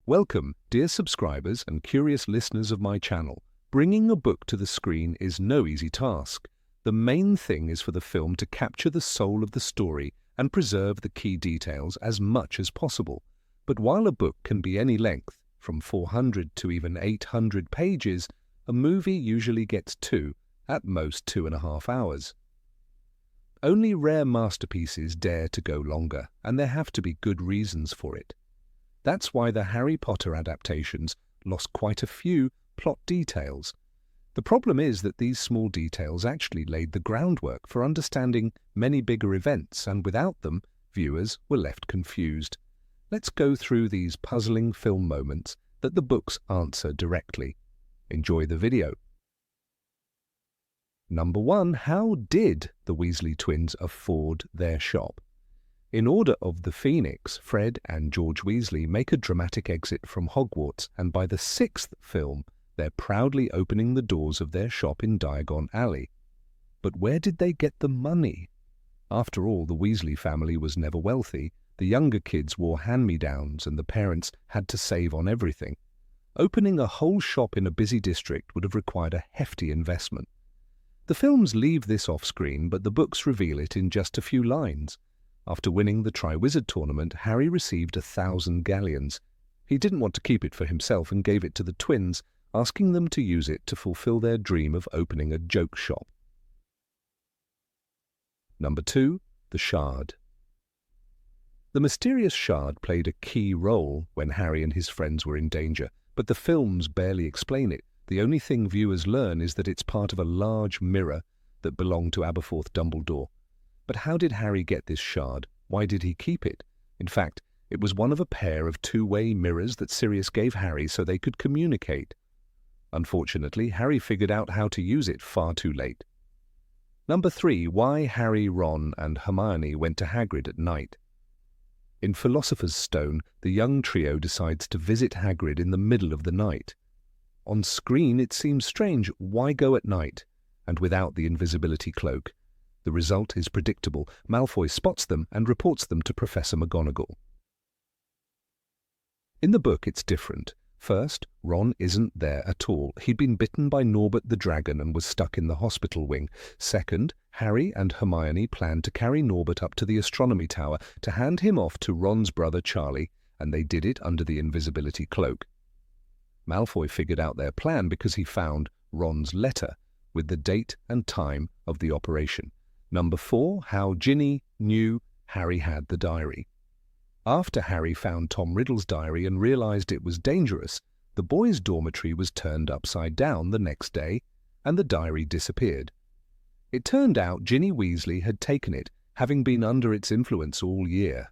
Welcome, dear subscribers and curious listeners of my channel. Bringing a book to the screen is no easy task. The main thing is for the film to capture the soul of the story and preserve the key details as much as possible. But while a book can be any length, from 400 to even 800 pages, a movie usually gets 2, at most 2.5 hours. Only rare masterpieces dare to go longer, and there have to be good reasons for it. That's why the Harry Potter adaptations lost quite a few plot details. The problem is that these small details actually laid the groundwork for understanding many bigger events, and without them, viewers were left confused. Let's go through these puzzling film moments that the books answer directly. Enjoy the video. Number 1. How did the Weasley twins afford their shop? In order of the Phoenix, Fred and George Weasley make a dramatic exit from Hogwarts, and by the 6th film, they're proudly opening the doors of their shop in Diagon Alley. But where did they get the money? After all, the Weasley family was never wealthy. The younger kids wore hand-me-downs, and the parents had to save on everything. Opening a whole shop in a busy district would have required a hefty investment. The films leave this off-screen, but the books reveal it in just a few lines. After winning the Triwizard Tournament, Harry received 1,000 galleons. He didn't want to keep it for himself and gave it to the twins, asking them to use it to fulfill their dream of opening a joke shop. Number 2. The Shard. The mysterious shard played a key role when Harry and his friends were in danger, but the films barely explain it. The only thing viewers learn is that it's part of a large mirror that belonged to Aberforth Dumbledore. But how did Harry get this shard? Why did he keep it? In fact, it was one of a pair of two-way mirrors that Sirius gave Harry so they could communicate. Unfortunately, Harry figured out how to use it far too late. Number 3. Why Harry, Ron, and Hermione went to Hagrid at night. In Philosopher's Stone, the young trio decides to visit Hagrid in the middle of the night. On screen, it seems strange. Why go at night, and without the invisibility cloak? The result is predictable. Malfoy spots them and reports them to Professor McGonagall. In the book, it's different. First, Ron isn't there at all. He'd been bitten by Norbert the dragon and was stuck in the hospital wing. Second, Harry and Hermione planned to carry Norbert up to the astronomy tower to hand him off to Ron's brother Charlie, and they did it under the invisibility cloak. Malfoy figured out their plan because he found Ron's letter with the date and time of the operation. Number 4. How Ginny knew Harry had the diary. After Harry found Tom Riddle's diary and realized it was dangerous, the boys' dormitory was turned upside down the next day, and the diary disappeared. It turned out Ginny Weasley had taken it, having been under its influence all year.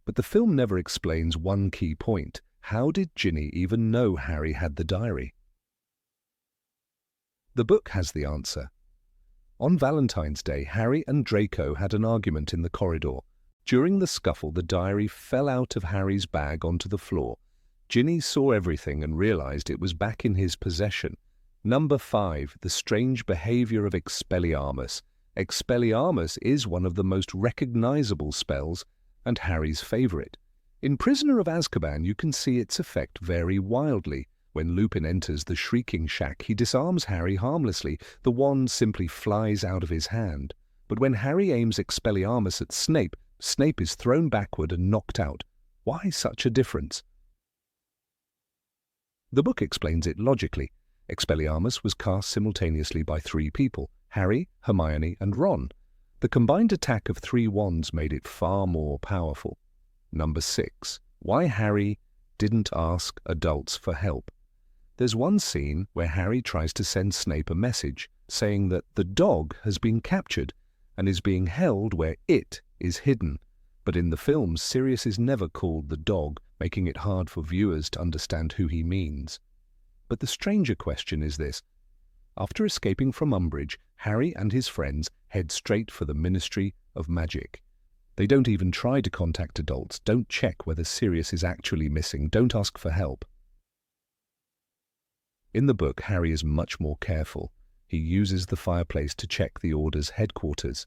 But the film never explains one key point. How did Ginny even know Harry had the diary? The book has the answer. On Valentine's Day, Harry and Draco had an argument in the corridor. During the scuffle, the diary fell out of Harry's bag onto the floor. Ginny saw everything and realized it was back in his possession. Number 5. The strange behavior of Expelliarmus. Expelliarmus is one of the most recognizable spells and Harry's favorite. In Prisoner of Azkaban, you can see its effect vary wildly. When Lupin enters the Shrieking Shack, he disarms Harry harmlessly. The wand simply flies out of his hand. But when Harry aims Expelliarmus at Snape, Snape is thrown backward and knocked out. Why such a difference? The book explains it logically. Expelliarmus was cast simultaneously by 3 people, Harry, Hermione, and Ron. The combined attack of 3 wands made it far more powerful. Number 6. Why Harry didn't ask adults for help. There's one scene where Harry tries to send Snape a message saying that the dog has been captured and is being held where it is hidden. But in the films, Sirius is never called the dog, making it hard for viewers to understand who he means. But the stranger question is this. After escaping from Umbridge, Harry and his friends head straight for the Ministry of Magic. They don't even try to contact adults, don't check whether Sirius is actually missing, don't ask for help. In the book, Harry is much more careful. He uses the fireplace to check the Order's headquarters.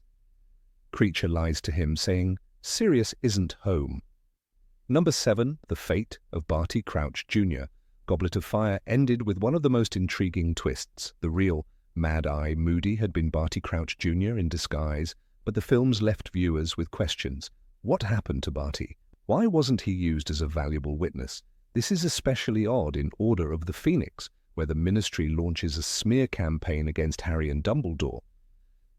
Kreacher lies to him, saying Sirius isn't home. Number 7, The Fate of Barty Crouch Jr. Goblet of Fire ended with one of the most intriguing twists. The real Mad-Eye Moody had been Barty Crouch Jr. in disguise, but the films left viewers with questions. What happened to Barty? Why wasn't he used as a valuable witness? This is especially odd in Order of the Phoenix, where the Ministry launches a smear campaign against Harry and Dumbledore.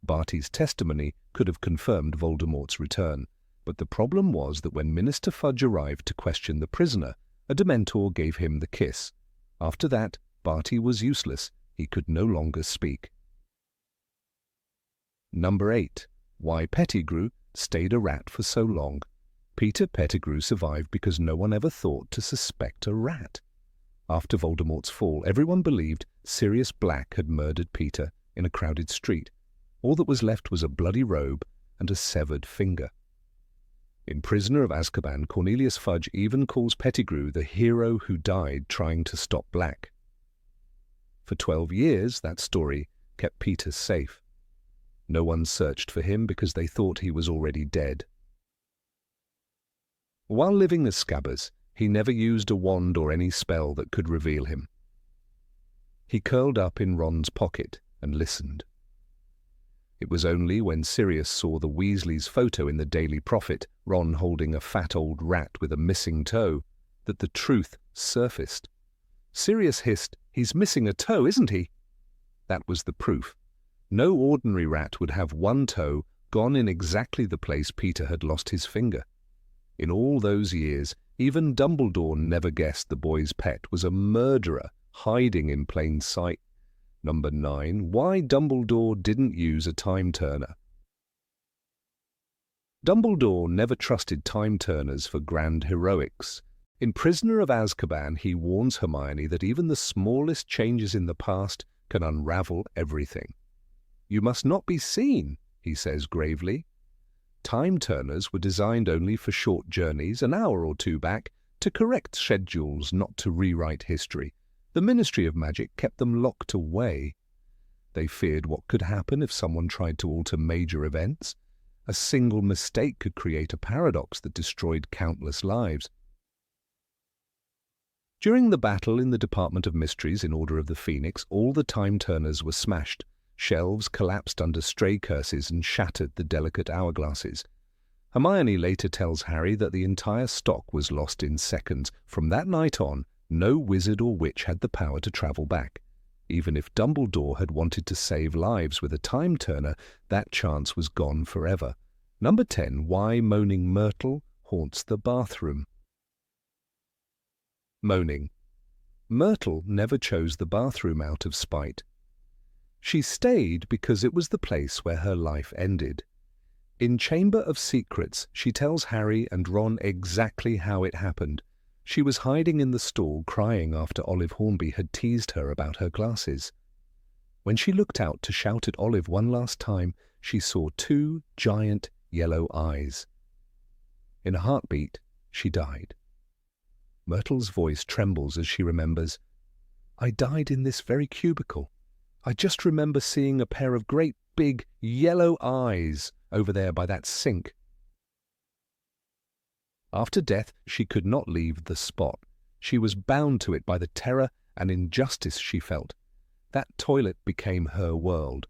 Barty's testimony could have confirmed Voldemort's return, but the problem was that when Minister Fudge arrived to question the prisoner, a Dementor gave him the kiss. After that, Barty was useless. He could no longer speak. Number 8. Why Pettigrew stayed a rat for so long. Peter Pettigrew survived because no one ever thought to suspect a rat. After Voldemort's fall, everyone believed Sirius Black had murdered Peter in a crowded street. All that was left was a bloody robe and a severed finger. In Prisoner of Azkaban, Cornelius Fudge even calls Pettigrew the hero who died trying to stop Black. For 12 years, that story kept Peter safe. No one searched for him because they thought he was already dead. While living as Scabbers, he never used a wand or any spell that could reveal him. He curled up in Ron's pocket and listened. It was only when Sirius saw the Weasleys' photo in the Daily Prophet, Ron holding a fat old rat with a missing toe, that the truth surfaced. Sirius hissed, "He's missing a toe, isn't he?" That was the proof. No ordinary rat would have one toe gone in exactly the place Peter had lost his finger. In all those years, even Dumbledore never guessed the boy's pet was a murderer hiding in plain sight. Number 9. Why Dumbledore didn't use a time turner. Dumbledore never trusted time turners for grand heroics. In Prisoner of Azkaban, he warns Hermione that even the smallest changes in the past can unravel everything. "You must not be seen," he says gravely. Time turners were designed only for short journeys, an hour or two back, to correct schedules, not to rewrite history. The Ministry of Magic kept them locked away. They feared what could happen if someone tried to alter major events. A single mistake could create a paradox that destroyed countless lives. During the battle in the Department of Mysteries in Order of the Phoenix, all the time turners were smashed. Shelves collapsed under stray curses and shattered the delicate hourglasses. Hermione later tells Harry that the entire stock was lost in seconds. From that night on, no wizard or witch had the power to travel back. Even if Dumbledore had wanted to save lives with a time turner, that chance was gone forever. Number 10. Why Moaning Myrtle haunts the bathroom. Moaning. Myrtle never chose the bathroom out of spite. She stayed because it was the place where her life ended. In Chamber of Secrets, she tells Harry and Ron exactly how it happened. She was hiding in the stall crying after Olive Hornby had teased her about her glasses. When she looked out to shout at Olive one last time, she saw 2 giant yellow eyes. In a heartbeat, she died. Myrtle's voice trembles as she remembers, "I died in this very cubicle. I just remember seeing a pair of great big yellow eyes over there by that sink." After death, she could not leave the spot. She was bound to it by the terror and injustice she felt. That toilet became her world.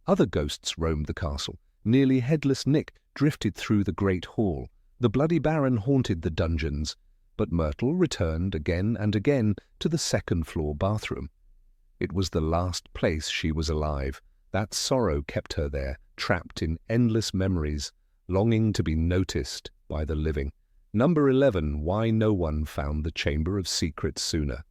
Other ghosts roamed the castle. Nearly headless Nick drifted through the great hall. The Bloody Baron haunted the dungeons. But Myrtle returned again and again to the second-floor bathroom. It was the last place she was alive. That sorrow kept her there, trapped in endless memories, longing to be noticed by the living. Number 11. Why no one found the Chamber of Secrets sooner.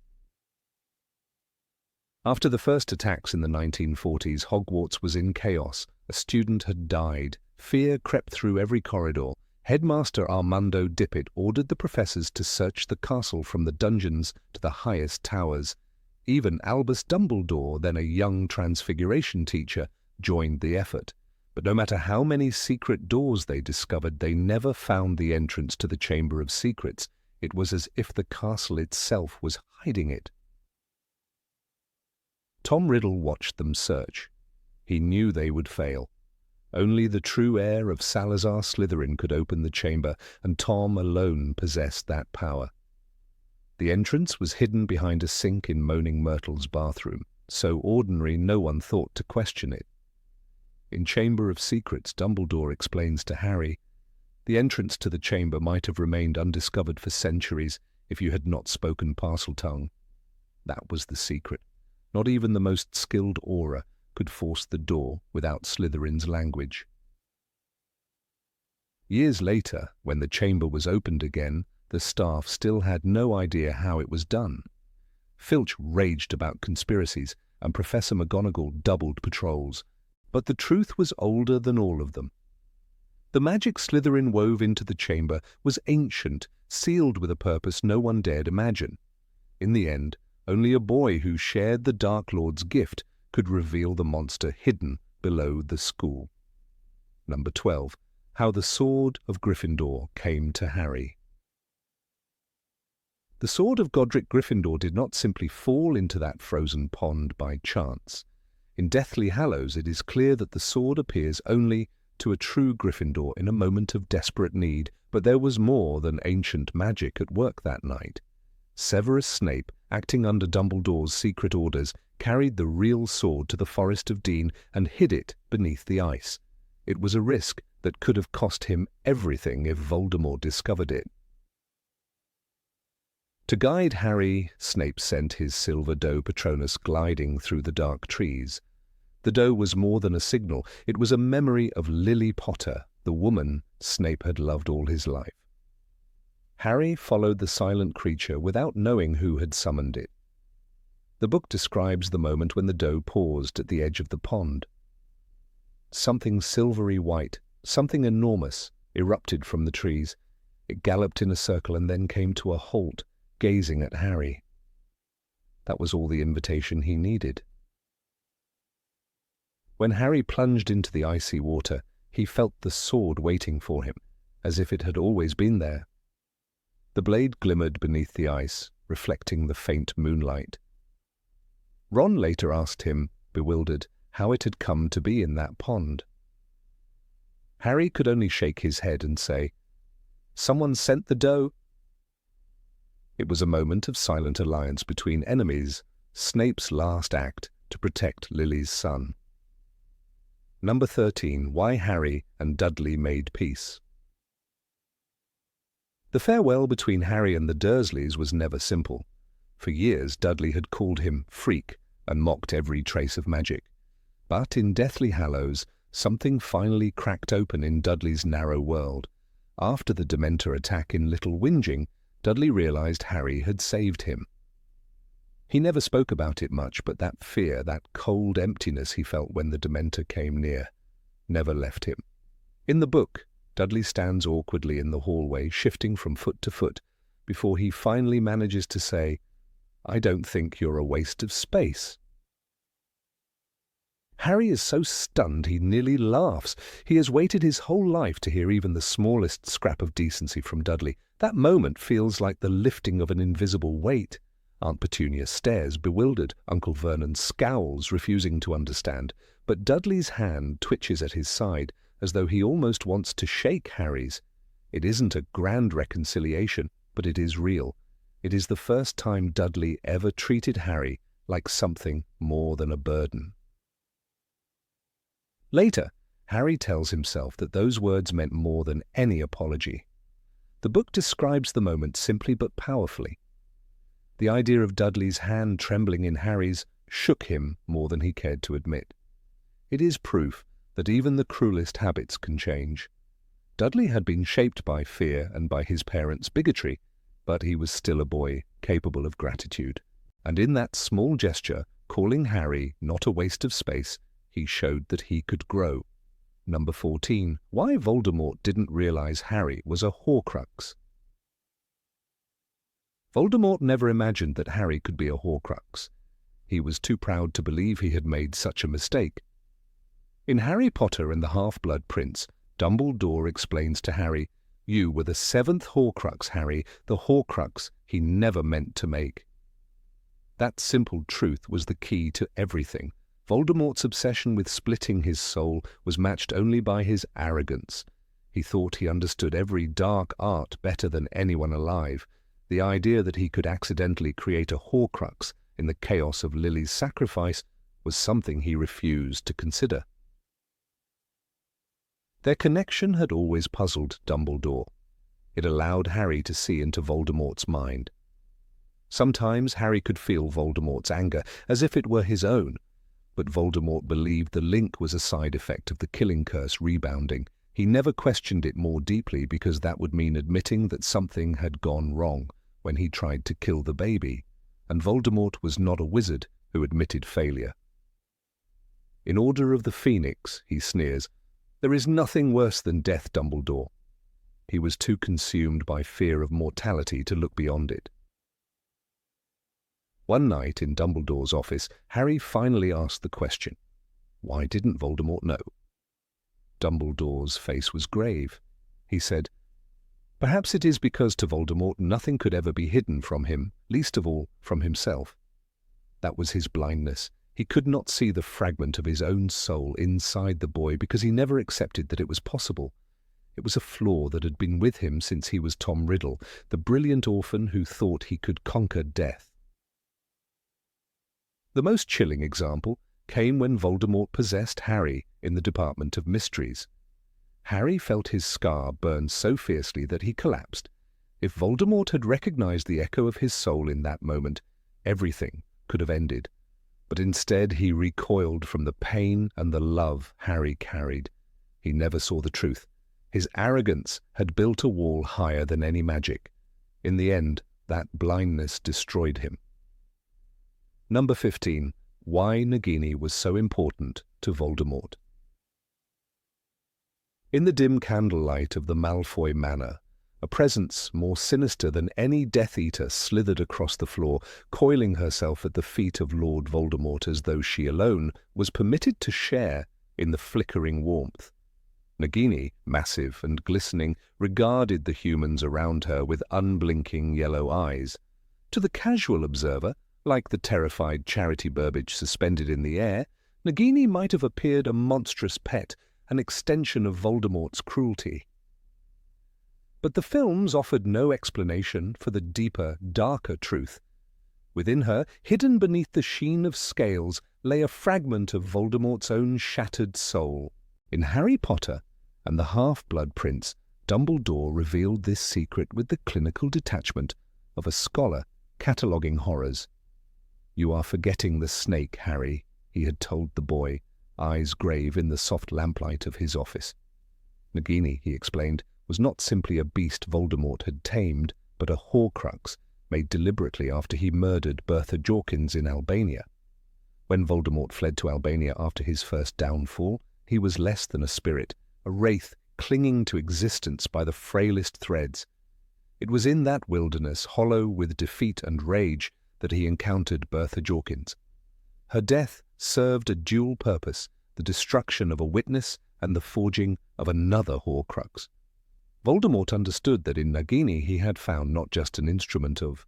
After the first attacks in the 1940s, Hogwarts was in chaos. A student had died. Fear crept through every corridor. Headmaster Armando Dippet ordered the professors to search the castle from the dungeons to the highest towers. Even Albus Dumbledore, then a young Transfiguration teacher, joined the effort. But no matter how many secret doors they discovered, they never found the entrance to the Chamber of Secrets. It was as if the castle itself was hiding it. Tom Riddle watched them search. He knew they would fail. Only the true heir of Salazar Slytherin could open the chamber, and Tom alone possessed that power. The entrance was hidden behind a sink in Moaning Myrtle's bathroom, so ordinary no one thought to question it. In Chamber of Secrets, Dumbledore explains to Harry, "The entrance to the chamber might have remained undiscovered for centuries if you had not spoken Parseltongue." That was the secret. Not even the most skilled Auror could force the door without Slytherin's language. Years later, when the chamber was opened again, the staff still had no idea how it was done. Filch raged about conspiracies, and Professor McGonagall doubled patrols. But the truth was older than all of them. The magic Slytherin wove into the chamber was ancient, sealed with a purpose no one dared imagine. In the end, only a boy who shared the Dark Lord's gift could reveal the monster hidden below the school. Number 12. How the Sword of Gryffindor Came to Harry. The sword of Godric Gryffindor did not simply fall into that frozen pond by chance. In Deathly Hallows it is clear that the sword appears only to a true Gryffindor in a moment of desperate need, but there was more than ancient magic at work that night. Severus Snape, acting under Dumbledore's secret orders, carried the real sword to the Forest of Dean and hid it beneath the ice. It was a risk that could have cost him everything if Voldemort discovered it. To guide Harry, Snape sent his silver doe Patronus gliding through the dark trees. The doe was more than a signal, it was a memory of Lily Potter, the woman Snape had loved all his life. Harry followed the silent creature without knowing who had summoned it. The book describes the moment when the doe paused at the edge of the pond. Something silvery white, something enormous, erupted from the trees. It galloped in a circle and then came to a halt, gazing at Harry. That was all the invitation he needed. When Harry plunged into the icy water, he felt the sword waiting for him, as if it had always been there. The blade glimmered beneath the ice, reflecting the faint moonlight. Ron later asked him, bewildered, how it had come to be in that pond. Harry could only shake his head and say, "Someone sent the doe." It was a moment of silent alliance between enemies, Snape's last act to protect Lily's son. Number 13. Why Harry and Dudley Made Peace. The farewell between Harry and the Dursleys was never simple. For years Dudley had called him freak and mocked every trace of magic. But in Deathly Hallows, something finally cracked open in Dudley's narrow world. After the Dementor attack in Little Whinging, Dudley realized Harry had saved him. He never spoke about it much, but that fear, that cold emptiness he felt when the Dementor came near, never left him. In the book, Dudley stands awkwardly in the hallway, shifting from foot to foot, before he finally manages to say, "I don't think you're a waste of space." Harry is so stunned he nearly laughs. He has waited his whole life to hear even the smallest scrap of decency from Dudley. That moment feels like the lifting of an invisible weight. Aunt Petunia stares, bewildered. Uncle Vernon scowls, refusing to understand. But Dudley's hand twitches at his side, as though he almost wants to shake Harry's. It isn't a grand reconciliation, but it is real. It is the first time Dudley ever treated Harry like something more than a burden. Later, Harry tells himself that those words meant more than any apology. The book describes the moment simply but powerfully. The idea of Dudley's hand trembling in Harry's shook him more than he cared to admit. It is proof that even the cruelest habits can change. Dudley had been shaped by fear and by his parents' bigotry, but he was still a boy capable of gratitude. And in that small gesture, calling Harry not a waste of space, he showed that he could grow. Number 14. Why Voldemort didn't realize Harry was a Horcrux. Voldemort never imagined that Harry could be a Horcrux. He was too proud to believe he had made such a mistake. In Harry Potter and the Half-Blood Prince, Dumbledore explains to Harry, "You were the 7th Horcrux, Harry, the Horcrux he never meant to make." That simple truth was the key to everything. Voldemort's obsession with splitting his soul was matched only by his arrogance. He thought he understood every dark art better than anyone alive. The idea that he could accidentally create a Horcrux in the chaos of Lily's sacrifice was something he refused to consider. Their connection had always puzzled Dumbledore. It allowed Harry to see into Voldemort's mind. Sometimes Harry could feel Voldemort's anger, as if it were his own, but Voldemort believed the link was a side effect of the killing curse rebounding. He never questioned it more deeply because that would mean admitting that something had gone wrong when he tried to kill the baby, and Voldemort was not a wizard who admitted failure. "In Order of the Phoenix," he sneers, "there is nothing worse than death, Dumbledore." He was too consumed by fear of mortality to look beyond it. One night in Dumbledore's office, Harry finally asked the question, why didn't Voldemort know? Dumbledore's face was grave. He said, "Perhaps it is because to Voldemort nothing could ever be hidden from him, least of all from himself." That was his blindness. He could not see the fragment of his own soul inside the boy because he never accepted that it was possible. It was a flaw that had been with him since he was Tom Riddle, the brilliant orphan who thought he could conquer death. The most chilling example came when Voldemort possessed Harry in the Department of Mysteries. Harry felt his scar burn so fiercely that he collapsed. If Voldemort had recognized the echo of his soul in that moment, everything could have ended. But instead he recoiled from the pain and the love Harry carried. He never saw the truth. His arrogance had built a wall higher than any magic. In the end, that blindness destroyed him. Number 15. Why Nagini was so important to Voldemort. In the dim candlelight of the Malfoy Manor, a presence more sinister than any Death Eater slithered across the floor, coiling herself at the feet of Lord Voldemort as though she alone was permitted to share in the flickering warmth. Nagini, massive and glistening, regarded the humans around her with unblinking yellow eyes. To the casual observer, like the terrified Charity Burbage suspended in the air, Nagini might have appeared a monstrous pet, an extension of Voldemort's cruelty. But the films offered no explanation for the deeper, darker truth. Within her, hidden beneath the sheen of scales, lay a fragment of Voldemort's own shattered soul. In Harry Potter and the Half-Blood Prince, Dumbledore revealed this secret with the clinical detachment of a scholar cataloguing horrors. "You are forgetting the snake, Harry," he had told the boy, eyes grave in the soft lamplight of his office. Nagini, he explained, was not simply a beast Voldemort had tamed, but a Horcrux made deliberately after he murdered Bertha Jorkins in Albania. When Voldemort fled to Albania after his first downfall, he was less than a spirit, a wraith clinging to existence by the frailest threads. It was in that wilderness, hollow with defeat and rage, that he encountered Bertha Jorkins. Her death served a dual purpose, the destruction of a witness and the forging of another Horcrux. Voldemort understood that in Nagini he had found not just an instrument of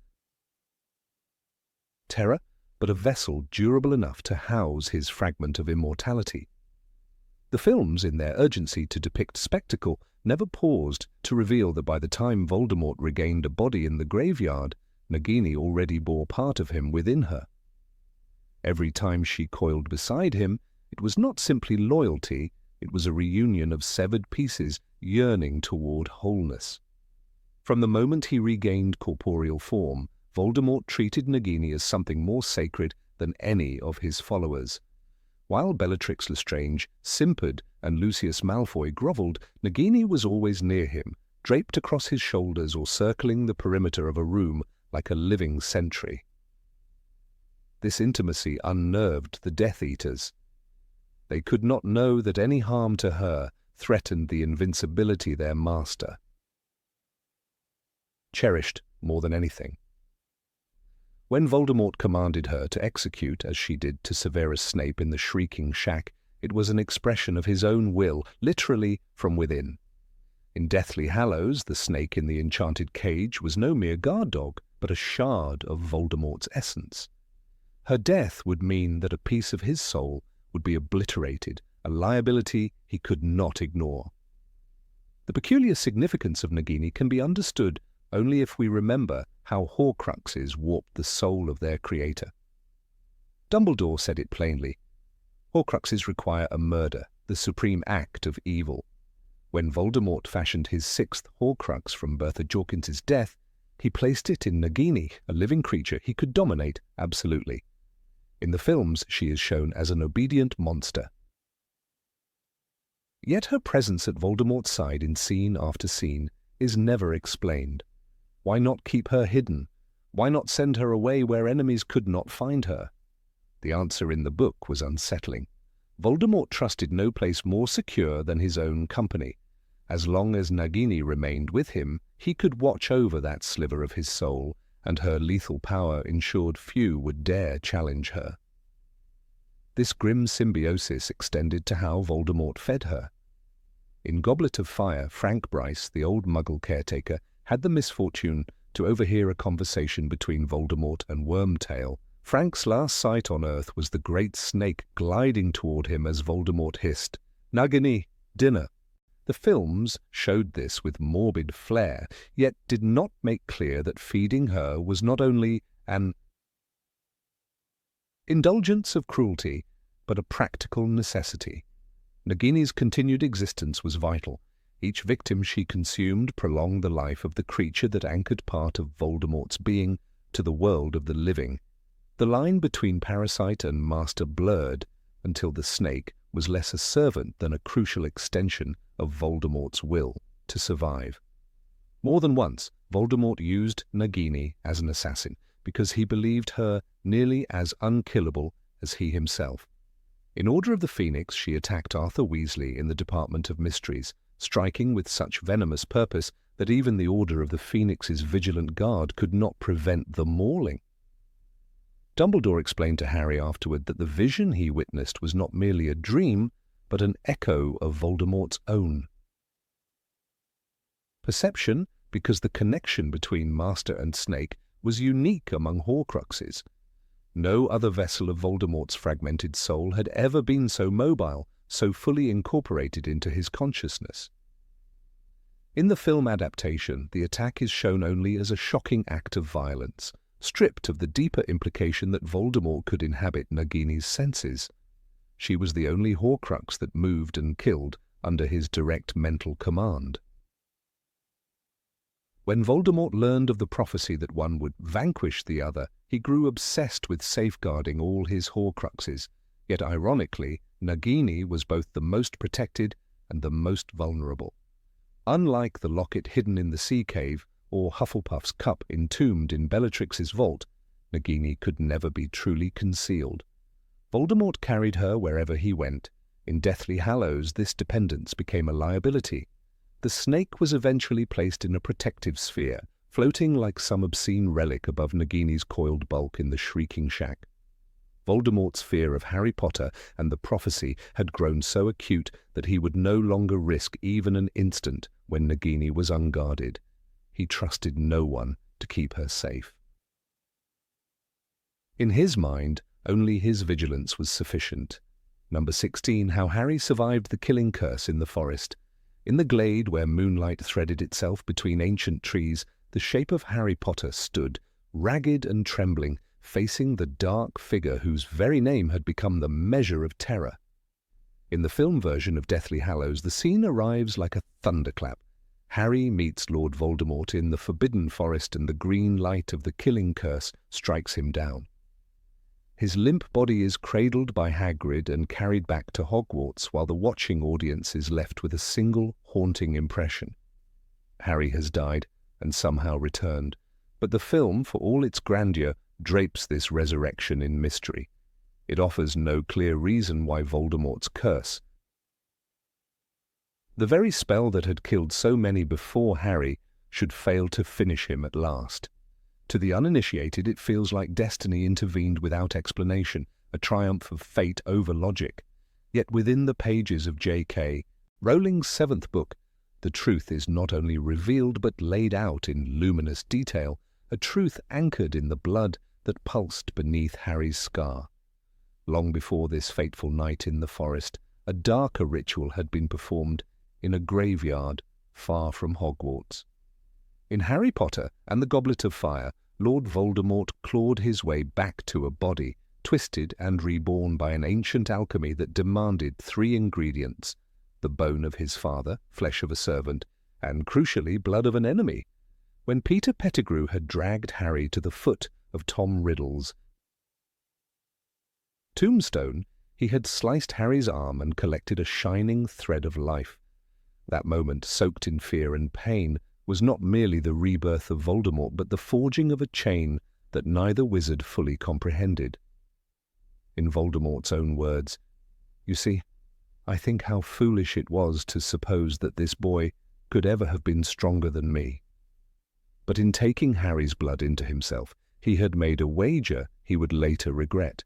terror, but a vessel durable enough to house his fragment of immortality. The films, in their urgency to depict spectacle, never paused to reveal that by the time Voldemort regained a body in the graveyard, Nagini already bore part of him within her. Every time she coiled beside him, it was not simply loyalty, it was a reunion of severed pieces yearning toward wholeness. From the moment he regained corporeal form, Voldemort treated Nagini as something more sacred than any of his followers. While Bellatrix Lestrange simpered and Lucius Malfoy grovelled, Nagini was always near him, draped across his shoulders or circling the perimeter of a room like a living sentry. This intimacy unnerved the Death Eaters. They could not know that any harm to her threatened the invincibility their master cherished more than anything. When Voldemort commanded her to execute, as she did to Severus Snape in the Shrieking Shack, it was an expression of his own will, literally from within. In Deathly Hallows, the snake in the enchanted cage was no mere guard dog, but a shard of Voldemort's essence. Her death would mean that a piece of his soul would be obliterated, a liability he could not ignore. The peculiar significance of Nagini can be understood only if we remember how Horcruxes warped the soul of their creator. Dumbledore said it plainly. Horcruxes require a murder, the supreme act of evil. When Voldemort fashioned his sixth Horcrux from Bertha Jorkins's death, he placed it in Nagini, a living creature he could dominate absolutely. In the films, she is shown as an obedient monster. Yet her presence at Voldemort's side in scene after scene is never explained. Why not keep her hidden? Why not send her away where enemies could not find her? The answer in the book was unsettling. Voldemort trusted no place more secure than his own company. As long as Nagini remained with him, he could watch over that sliver of his soul, and her lethal power ensured few would dare challenge her. This grim symbiosis extended to how Voldemort fed her. In Goblet of Fire, Frank Bryce, the old Muggle caretaker, had the misfortune to overhear a conversation between Voldemort and Wormtail. Frank's last sight on Earth was the great snake gliding toward him as Voldemort hissed, "Nagini, dinner." The films showed this with morbid flair, yet did not make clear that feeding her was not only an indulgence of cruelty, but a practical necessity. Nagini's continued existence was vital. Each victim she consumed prolonged the life of the creature that anchored part of Voldemort's being to the world of the living. The line between parasite and master blurred until the snake was less a servant than a crucial extension of Voldemort's will to survive. More than once, Voldemort used Nagini as an assassin because he believed her nearly as unkillable as he himself. In Order of the Phoenix, she attacked Arthur Weasley in the Department of Mysteries, striking with such venomous purpose that even the Order of the Phoenix's vigilant guard could not prevent the mauling. Dumbledore explained to Harry afterward that the vision he witnessed was not merely a dream, but an echo of Voldemort's own perception, because the connection between Master and Snake was unique among Horcruxes. No other vessel of Voldemort's fragmented soul had ever been so mobile, so fully incorporated into his consciousness. In the film adaptation, the attack is shown only as a shocking act of violence, stripped of the deeper implication that Voldemort could inhabit Nagini's senses. She was the only Horcrux that moved and killed under his direct mental command. When Voldemort learned of the prophecy that one would vanquish the other, he grew obsessed with safeguarding all his Horcruxes. Yet ironically, Nagini was both the most protected and the most vulnerable. Unlike the locket hidden in the sea cave or Hufflepuff's cup entombed in Bellatrix's vault, Nagini could never be truly concealed. Voldemort carried her wherever he went. In Deathly Hallows, this dependence became a liability. The snake was eventually placed in a protective sphere, floating like some obscene relic above Nagini's coiled bulk in the Shrieking Shack. Voldemort's fear of Harry Potter and the prophecy had grown so acute that he would no longer risk even an instant when Nagini was unguarded. He trusted no one to keep her safe. In his mind, only his vigilance was sufficient. Number 16, how Harry survived the killing curse in the forest. In the glade where moonlight threaded itself between ancient trees, the shape of Harry Potter stood, ragged and trembling, facing the dark figure whose very name had become the measure of terror. In the film version of Deathly Hallows, the scene arrives like a thunderclap. Harry meets Lord Voldemort in the Forbidden Forest, and the green light of the killing curse strikes him down. His limp body is cradled by Hagrid and carried back to Hogwarts, while the watching audience is left with a single haunting impression. Harry has died and somehow returned, but the film, for all its grandeur, drapes this resurrection in mystery. It offers no clear reason why Voldemort's curse, the very spell that had killed so many before Harry, should fail to finish him at last. To the uninitiated, it feels like destiny intervened without explanation, a triumph of fate over logic. Yet within the pages of J.K. Rowling's 7th book, the truth is not only revealed but laid out in luminous detail, a truth anchored in the blood that pulsed beneath Harry's scar. Long before this fateful night in the forest, a darker ritual had been performed in a graveyard far from Hogwarts. In Harry Potter and the Goblet of Fire, Lord Voldemort clawed his way back to a body, twisted and reborn by an ancient alchemy that demanded 3 ingredients: the bone of his father, flesh of a servant, and, crucially, blood of an enemy. When Peter Pettigrew had dragged Harry to the foot of Tom Riddle's tombstone, he had sliced Harry's arm and collected a shining thread of life. That moment, soaked in fear and pain, was not merely the rebirth of Voldemort, but the forging of a chain that neither wizard fully comprehended. In Voldemort's own words, "You see, I think how foolish it was to suppose that this boy could ever have been stronger than me." But in taking Harry's blood into himself, he had made a wager he would later regret.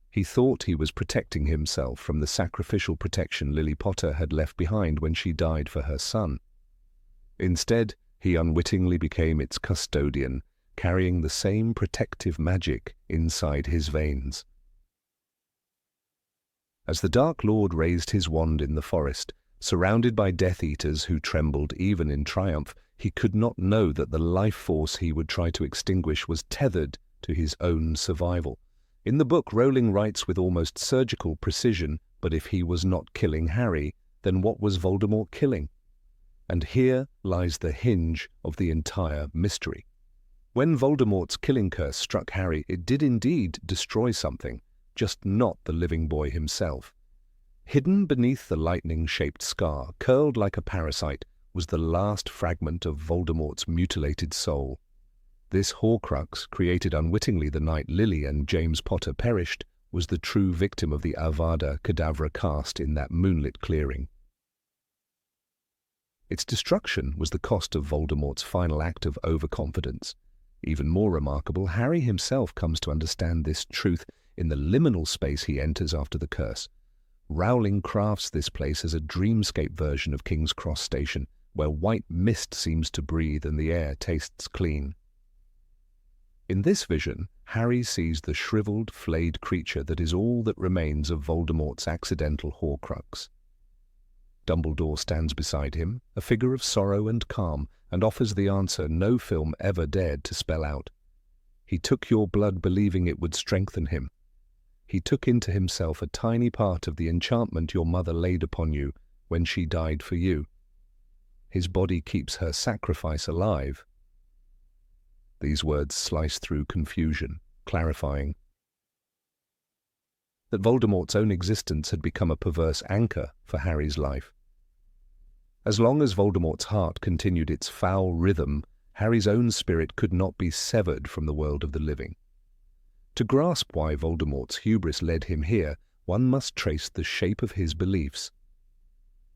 He thought he was protecting himself from the sacrificial protection Lily Potter had left behind when she died for her son. Instead, he unwittingly became its custodian, carrying the same protective magic inside his veins. As the Dark Lord raised his wand in the forest, surrounded by Death Eaters who trembled even in triumph, he could not know that the life force he would try to extinguish was tethered to his own survival. In the book, Rowling writes with almost surgical precision, but if he was not killing Harry, then what was Voldemort killing? And here lies the hinge of the entire mystery. When Voldemort's killing curse struck Harry, it did indeed destroy something, just not the living boy himself. Hidden beneath the lightning-shaped scar, curled like a parasite, was the last fragment of Voldemort's mutilated soul. This Horcrux, created unwittingly the night Lily and James Potter perished, was the true victim of the Avada Kedavra cast in that moonlit clearing. Its destruction was the cost of Voldemort's final act of overconfidence. Even more remarkable, Harry himself comes to understand this truth in the liminal space he enters after the curse. Rowling crafts this place as a dreamscape version of King's Cross Station, where white mist seems to breathe and the air tastes clean. In this vision, Harry sees the shriveled, flayed creature that is all that remains of Voldemort's accidental Horcrux. Dumbledore stands beside him, a figure of sorrow and calm, and offers the answer no film ever dared to spell out. He took your blood believing it would strengthen him. He took into himself a tiny part of the enchantment your mother laid upon you when she died for you. His body keeps her sacrifice alive. These words slice through confusion, clarifying that Voldemort's own existence had become a perverse anchor for Harry's life. As long as Voldemort's heart continued its foul rhythm, Harry's own spirit could not be severed from the world of the living. To grasp why Voldemort's hubris led him here, one must trace the shape of his beliefs.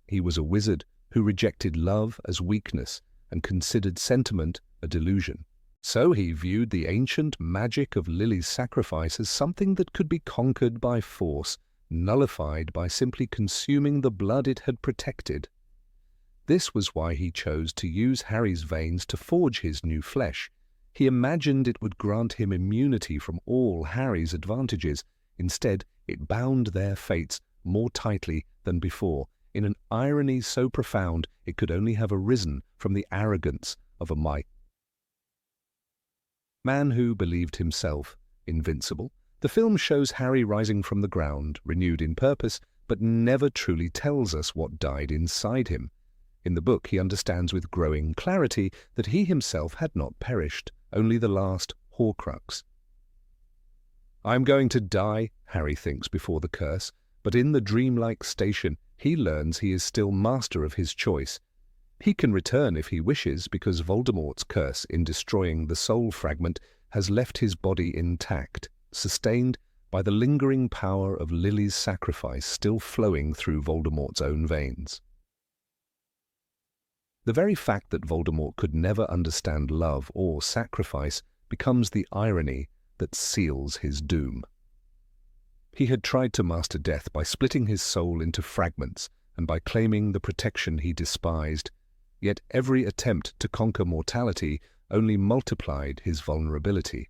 He was a wizard who rejected love as weakness and considered sentiment a delusion. So he viewed the ancient magic of Lily's sacrifice as something that could be conquered by force, nullified by simply consuming the blood it had protected. This was why he chose to use Harry's veins to forge his new flesh. He imagined it would grant him immunity from all Harry's advantages. Instead, it bound their fates more tightly than before, in an irony so profound it could only have arisen from the arrogance of a man who believed himself invincible. The film shows Harry rising from the ground, renewed in purpose, but never truly tells us what died inside him. In the book, he understands with growing clarity that he himself had not perished, only the last Horcrux. "I am going to die," Harry thinks before the curse, but in the dreamlike station, he learns he is still master of his choice. He can return if he wishes, because Voldemort's curse in destroying the soul fragment has left his body intact, sustained by the lingering power of Lily's sacrifice still flowing through Voldemort's own veins. The very fact that Voldemort could never understand love or sacrifice becomes the irony that seals his doom. He had tried to master death by splitting his soul into fragments and by claiming the protection he despised, yet every attempt to conquer mortality only multiplied his vulnerability.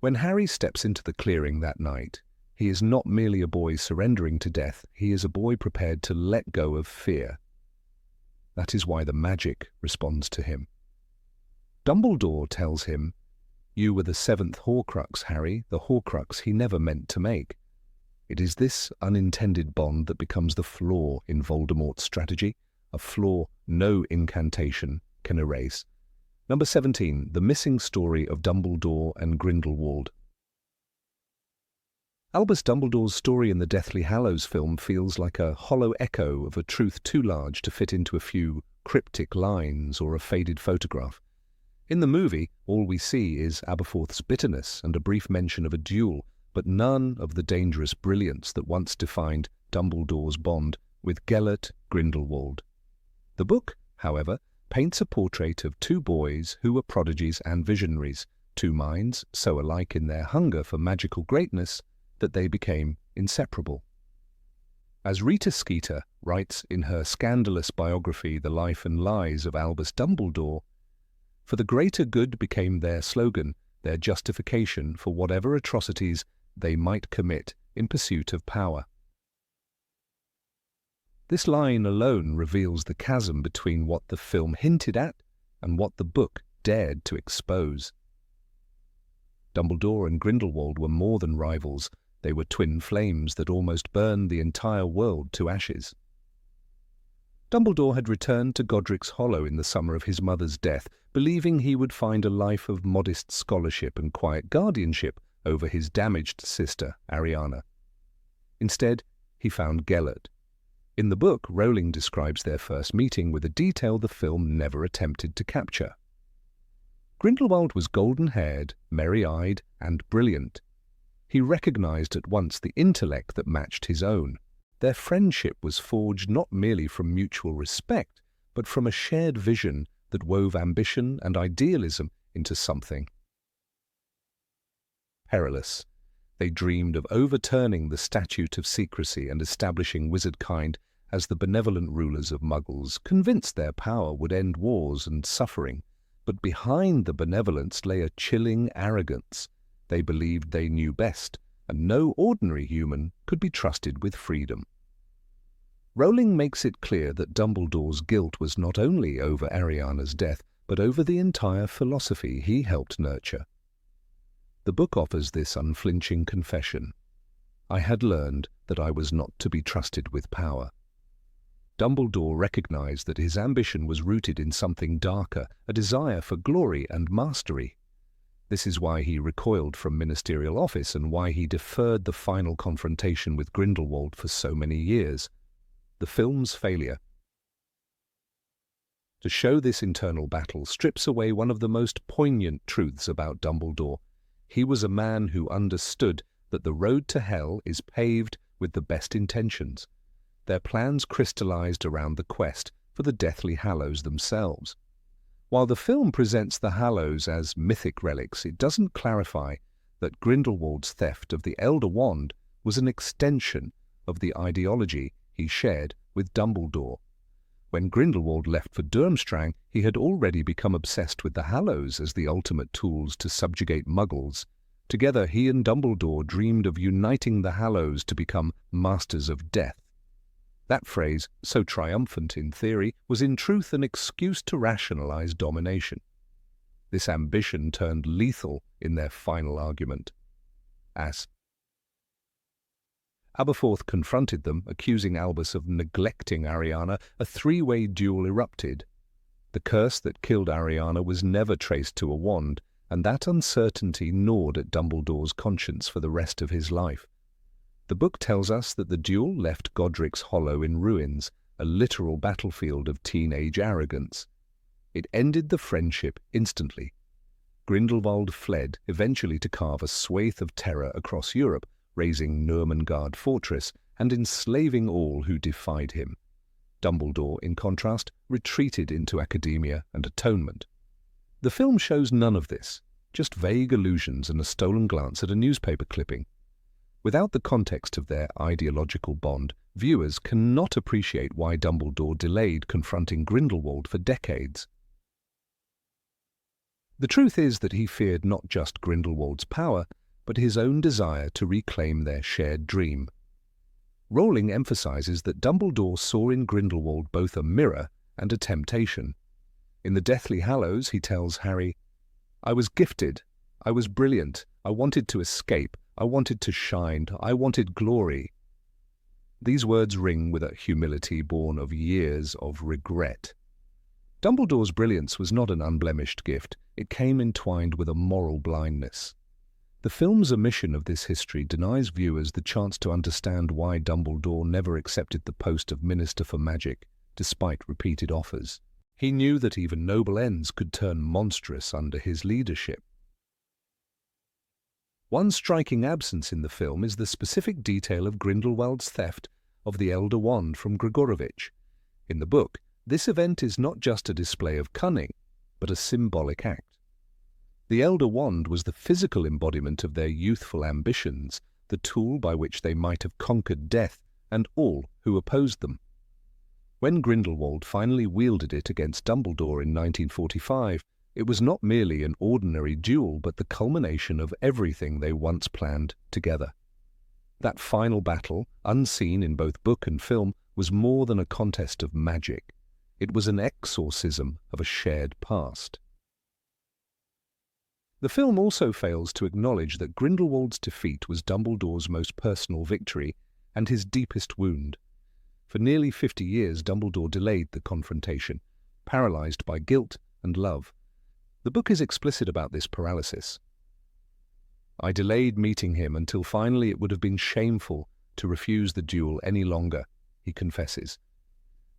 When Harry steps into the clearing that night, he is not merely a boy surrendering to death, he is a boy prepared to let go of fear. That is why the magic responds to him. Dumbledore tells him, "You were the seventh Horcrux, Harry, the Horcrux he never meant to make." It is this unintended bond that becomes the flaw in Voldemort's strategy, a flaw no incantation can erase. Number 17, The Missing Story of Dumbledore and Grindelwald. Albus Dumbledore's story in the Deathly Hallows film feels like a hollow echo of a truth too large to fit into a few cryptic lines or a faded photograph. In the movie, all we see is Aberforth's bitterness and a brief mention of a duel, but none of the dangerous brilliance that once defined Dumbledore's bond with Gellert Grindelwald. The book, however, paints a portrait of two boys who were prodigies and visionaries, two minds so alike in their hunger for magical greatness that they became inseparable. As Rita Skeeter writes in her scandalous biography The Life and Lies of Albus Dumbledore, "For the greater good became their slogan, their justification for whatever atrocities they might commit in pursuit of power." This line alone reveals the chasm between what the film hinted at and what the book dared to expose. Dumbledore and Grindelwald were more than rivals. They were twin flames that almost burned the entire world to ashes. Dumbledore had returned to Godric's Hollow in the summer of his mother's death, believing he would find a life of modest scholarship and quiet guardianship over his damaged sister, Ariana. Instead, he found Gellert. In the book, Rowling describes their first meeting with a detail the film never attempted to capture. Grindelwald was golden-haired, merry-eyed, and brilliant. He recognized at once the intellect that matched his own. Their friendship was forged not merely from mutual respect, but from a shared vision that wove ambition and idealism into something perilous. They dreamed of overturning the statute of secrecy and establishing wizardkind as the benevolent rulers of Muggles, convinced their power would end wars and suffering. But behind the benevolence lay a chilling arrogance. They believed they knew best, and no ordinary human could be trusted with freedom. Rowling makes it clear that Dumbledore's guilt was not only over Ariana's death, but over the entire philosophy he helped nurture. The book offers this unflinching confession. I had learned that I was not to be trusted with power. Dumbledore recognized that his ambition was rooted in something darker, a desire for glory and mastery. This is why he recoiled from ministerial office and why he deferred the final confrontation with Grindelwald for so many years. The film's failure to show this internal battle strips away one of the most poignant truths about Dumbledore. He was a man who understood that the road to hell is paved with the best intentions. Their plans crystallized around the quest for the Deathly Hallows themselves. While the film presents the Hallows as mythic relics, it doesn't clarify that Grindelwald's theft of the Elder Wand was an extension of the ideology he shared with Dumbledore. When Grindelwald left for Durmstrang, he had already become obsessed with the Hallows as the ultimate tools to subjugate Muggles. Together, he and Dumbledore dreamed of uniting the Hallows to become masters of death. That phrase, so triumphant in theory, was in truth an excuse to rationalize domination. This ambition turned lethal in their final argument. As Aberforth confronted them, accusing Albus of neglecting Ariana, a three-way duel erupted. The curse that killed Ariana was never traced to a wand, and that uncertainty gnawed at Dumbledore's conscience for the rest of his life. The book tells us that the duel left Godric's Hollow in ruins, a literal battlefield of teenage arrogance. It ended the friendship instantly. Grindelwald fled, eventually to carve a swathe of terror across Europe, razing Nurmengard Fortress and enslaving all who defied him. Dumbledore, in contrast, retreated into academia and atonement. The film shows none of this, just vague allusions and a stolen glance at a newspaper clipping. Without the context of their ideological bond, viewers cannot appreciate why Dumbledore delayed confronting Grindelwald for decades. The truth is that he feared not just Grindelwald's power, but his own desire to reclaim their shared dream. Rowling emphasizes that Dumbledore saw in Grindelwald both a mirror and a temptation. In the Deathly Hallows, he tells Harry, "I was gifted, I was brilliant, I wanted to escape, I wanted to shine, I wanted glory." These words ring with a humility born of years of regret. Dumbledore's brilliance was not an unblemished gift, it came entwined with a moral blindness. The film's omission of this history denies viewers the chance to understand why Dumbledore never accepted the post of Minister for Magic, despite repeated offers. He knew that even noble ends could turn monstrous under his leadership. One striking absence in the film is the specific detail of Grindelwald's theft of the Elder Wand from Grigorovich. In the book, this event is not just a display of cunning, but a symbolic act. The Elder Wand was the physical embodiment of their youthful ambitions, the tool by which they might have conquered death and all who opposed them. When Grindelwald finally wielded it against Dumbledore in 1945, it was not merely an ordinary duel, but the culmination of everything they once planned together. That final battle, unseen in both book and film, was more than a contest of magic. It was an exorcism of a shared past. The film also fails to acknowledge that Grindelwald's defeat was Dumbledore's most personal victory and his deepest wound. For nearly 50 years, Dumbledore delayed the confrontation, paralyzed by guilt and love. The book is explicit about this paralysis. "I delayed meeting him until finally it would have been shameful to refuse the duel any longer," he confesses.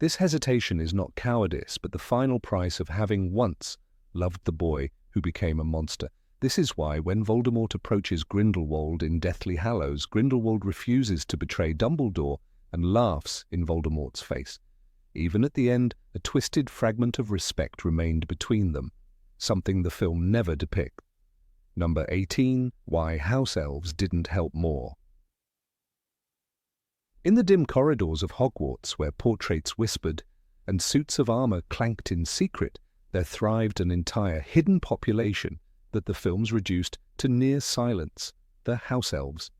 This hesitation is not cowardice, but the final price of having once loved the boy who became a monster. This is why, when Voldemort approaches Grindelwald in Deathly Hallows, Grindelwald refuses to betray Dumbledore and laughs in Voldemort's face. Even at the end, a twisted fragment of respect remained between them, something the film never depicts. Number 18, Why House Elves Didn't Help More. In the dim corridors of Hogwarts, where portraits whispered and suits of armor clanked in secret, there thrived an entire hidden population that the films reduced to near silence, the House Elves.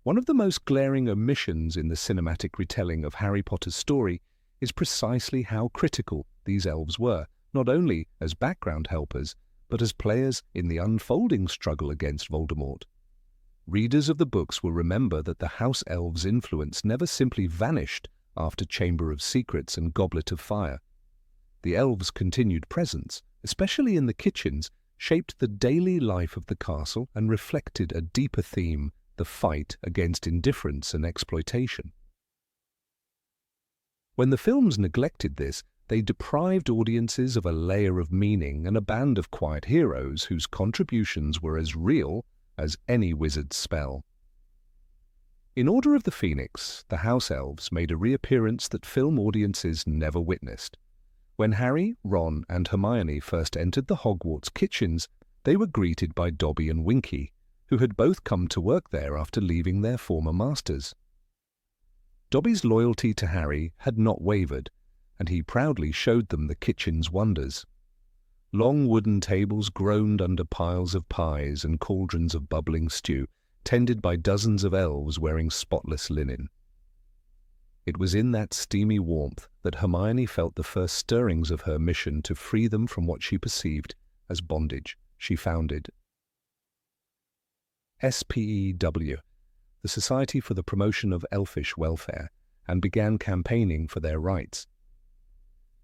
One of the most glaring omissions in the cinematic retelling of Harry Potter's story is precisely how critical these elves were, not only as background helpers, but as players in the unfolding struggle against Voldemort. Readers of the books will remember that the House Elves' influence never simply vanished after Chamber of Secrets and Goblet of Fire. The elves' continued presence, especially in the kitchens, shaped the daily life of the castle and reflected a deeper theme, the fight against indifference and exploitation. When the films neglected this, they deprived audiences of a layer of meaning and a band of quiet heroes whose contributions were as real as any wizard's spell. In Order of the Phoenix, the House Elves made a reappearance that film audiences never witnessed. When Harry, Ron, and Hermione first entered the Hogwarts kitchens, they were greeted by Dobby and Winky, who had both come to work there after leaving their former masters. Dobby's loyalty to Harry had not wavered, and he proudly showed them the kitchen's wonders. Long wooden tables groaned under piles of pies and cauldrons of bubbling stew, tended by dozens of elves wearing spotless linen. It was in that steamy warmth that Hermione felt the first stirrings of her mission to free them from what she perceived as bondage. She founded SPEW, the Society for the Promotion of Elfish Welfare, and began campaigning for their rights.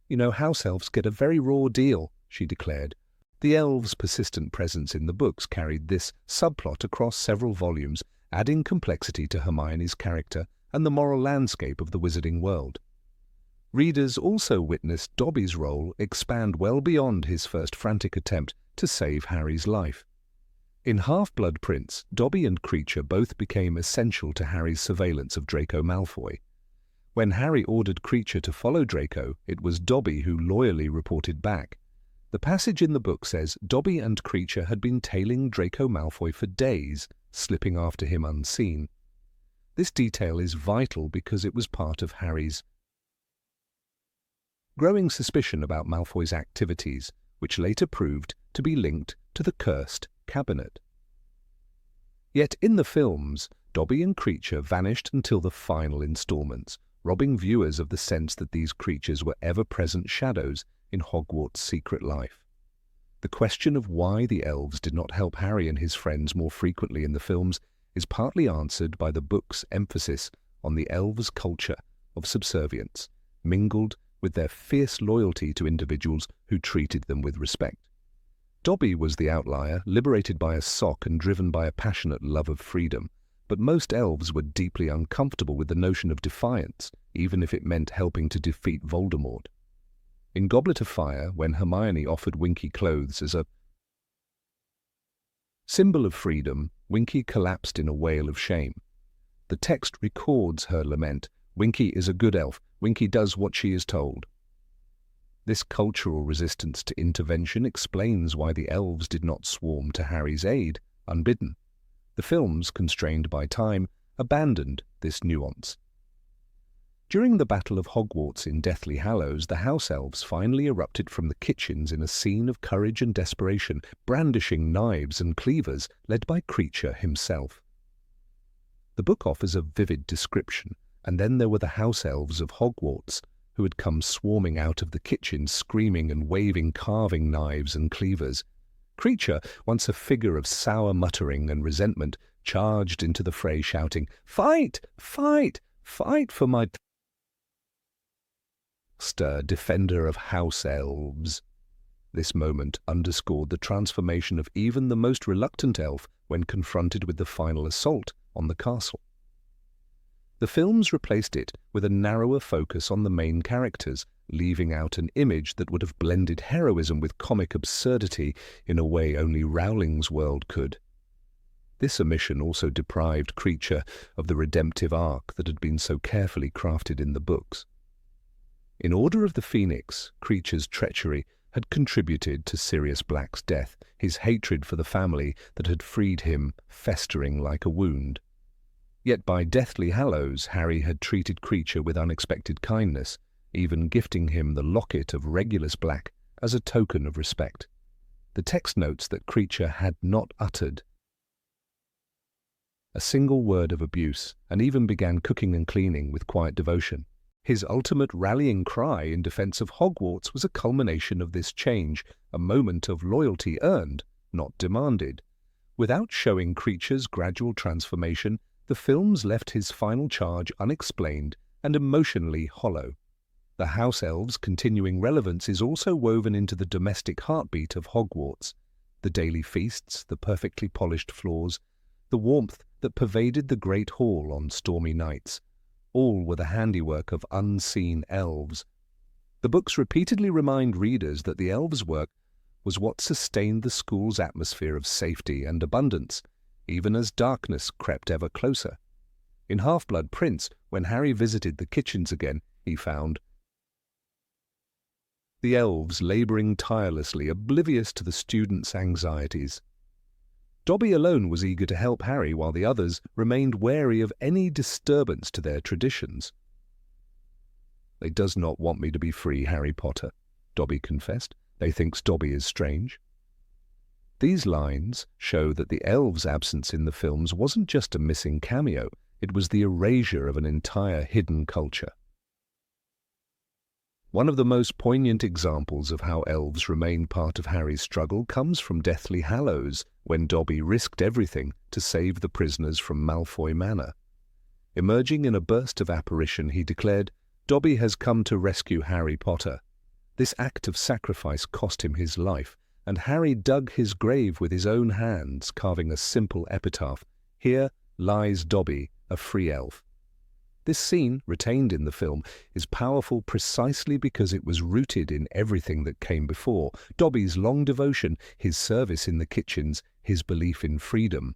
"You know, house elves get a very raw deal," she declared. The elves' persistent presence in the books carried this subplot across several volumes, adding complexity to Hermione's character and the moral landscape of the wizarding world. Readers also witnessed Dobby's role expand well beyond his first frantic attempt to save Harry's life. In Half-Blood Prince, Dobby and Kreacher both became essential to Harry's surveillance of Draco Malfoy. When Harry ordered Kreacher to follow Draco, it was Dobby who loyally reported back. The passage in the book says Dobby and Kreacher had been tailing Draco Malfoy for days, slipping after him unseen. This detail is vital because it was part of Harry's growing suspicion about Malfoy's activities, which later proved to be linked to the cursed cabinet. Yet in the films, Dobby and Kreacher vanished until the final installments, robbing viewers of the sense that these creatures were ever-present shadows in Hogwarts' secret life. The question of why the elves did not help Harry and his friends more frequently in the films is partly answered by the book's emphasis on the elves' culture of subservience, mingled with their fierce loyalty to individuals who treated them with respect. Dobby was the outlier, liberated by a sock and driven by a passionate love of freedom, but most elves were deeply uncomfortable with the notion of defiance, even if it meant helping to defeat Voldemort. In Goblet of Fire, when Hermione offered Winky clothes as a symbol of freedom, Winky collapsed in a wail of shame. The text records her lament. Winky is a good elf. Winky does what she is told. This cultural resistance to intervention explains why the elves did not swarm to Harry's aid, unbidden. The films, constrained by time, abandoned this nuance. During the Battle of Hogwarts in Deathly Hallows, the house elves finally erupted from the kitchens in a scene of courage and desperation, brandishing knives and cleavers, led by Kreacher himself. The book offers a vivid description, and then there were the house elves of Hogwarts, who had come swarming out of the kitchen, screaming and waving carving knives and cleavers. Kreacher, once a figure of sour muttering and resentment, charged into the fray, shouting, "Fight! Fight! Fight for my defender of house elves." This moment underscored the transformation of even the most reluctant elf when confronted with the final assault on the castle. The films replaced it with a narrower focus on the main characters, leaving out an image that would have blended heroism with comic absurdity in a way only Rowling's world could. This omission also deprived Kreacher of the redemptive arc that had been so carefully crafted in the books. In Order of the Phoenix, Kreacher's treachery had contributed to Sirius Black's death, his hatred for the family that had freed him festering like a wound. Yet by Deathly Hallows, Harry had treated Kreacher with unexpected kindness, even gifting him the locket of Regulus Black as a token of respect. The text notes that Kreacher had not uttered a single word of abuse, and even began cooking and cleaning with quiet devotion. His ultimate rallying cry in defense of Hogwarts was a culmination of this change, a moment of loyalty earned, not demanded. Without showing Kreacher's gradual transformation, the films left his final charge unexplained and emotionally hollow. The house elves' continuing relevance is also woven into the domestic heartbeat of Hogwarts. The daily feasts, the perfectly polished floors, the warmth that pervaded the Great Hall on stormy nights, all were the handiwork of unseen elves. The books repeatedly remind readers that the elves' work was what sustained the school's atmosphere of safety and abundance, even as darkness crept ever closer. In Half-Blood Prince, when Harry visited the kitchens again, he found the elves labouring tirelessly, oblivious to the students' anxieties. Dobby alone was eager to help Harry, while the others remained wary of any disturbance to their traditions. "They does not want me to be free, Harry Potter," Dobby confessed. "They thinks Dobby is strange." These lines show that the elves' absence in the films wasn't just a missing cameo, it was the erasure of an entire hidden culture. One of the most poignant examples of how elves remain part of Harry's struggle comes from Deathly Hallows, when Dobby risked everything to save the prisoners from Malfoy Manor. Emerging in a burst of apparition, he declared, "Dobby has come to rescue Harry Potter." This act of sacrifice cost him his life, and Harry dug his grave with his own hands, carving a simple epitaph, "Here lies Dobby, a free elf." This scene, retained in the film, is powerful precisely because it was rooted in everything that came before: Dobby's long devotion, his service in the kitchens, his belief in freedom.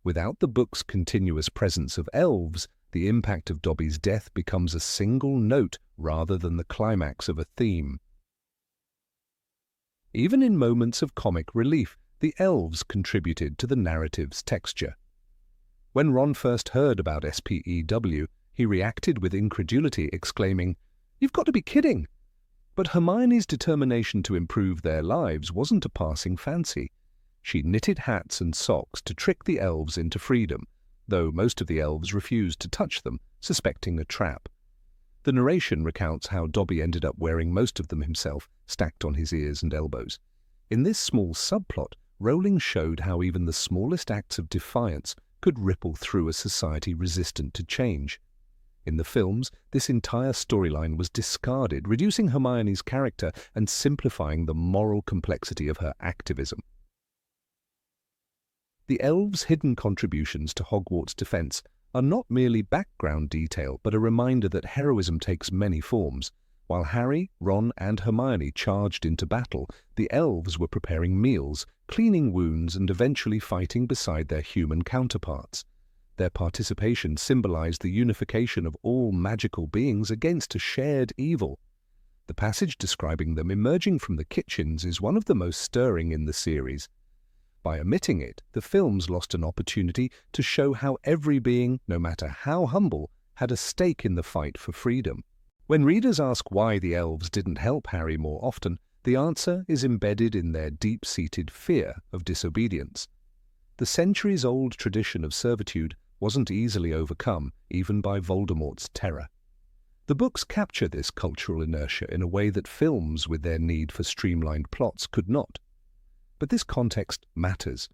Without the book's continuous presence of elves, the impact of Dobby's death becomes a single note rather than the climax of a theme. Even in moments of comic relief, the elves contributed to the narrative's texture. When Ron first heard about SPEW, he reacted with incredulity, exclaiming, "You've got to be kidding!" But Hermione's determination to improve their lives wasn't a passing fancy. She knitted hats and socks to trick the elves into freedom, though most of the elves refused to touch them, suspecting a trap. The narration recounts how Dobby ended up wearing most of them himself, stacked on his ears and elbows. In this small subplot, Rowling showed how even the smallest acts of defiance could ripple through a society resistant to change. In the films, this entire storyline was discarded, reducing Hermione's character and simplifying the moral complexity of her activism. The elves' hidden contributions to Hogwarts' defense are not merely background detail, but a reminder that heroism takes many forms. While Harry, Ron, and Hermione charged into battle, the elves were preparing meals, cleaning wounds, and eventually fighting beside their human counterparts. Their participation symbolized the unification of all magical beings against a shared evil. The passage describing them emerging from the kitchens is one of the most stirring in the series. By omitting it, the films lost an opportunity to show how every being, no matter how humble, had a stake in the fight for freedom. When readers ask why the elves didn't help Harry more often, the answer is embedded in their deep-seated fear of disobedience. The centuries-old tradition of servitude wasn't easily overcome, even by Voldemort's terror. The books capture this cultural inertia in a way that films, with their need for streamlined plots, could not. But this context matters.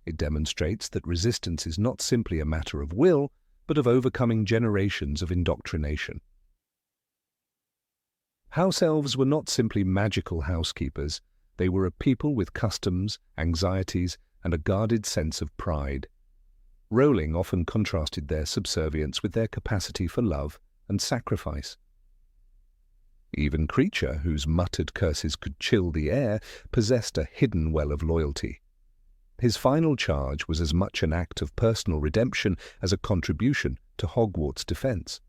It demonstrates that resistance is not simply a matter of will, but of overcoming generations of indoctrination. House elves were not simply magical housekeepers. They were a people with customs, anxieties, and a guarded sense of pride. Rowling often contrasted their subservience with their capacity for love and sacrifice. Even Kreacher, whose muttered curses could chill the air, possessed a hidden well of loyalty. His final charge was as much an act of personal redemption as a contribution to Hogwarts' defense.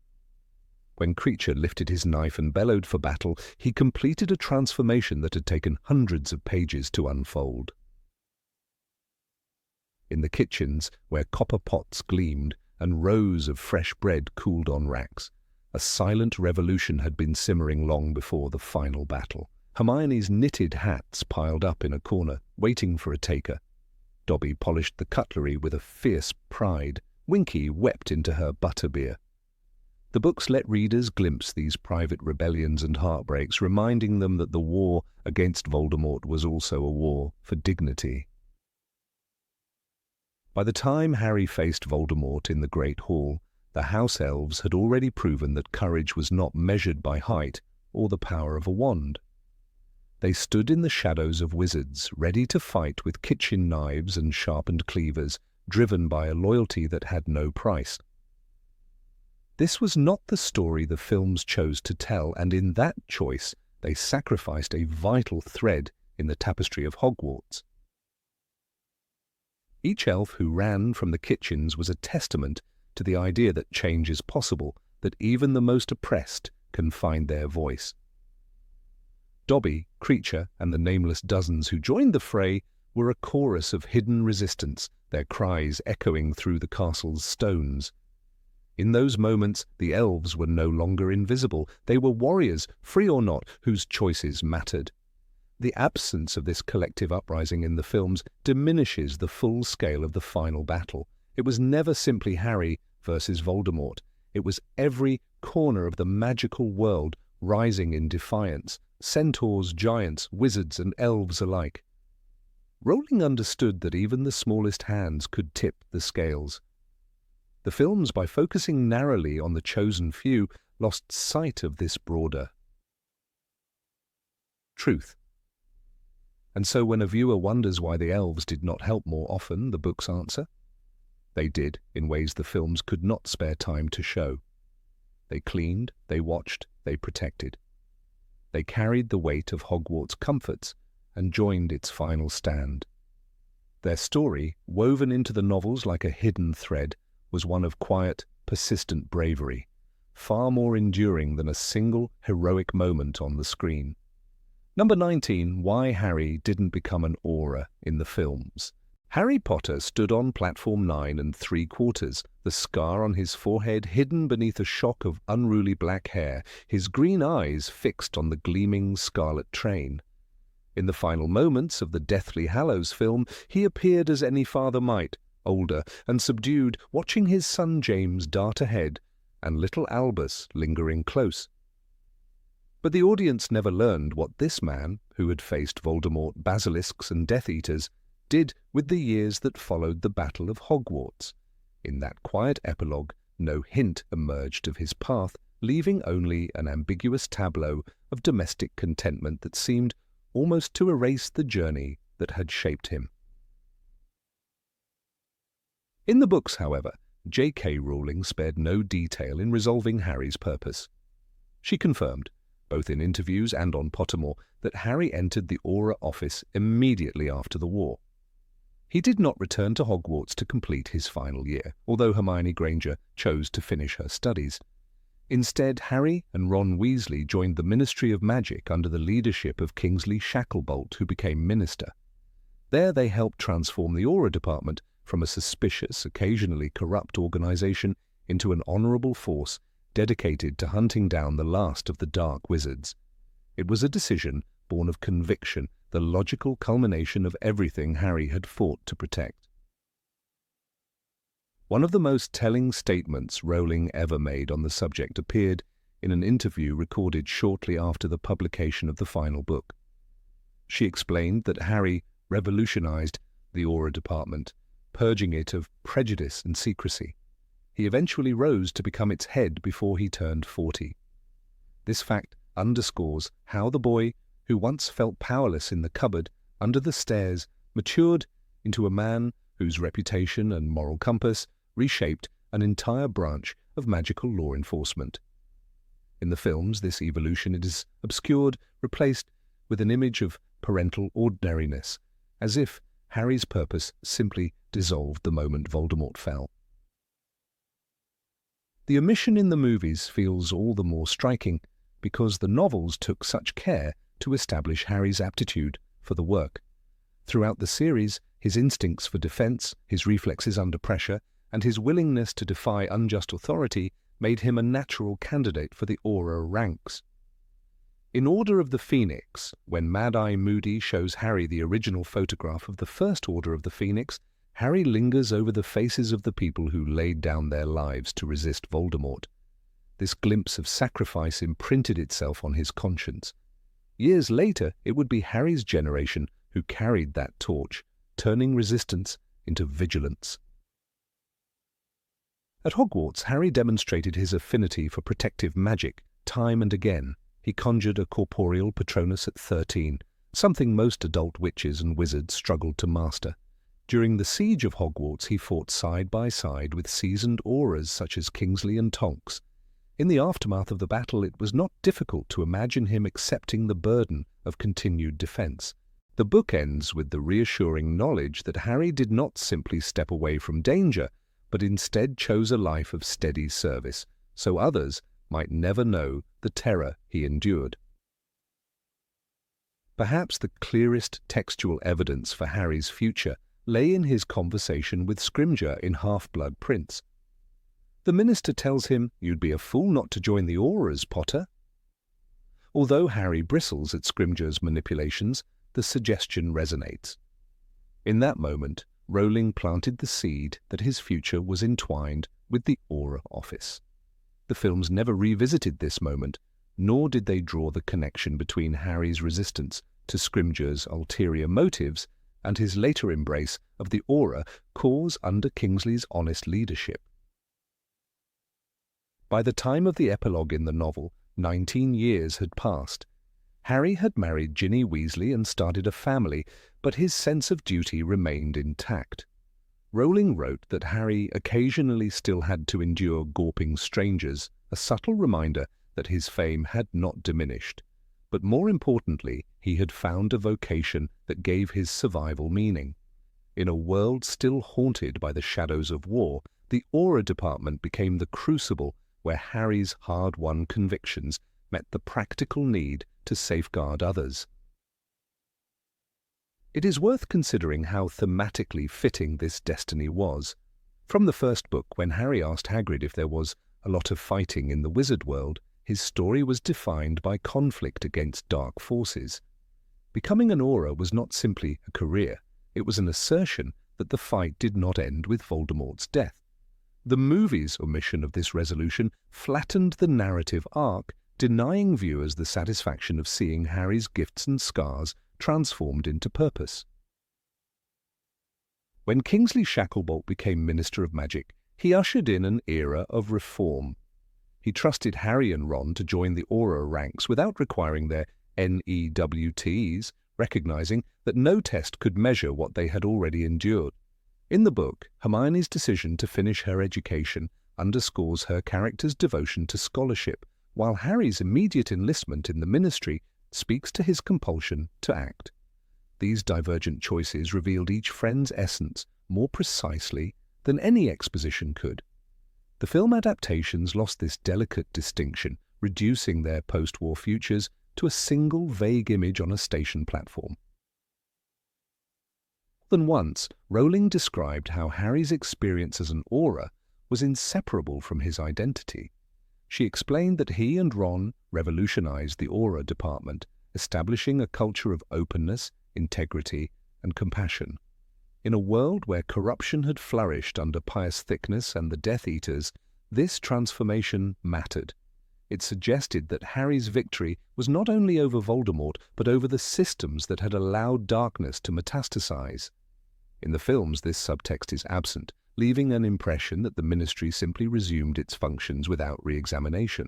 When Kreacher lifted his knife and bellowed for battle, he completed a transformation that had taken hundreds of pages to unfold. In the kitchens, where copper pots gleamed and rows of fresh bread cooled on racks, a silent revolution had been simmering long before the final battle. Hermione's knitted hats piled up in a corner, waiting for a taker. Dobby polished the cutlery with a fierce pride. Winky wept into her butterbeer. The books let readers glimpse these private rebellions and heartbreaks, reminding them that the war against Voldemort was also a war for dignity. By the time Harry faced Voldemort in the Great Hall, the House Elves had already proven that courage was not measured by height or the power of a wand. They stood in the shadows of wizards, ready to fight with kitchen knives and sharpened cleavers, driven by a loyalty that had no price. This was not the story the films chose to tell, and in that choice they sacrificed a vital thread in the tapestry of Hogwarts. Each elf who ran from the kitchens was a testament to the idea that change is possible, that even the most oppressed can find their voice. Dobby, Kreacher, and the nameless dozens who joined the fray were a chorus of hidden resistance, their cries echoing through the castle's stones. In those moments, the elves were no longer invisible. They were warriors, free or not, whose choices mattered. The absence of this collective uprising in the films diminishes the full scale of the final battle. It was never simply Harry versus Voldemort. It was every corner of the magical world rising in defiance, centaurs, giants, wizards, and elves alike. Rowling understood that even the smallest hands could tip the scales. The films, by focusing narrowly on the chosen few, lost sight of this broader truth. And so when a viewer wonders why the elves did not help more often, the books answer: they did in ways the films could not spare time to show. They cleaned, they watched, they protected. They carried the weight of Hogwarts' comforts and joined its final stand. Their story, woven into the novels like a hidden thread, was one of quiet, persistent bravery, far more enduring than a single heroic moment on the screen. Number 19, why Harry didn't become an Auror in the films. Harry Potter stood on platform 9 3/4, the scar on his forehead hidden beneath a shock of unruly black hair, his green eyes fixed on the gleaming scarlet train. In the final moments of the Deathly Hallows film, he appeared as any father might, older and subdued, watching his son James dart ahead, and little Albus lingering close. But the audience never learned what this man, who had faced Voldemort, basilisks and Death Eaters, did with the years that followed the Battle of Hogwarts. In that quiet epilogue, no hint emerged of his path, leaving only an ambiguous tableau of domestic contentment that seemed almost to erase the journey that had shaped him. In the books, however, J.K. Rowling spared no detail in resolving Harry's purpose. She confirmed, both in interviews and on Pottermore, that Harry entered the Auror office immediately after the war. He did not return to Hogwarts to complete his final year, although Hermione Granger chose to finish her studies. Instead, Harry and Ron Weasley joined the Ministry of Magic under the leadership of Kingsley Shacklebolt, who became minister. There they helped transform the Auror department from a suspicious, occasionally corrupt organization into an honorable force dedicated to hunting down the last of the dark wizards. It was a decision born of conviction, the logical culmination of everything Harry had fought to protect. One of the most telling statements Rowling ever made on the subject appeared in an interview recorded shortly after the publication of the final book. She explained that Harry revolutionized the Auror department, purging it of prejudice and secrecy. He eventually rose to become its head before he turned 40. This fact underscores how the boy, who once felt powerless in the cupboard under the stairs, matured into a man whose reputation and moral compass reshaped an entire branch of magical law enforcement. In the films, this evolution is obscured, replaced with an image of parental ordinariness, as if Harry's purpose simply dissolved the moment Voldemort fell. The omission in the movies feels all the more striking because the novels took such care to establish Harry's aptitude for the work. Throughout the series, his instincts for defense, his reflexes under pressure, and his willingness to defy unjust authority made him a natural candidate for the Auror ranks. In Order of the Phoenix, when Mad-Eye Moody shows Harry the original photograph of the First Order of the Phoenix, Harry lingers over the faces of the people who laid down their lives to resist Voldemort. This glimpse of sacrifice imprinted itself on his conscience. Years later, it would be Harry's generation who carried that torch, turning resistance into vigilance. At Hogwarts, Harry demonstrated his affinity for protective magic time and again. He conjured a corporeal Patronus at 13, something most adult witches and wizards struggled to master. During the siege of Hogwarts, he fought side by side with seasoned Aurors such as Kingsley and Tonks. In the aftermath of the battle, it was not difficult to imagine him accepting the burden of continued defense. The book ends with the reassuring knowledge that Harry did not simply step away from danger, but instead chose a life of steady service, so others might never know the terror he endured. Perhaps the clearest textual evidence for Harry's future lay in his conversation with Scrimgeour in Half-Blood Prince. The minister tells him, "You'd be a fool not to join the Aurors, Potter." Although Harry bristles at Scrimgeour's manipulations, the suggestion resonates. In that moment, Rowling planted the seed that his future was entwined with the Auror office. The films never revisited this moment, nor did they draw the connection between Harry's resistance to Scrimgeour's ulterior motives and his later embrace of the Auror cause under Kingsley's honest leadership. By the time of the epilogue in the novel, 19 years had passed. Harry had married Ginny Weasley and started a family, but his sense of duty remained intact. Rowling wrote that Harry occasionally still had to endure gawping strangers, a subtle reminder that his fame had not diminished. But more importantly, he had found a vocation that gave his survival meaning. In a world still haunted by the shadows of war, the Auror department became the crucible where Harry's hard-won convictions met the practical need to safeguard others. It is worth considering how thematically fitting this destiny was. From the first book, when Harry asked Hagrid if there was a lot of fighting in the wizard world, his story was defined by conflict against dark forces. Becoming an Auror was not simply a career, it was an assertion that the fight did not end with Voldemort's death. The movie's omission of this resolution flattened the narrative arc, denying viewers the satisfaction of seeing Harry's gifts and scars transformed into purpose. When Kingsley Shacklebolt became Minister of Magic, he ushered in an era of reform. He trusted Harry and Ron to join the Auror ranks without requiring their NEWTs, recognizing that no test could measure what they had already endured. In the book, Hermione's decision to finish her education underscores her character's devotion to scholarship, while Harry's immediate enlistment in the Ministry speaks to his compulsion to act. These divergent choices revealed each friend's essence more precisely than any exposition could. The film adaptations lost this delicate distinction, reducing their post-war futures to a single vague image on a station platform. More than once, Rowling described how Harry's experience as an Auror was inseparable from his identity. She explained that he and Ron revolutionized the Auror department, establishing a culture of openness, integrity, and compassion. In a world where corruption had flourished under Pius Thickness and the Death Eaters, this transformation mattered. It suggested that Harry's victory was not only over Voldemort, but over the systems that had allowed darkness to metastasize. In the films, this subtext is absent, leaving an impression that the Ministry simply resumed its functions without re-examination.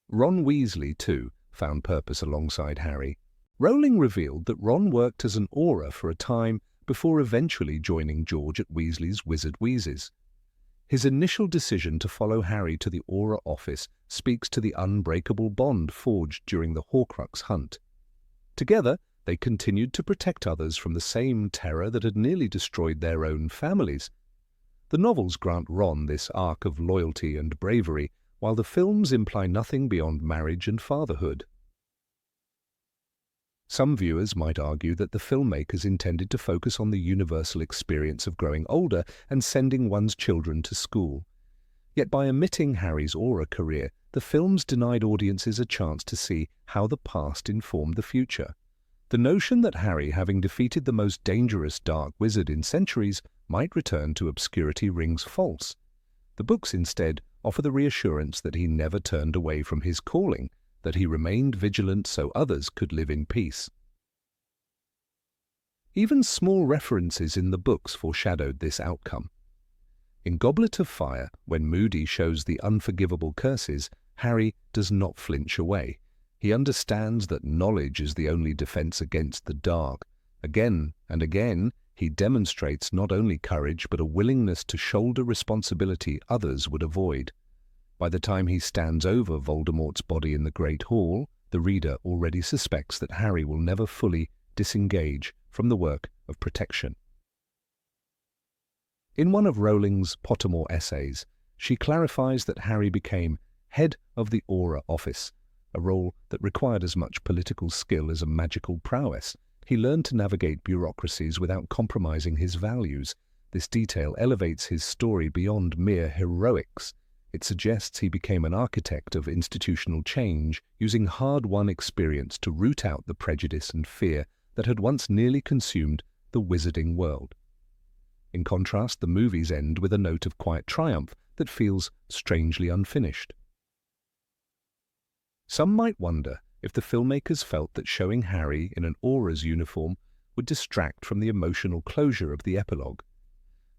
Ron Weasley, too, found purpose alongside Harry. Rowling revealed that Ron worked as an Auror for a time before eventually joining George at Weasley's Wizard Wheezes. His initial decision to follow Harry to the Auror office speaks to the unbreakable bond forged during the Horcrux hunt. Together, they continued to protect others from the same terror that had nearly destroyed their own families. The novels grant Ron this arc of loyalty and bravery, while the films imply nothing beyond marriage and fatherhood. Some viewers might argue that the filmmakers intended to focus on the universal experience of growing older and sending one's children to school. Yet by omitting Harry's Auror career, the films denied audiences a chance to see how the past informed the future. The notion that Harry, having defeated the most dangerous dark wizard in centuries, might return to obscurity rings false. The books instead offer the reassurance that he never turned away from his calling, that he remained vigilant so others could live in peace. Even small references in the books foreshadowed this outcome. In Goblet of Fire, when Moody shows the unforgivable curses, Harry does not flinch away. He understands that knowledge is the only defense against the dark. Again and again, he demonstrates not only courage but a willingness to shoulder responsibility others would avoid. By the time he stands over Voldemort's body in the Great Hall, the reader already suspects that Harry will never fully disengage from the work of protection. In one of Rowling's Pottermore essays, she clarifies that Harry became head of the Auror office, a role that required as much political skill as a magical prowess. He learned to navigate bureaucracies without compromising his values. This detail elevates his story beyond mere heroics. It suggests he became an architect of institutional change, using hard-won experience to root out the prejudice and fear that had once nearly consumed the wizarding world. In contrast, the movies end with a note of quiet triumph that feels strangely unfinished. Some might wonder if the filmmakers felt that showing Harry in an Auror's uniform would distract from the emotional closure of the epilogue.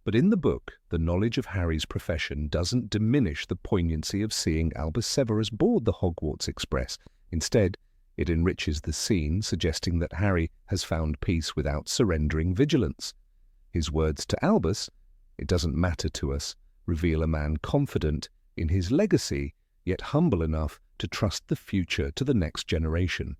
But in the book, the knowledge of Harry's profession doesn't diminish the poignancy of seeing Albus Severus board the Hogwarts Express. Instead, it enriches the scene, suggesting that Harry has found peace without surrendering vigilance. His words to Albus, "It doesn't matter to us," reveal a man confident in his legacy, yet humble enough to trust the future to the next generation.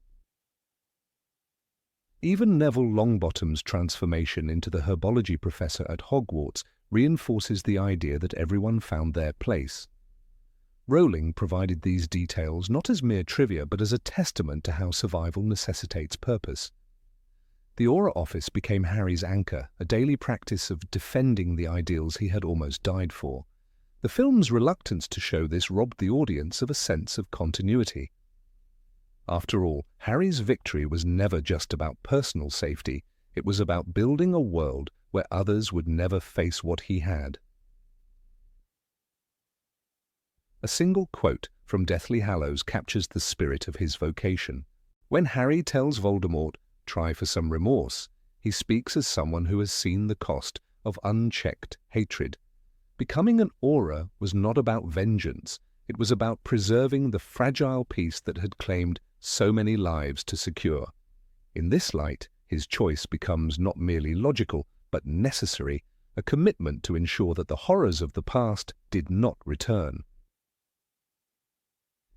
Even Neville Longbottom's transformation into the herbology professor at Hogwarts reinforces the idea that everyone found their place. Rowling provided these details not as mere trivia but as a testament to how survival necessitates purpose. The Auror office became Harry's anchor, a daily practice of defending the ideals he had almost died for. The film's reluctance to show this robbed the audience of a sense of continuity. After all, Harry's victory was never just about personal safety. It was about building a world where others would never face what he had. A single quote from Deathly Hallows captures the spirit of his vocation. When Harry tells Voldemort, "Try for some remorse," he speaks as someone who has seen the cost of unchecked hatred. Becoming an Auror was not about vengeance. It was about preserving the fragile peace that had claimed so many lives to secure. In this light, his choice becomes not merely logical, but necessary, a commitment to ensure that the horrors of the past did not return.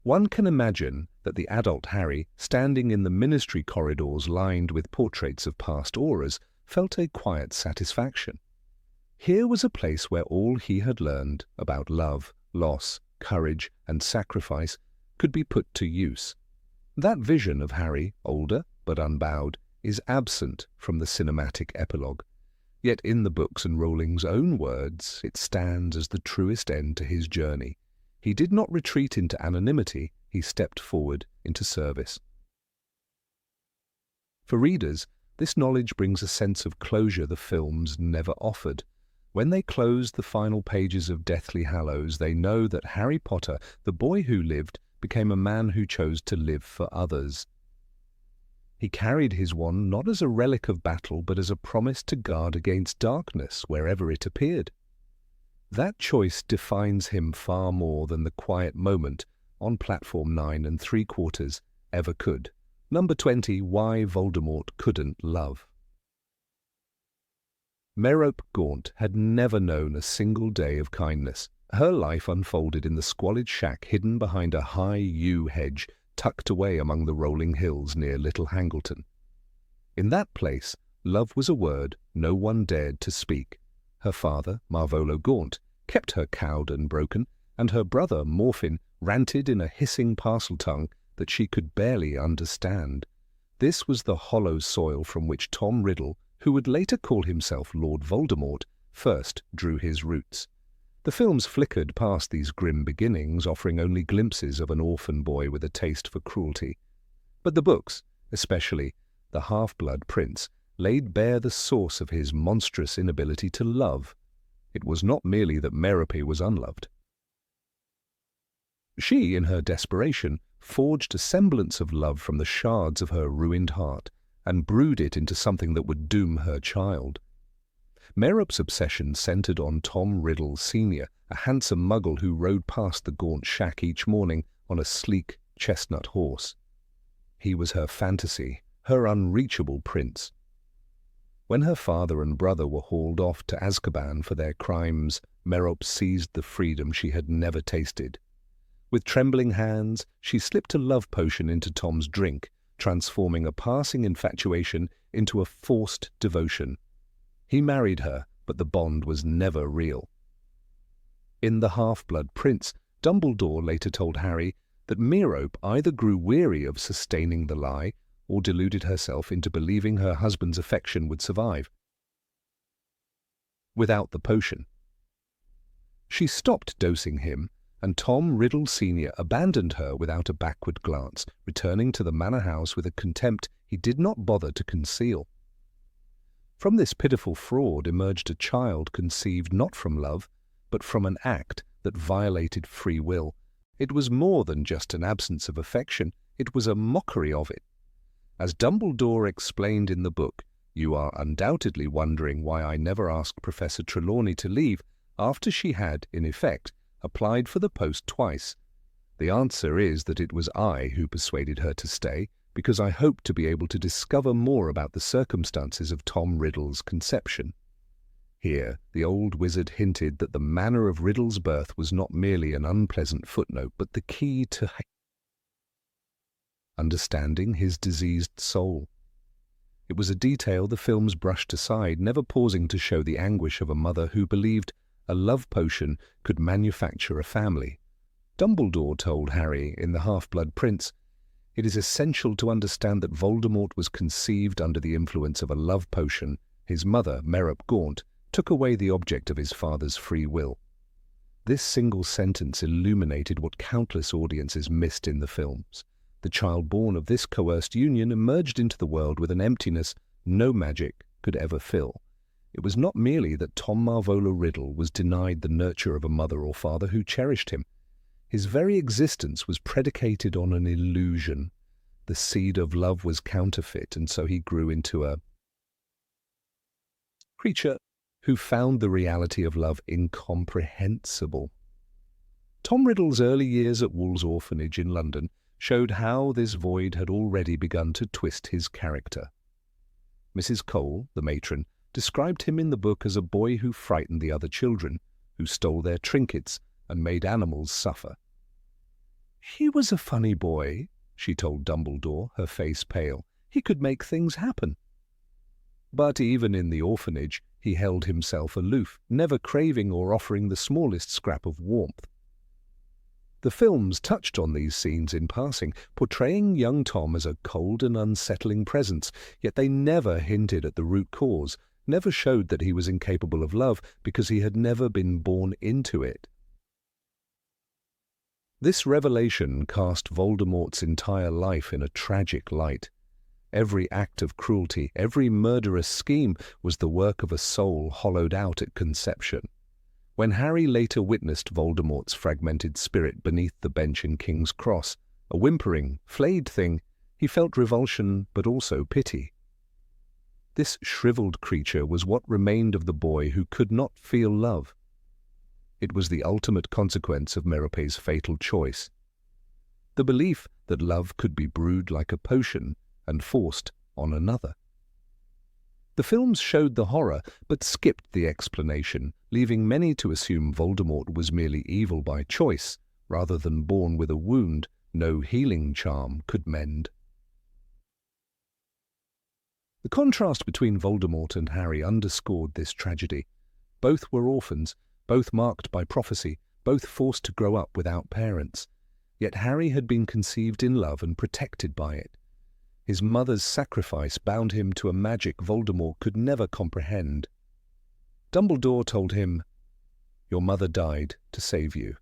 One can imagine that the adult Harry, standing in the ministry corridors lined with portraits of past Aurors, felt a quiet satisfaction. Here was a place where all he had learned about love, loss, courage, and sacrifice could be put to use. That vision of Harry, older but unbowed, is absent from the cinematic epilogue. Yet in the books and Rowling's own words, it stands as the truest end to his journey. He did not retreat into anonymity, he stepped forward into service. For readers, this knowledge brings a sense of closure the films never offered. When they close the final pages of Deathly Hallows, they know that Harry Potter, the boy who lived, became a man who chose to live for others. He carried his wand not as a relic of battle, but as a promise to guard against darkness wherever it appeared. That choice defines him far more than the quiet moment on platform 9 3/4 ever could. Number 20, Why Voldemort Couldn't Love. Merope Gaunt had never known a single day of kindness. Her life unfolded in the squalid shack hidden behind a high yew hedge tucked away among the rolling hills near Little Hangleton. In that place, love was a word no one dared to speak. Her father, Marvolo Gaunt, kept her cowed and broken, and her brother, Morfin, ranted in a hissing parcel tongue that she could barely understand. This was the hollow soil from which Tom Riddle, who would later call himself Lord Voldemort, first drew his roots. The films flickered past these grim beginnings, offering only glimpses of an orphan boy with a taste for cruelty. But the books, especially The Half-Blood Prince, laid bare the source of his monstrous inability to love. It was not merely that Merope was unloved. She, in her desperation, forged a semblance of love from the shards of her ruined heart and brewed it into something that would doom her child. Merope's obsession centered on Tom Riddle Sr., a handsome muggle who rode past the Gaunt shack each morning on a sleek chestnut horse. He was her fantasy, her unreachable prince. When her father and brother were hauled off to Azkaban for their crimes, Merope seized the freedom she had never tasted. With trembling hands, she slipped a love potion into Tom's drink, transforming a passing infatuation into a forced devotion. He married her, but the bond was never real. In The Half-Blood Prince, Dumbledore later told Harry that Merope either grew weary of sustaining the lie or deluded herself into believing her husband's affection would survive without the potion. She stopped dosing him, and Tom Riddle Sr. abandoned her without a backward glance, returning to the manor house with a contempt he did not bother to conceal. From this pitiful fraud emerged a child conceived not from love, but from an act that violated free will. It was more than just an absence of affection, it was a mockery of it. As Dumbledore explained in the book, "You are undoubtedly wondering why I never asked Professor Trelawney to leave after she had, in effect, applied for the post twice. The answer is that it was I who persuaded her to stay, because I hoped to be able to discover more about the circumstances of Tom Riddle's conception." Here, the old wizard hinted that the manner of Riddle's birth was not merely an unpleasant footnote, but the key to understanding his diseased soul. It was a detail the films brushed aside, never pausing to show the anguish of a mother who believed a love potion could manufacture a family. Dumbledore told Harry in The Half-Blood Prince, It is essential to understand that Voldemort was conceived under the influence of a love potion. His mother, Merop Gaunt, took away the object of his father's free will. This single sentence illuminated what countless audiences missed in the films. The child born of this coerced union emerged into the world with an emptiness no magic could ever fill. It was not merely that Tom Marvolo Riddle was denied the nurture of a mother or father who cherished him. His very existence was predicated on an illusion. The seed of love was counterfeit, and so he grew into a creature who found the reality of love incomprehensible. Tom Riddle's early years at Wool's Orphanage in London showed how this void had already begun to twist his character. Mrs. Cole, the matron, described him in the book as a boy who frightened the other children, who stole their trinkets and made animals suffer. "He was a funny boy," she told Dumbledore, her face pale. "He could make things happen." But even in the orphanage, he held himself aloof, never craving or offering the smallest scrap of warmth. The films touched on these scenes in passing, portraying young Tom as a cold and unsettling presence, yet they never hinted at the root cause, never showed that he was incapable of love because he had never been born into it. This revelation cast Voldemort's entire life in a tragic light. Every act of cruelty, every murderous scheme was the work of a soul hollowed out at conception. When Harry later witnessed Voldemort's fragmented spirit beneath the bench in King's Cross, a whimpering, flayed thing, he felt revulsion but also pity. This shriveled creature was what remained of the boy who could not feel love. It was the ultimate consequence of Merope's fatal choice. The belief that love could be brewed like a potion and forced on another. The films showed the horror, but skipped the explanation, leaving many to assume Voldemort was merely evil by choice, rather than born with a wound no healing charm could mend. The contrast between Voldemort and Harry underscored this tragedy. Both were orphans, both marked by prophecy, both forced to grow up without parents. Yet Harry had been conceived in love and protected by it. His mother's sacrifice bound him to a magic Voldemort could never comprehend. Dumbledore told him, "Your mother died to save you."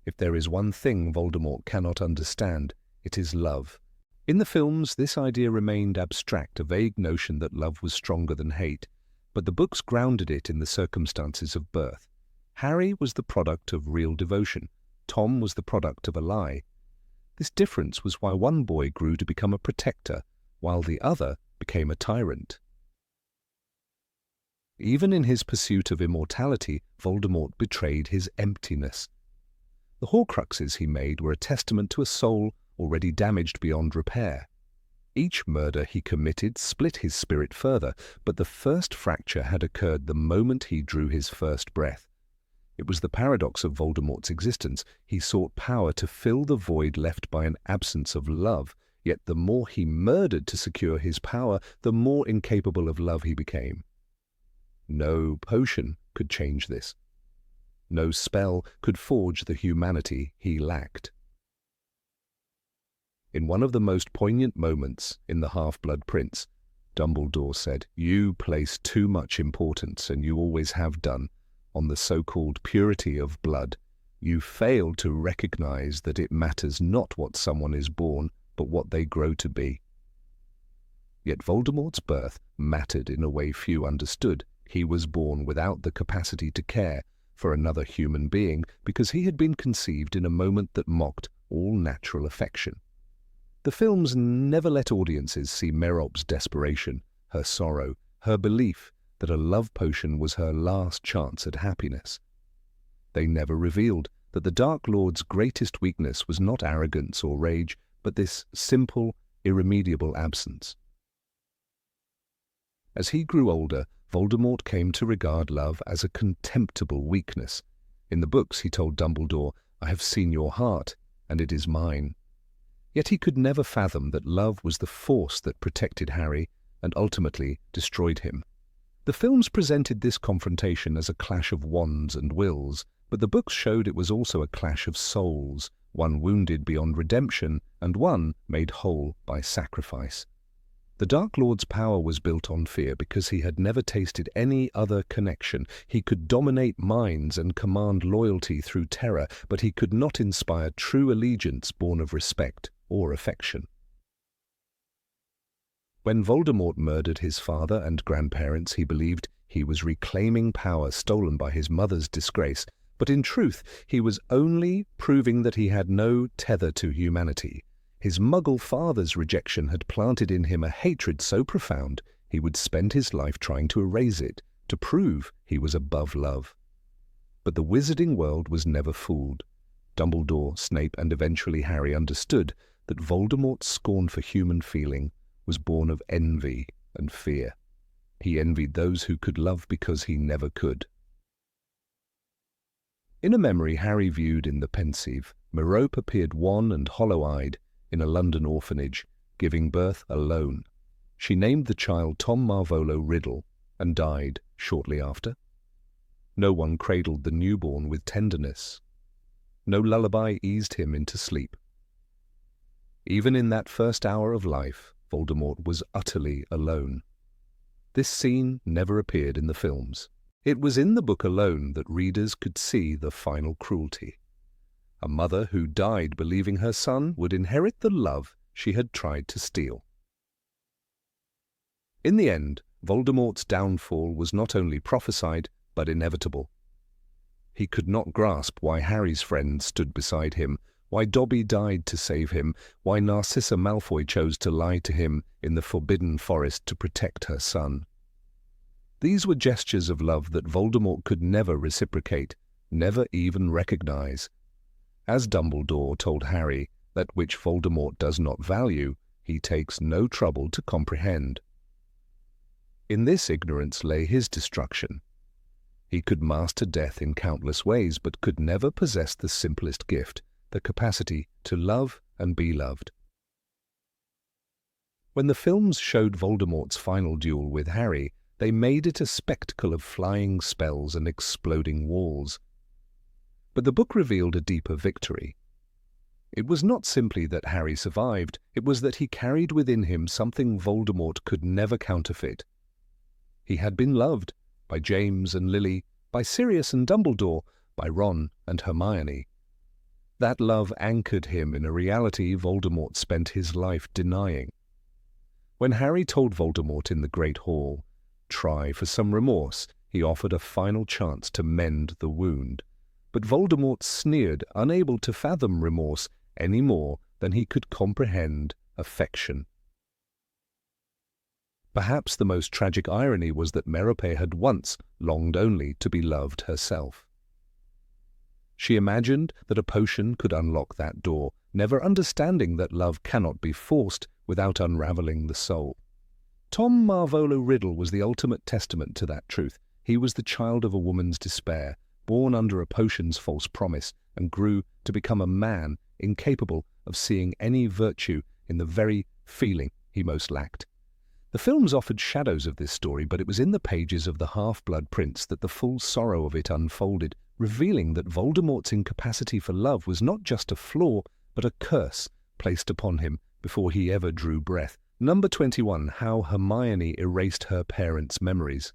If there is one thing Voldemort cannot understand, it is love. In the films, this idea remained abstract, a vague notion that love was stronger than hate, but the books grounded it in the circumstances of birth. Harry was the product of real devotion. Tom was the product of a lie. This difference was why one boy grew to become a protector, while the other became a tyrant. Even in his pursuit of immortality, Voldemort betrayed his emptiness. The Horcruxes he made were a testament to a soul already damaged beyond repair. Each murder he committed split his spirit further, but the first fracture had occurred the moment he drew his first breath. It was the paradox of Voldemort's existence. He sought power to fill the void left by an absence of love, yet the more he murdered to secure his power, the more incapable of love he became. No potion could change this. No spell could forge the humanity he lacked. In one of the most poignant moments in The Half-Blood Prince, Dumbledore said, "You place too much importance, and you always have done, on the so-called purity of blood. You fail to recognize that it matters not what someone is born, but what they grow to be." Yet Voldemort's birth mattered in a way few understood. He was born without the capacity to care for another human being because he had been conceived in a moment that mocked all natural affection. The films never let audiences see Merop's desperation, her sorrow, her belief that a love potion was her last chance at happiness. They never revealed that the Dark Lord's greatest weakness was not arrogance or rage, but this simple, irremediable absence. As he grew older, Voldemort came to regard love as a contemptible weakness. In the books he told Dumbledore, "I have seen your heart, and it is mine." Yet he could never fathom that love was the force that protected Harry and ultimately destroyed him. The films presented this confrontation as a clash of wands and wills, but the books showed it was also a clash of souls, one wounded beyond redemption and one made whole by sacrifice. The Dark Lord's power was built on fear because he had never tasted any other connection. He could dominate minds and command loyalty through terror, but he could not inspire true allegiance born of respect or affection. When Voldemort murdered his father and grandparents, he believed he was reclaiming power stolen by his mother's disgrace, but in truth he was only proving that he had no tether to humanity. His Muggle father's rejection had planted in him a hatred so profound he would spend his life trying to erase it, to prove he was above love. But the wizarding world was never fooled. Dumbledore, Snape, and eventually Harry understood that Voldemort's scorn for human feeling was born of envy and fear. He envied those who could love because he never could. In a memory Harry viewed in the Pensieve, Merope appeared wan and hollow-eyed in a London orphanage, giving birth alone. She named the child Tom Marvolo Riddle and died shortly after. No one cradled the newborn with tenderness. No lullaby eased him into sleep. Even in that first hour of life, Voldemort was utterly alone. This scene never appeared in the films. It was in the book alone that readers could see the final cruelty. A mother who died believing her son would inherit the love she had tried to steal. In the end, Voldemort's downfall was not only prophesied, but inevitable. He could not grasp why Harry's friends stood beside him, why Dobby died to save him, why Narcissa Malfoy chose to lie to him in the Forbidden Forest to protect her son. These were gestures of love that Voldemort could never reciprocate, never even recognize. As Dumbledore told Harry, that which Voldemort does not value, he takes no trouble to comprehend. In this ignorance lay his destruction. He could master death in countless ways, but could never possess the simplest gift, the capacity to love and be loved. When the films showed Voldemort's final duel with Harry, they made it a spectacle of flying spells and exploding walls. But the book revealed a deeper victory. It was not simply that Harry survived, it was that he carried within him something Voldemort could never counterfeit. He had been loved by James and Lily, by Sirius and Dumbledore, by Ron and Hermione. That love anchored him in a reality Voldemort spent his life denying. When Harry told Voldemort in the Great Hall, "Try for some remorse," he offered a final chance to mend the wound. But Voldemort sneered, unable to fathom remorse any more than he could comprehend affection. Perhaps the most tragic irony was that Merope had once longed only to be loved herself. She imagined that a potion could unlock that door, never understanding that love cannot be forced without unraveling the soul. Tom Marvolo Riddle was the ultimate testament to that truth. He was the child of a woman's despair, born under a potion's false promise, and grew to become a man incapable of seeing any virtue in the very feeling he most lacked. The films offered shadows of this story, but it was in the pages of the Half-Blood Prince that the full sorrow of it unfolded, revealing that Voldemort's incapacity for love was not just a flaw, but a curse placed upon him before he ever drew breath. Number 21. How Hermione Erased Her Parents' Memories.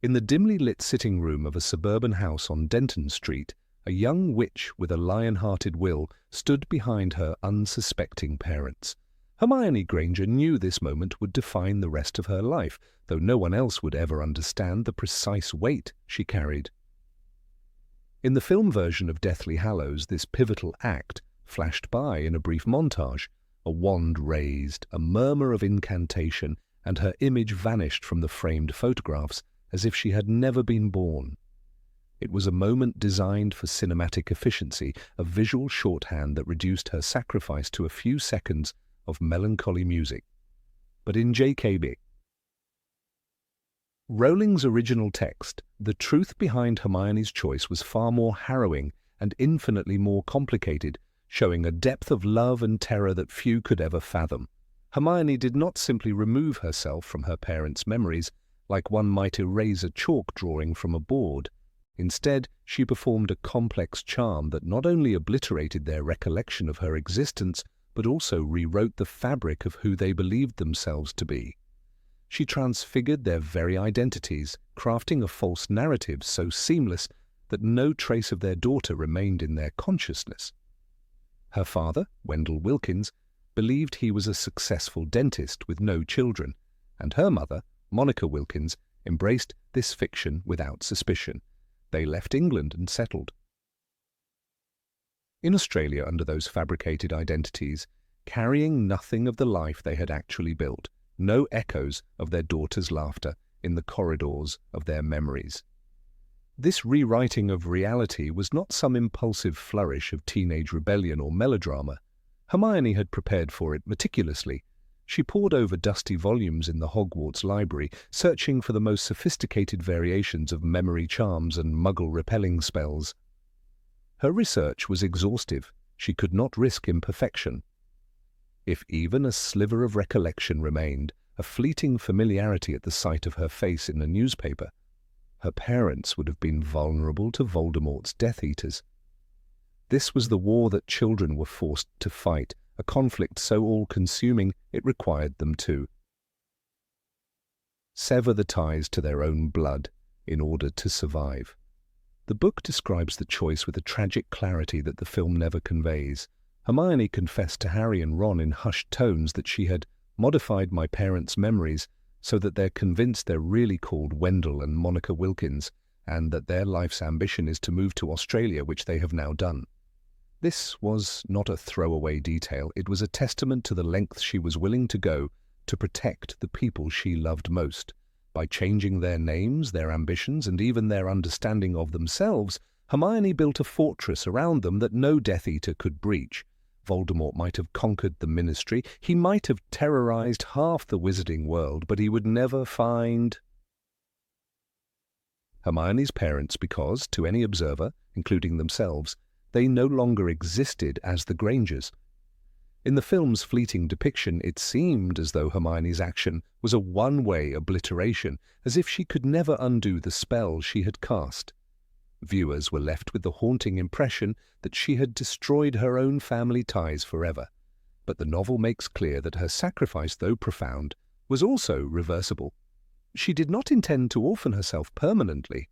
In the dimly lit sitting room of a suburban house on Denton Street, a young witch with a lion-hearted will stood behind her unsuspecting parents. Hermione Granger knew this moment would define the rest of her life, though no one else would ever understand the precise weight she carried. In the film version of Deathly Hallows, this pivotal act flashed by in a brief montage, a wand raised, a murmur of incantation, and her image vanished from the framed photographs as if she had never been born. It was a moment designed for cinematic efficiency, a visual shorthand that reduced her sacrifice to a few seconds of melancholy music. But in JKB, Rowling's original text, the truth behind Hermione's choice was far more harrowing and infinitely more complicated, showing a depth of love and terror that few could ever fathom. Hermione did not simply remove herself from her parents' memories like one might erase a chalk drawing from a board. Instead, she performed a complex charm that not only obliterated their recollection of her existence, but also rewrote the fabric of who they believed themselves to be. She transfigured their very identities, crafting a false narrative so seamless that no trace of their daughter remained in their consciousness. Her father, Wendell Wilkins, believed he was a successful dentist with no children, and her mother, Monica Wilkins, embraced this fiction without suspicion. They left England and settled. In Australia, under those fabricated identities, carrying nothing of the life they had actually built, no echoes of their daughter's laughter in the corridors of their memories. This rewriting of reality was not some impulsive flourish of teenage rebellion or melodrama. Hermione had prepared for it meticulously. She pored over dusty volumes in the Hogwarts library, searching for the most sophisticated variations of memory charms and muggle-repelling spells. Her research was exhaustive. She could not risk imperfection. If even a sliver of recollection remained, a fleeting familiarity at the sight of her face in a newspaper, her parents would have been vulnerable to Voldemort's Death Eaters. This was the war that children were forced to fight, a conflict so all-consuming it required them to sever the ties to their own blood in order to survive. The book describes the choice with a tragic clarity that the film never conveys. Hermione confessed to Harry and Ron in hushed tones that she had modified my parents' memories so that they're convinced they're really called Wendell and Monica Wilkins, and that their life's ambition is to move to Australia, which they have now done. This was not a throwaway detail. It was a testament to the lengths she was willing to go to protect the people she loved most. By changing their names, their ambitions, and even their understanding of themselves, Hermione built a fortress around them that no Death Eater could breach. Voldemort might have conquered the Ministry, he might have terrorized half the wizarding world, but he would never find Hermione's parents because, to any observer, including themselves, they no longer existed as the Grangers. In the film's fleeting depiction, it seemed as though Hermione's action was a one-way obliteration, as if she could never undo the spell she had cast. Viewers were left with the haunting impression that she had destroyed her own family ties forever. But the novel makes clear that her sacrifice, though profound, was also reversible. She did not intend to orphan herself permanently.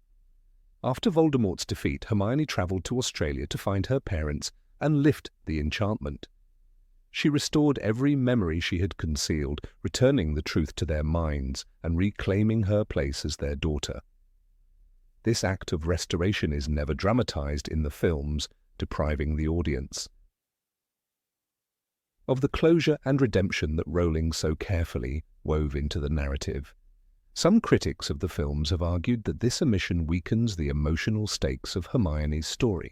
After Voldemort's defeat, Hermione travelled to Australia to find her parents and lift the enchantment. She restored every memory she had concealed, returning the truth to their minds and reclaiming her place as their daughter. This act of restoration is never dramatized in the films, depriving the audience of the closure and redemption that Rowling so carefully wove into the narrative. Some critics of the films have argued that this omission weakens the emotional stakes of Hermione's story.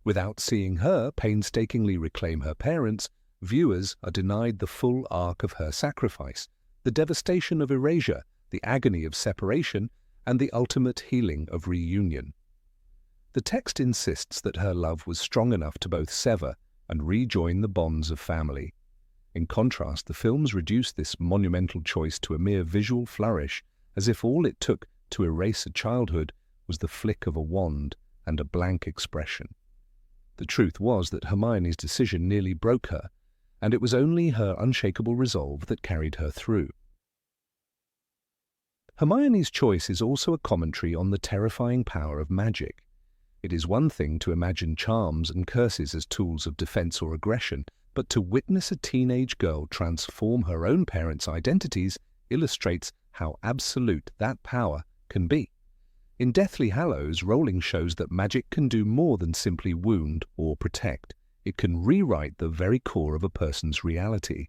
Without seeing her painstakingly reclaim her parents, viewers are denied the full arc of her sacrifice, the devastation of erasure, the agony of separation, and the ultimate healing of reunion. The text insists that her love was strong enough to both sever and rejoin the bonds of family. In contrast, the films reduce this monumental choice to a mere visual flourish, as if all it took to erase a childhood was the flick of a wand and a blank expression. The truth was that Hermione's decision nearly broke her, and it was only her unshakable resolve that carried her through. Hermione's choice is also a commentary on the terrifying power of magic. It is one thing to imagine charms and curses as tools of defense or aggression, but to witness a teenage girl transform her own parents' identities illustrates how absolute that power can be. In Deathly Hallows, Rowling shows that magic can do more than simply wound or protect. It can rewrite the very core of a person's reality.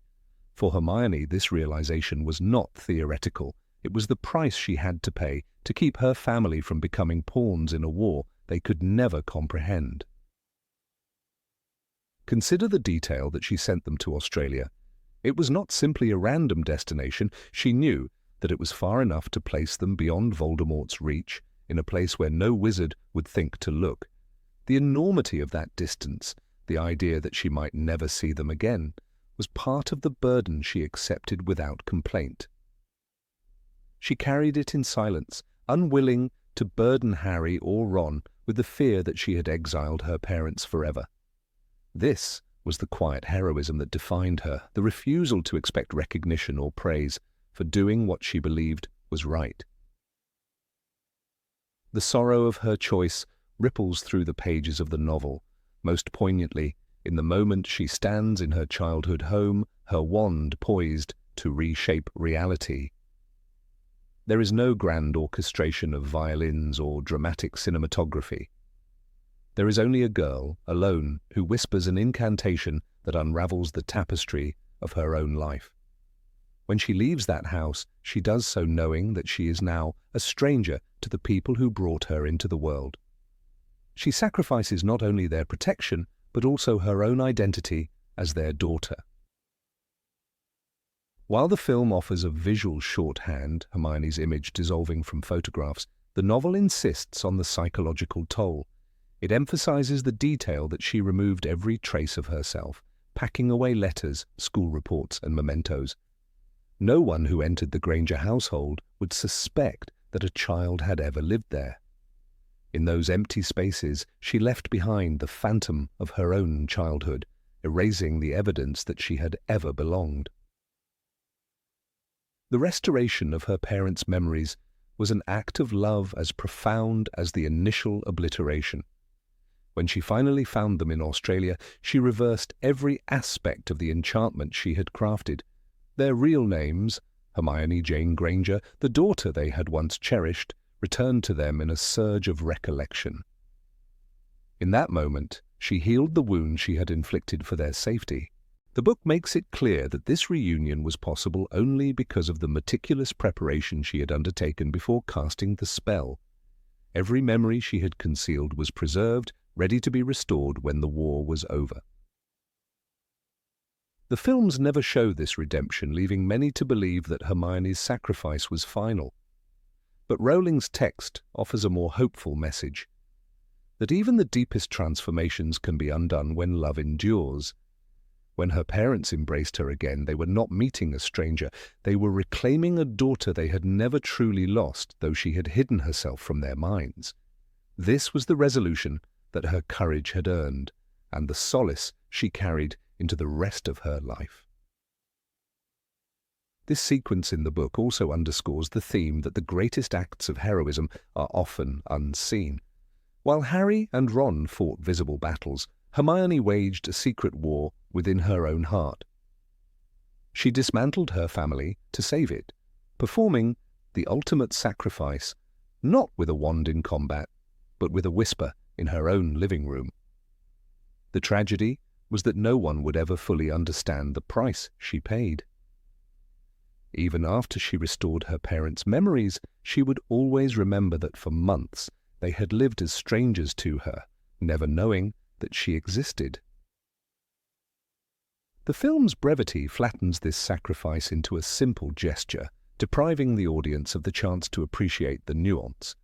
For Hermione, this realization was not theoretical. It was the price she had to pay to keep her family from becoming pawns in a war they could never comprehend. Consider the detail that she sent them to Australia. It was not simply a random destination. She knew that it was far enough to place them beyond Voldemort's reach, in a place where no wizard would think to look. The enormity of that distance, the idea that she might never see them again, was part of the burden she accepted without complaint. She carried it in silence, unwilling to burden Harry or Ron with the fear that she had exiled her parents forever. This was the quiet heroism that defined her, the refusal to expect recognition or praise for doing what she believed was right. The sorrow of her choice ripples through the pages of the novel, most poignantly in the moment she stands in her childhood home, her wand poised to reshape reality. There is no grand orchestration of violins or dramatic cinematography. There is only a girl, alone, who whispers an incantation that unravels the tapestry of her own life. When she leaves that house, she does so knowing that she is now a stranger to the people who brought her into the world. She sacrifices not only their protection, but also her own identity as their daughter. While the film offers a visual shorthand, Hermione's image dissolving from photographs, the novel insists on the psychological toll. It emphasizes the detail that she removed every trace of herself, packing away letters, school reports, and mementos. No one who entered the Granger household would suspect that a child had ever lived there. In those empty spaces, she left behind the phantom of her own childhood, erasing the evidence that she had ever belonged. The restoration of her parents' memories was an act of love as profound as the initial obliteration. When she finally found them in Australia, she reversed every aspect of the enchantment she had crafted. Their real names, Hermione Jane Granger, the daughter they had once cherished, returned to them in a surge of recollection. In that moment, she healed the wound she had inflicted for their safety. The book makes it clear that this reunion was possible only because of the meticulous preparation she had undertaken before casting the spell. Every memory she had concealed was preserved, ready to be restored when the war was over. The films never show this redemption, leaving many to believe that Hermione's sacrifice was final. But Rowling's text offers a more hopeful message, that even the deepest transformations can be undone when love endures. When her parents embraced her again, they were not meeting a stranger. They were reclaiming a daughter they had never truly lost, though she had hidden herself from their minds. This was the resolution that her courage had earned, and the solace she carried into the rest of her life. This sequence in the book also underscores the theme that the greatest acts of heroism are often unseen. While Harry and Ron fought visible battles, Hermione waged a secret war within her own heart. She dismantled her family to save it, performing the ultimate sacrifice, not with a wand in combat, but with a whisper in her own living room. The tragedy was that no one would ever fully understand the price she paid. Even after she restored her parents' memories, she would always remember that for months they had lived as strangers to her, never knowing that she existed. The film's brevity flattens this sacrifice into a simple gesture, depriving the audience of the chance to appreciate the nuance.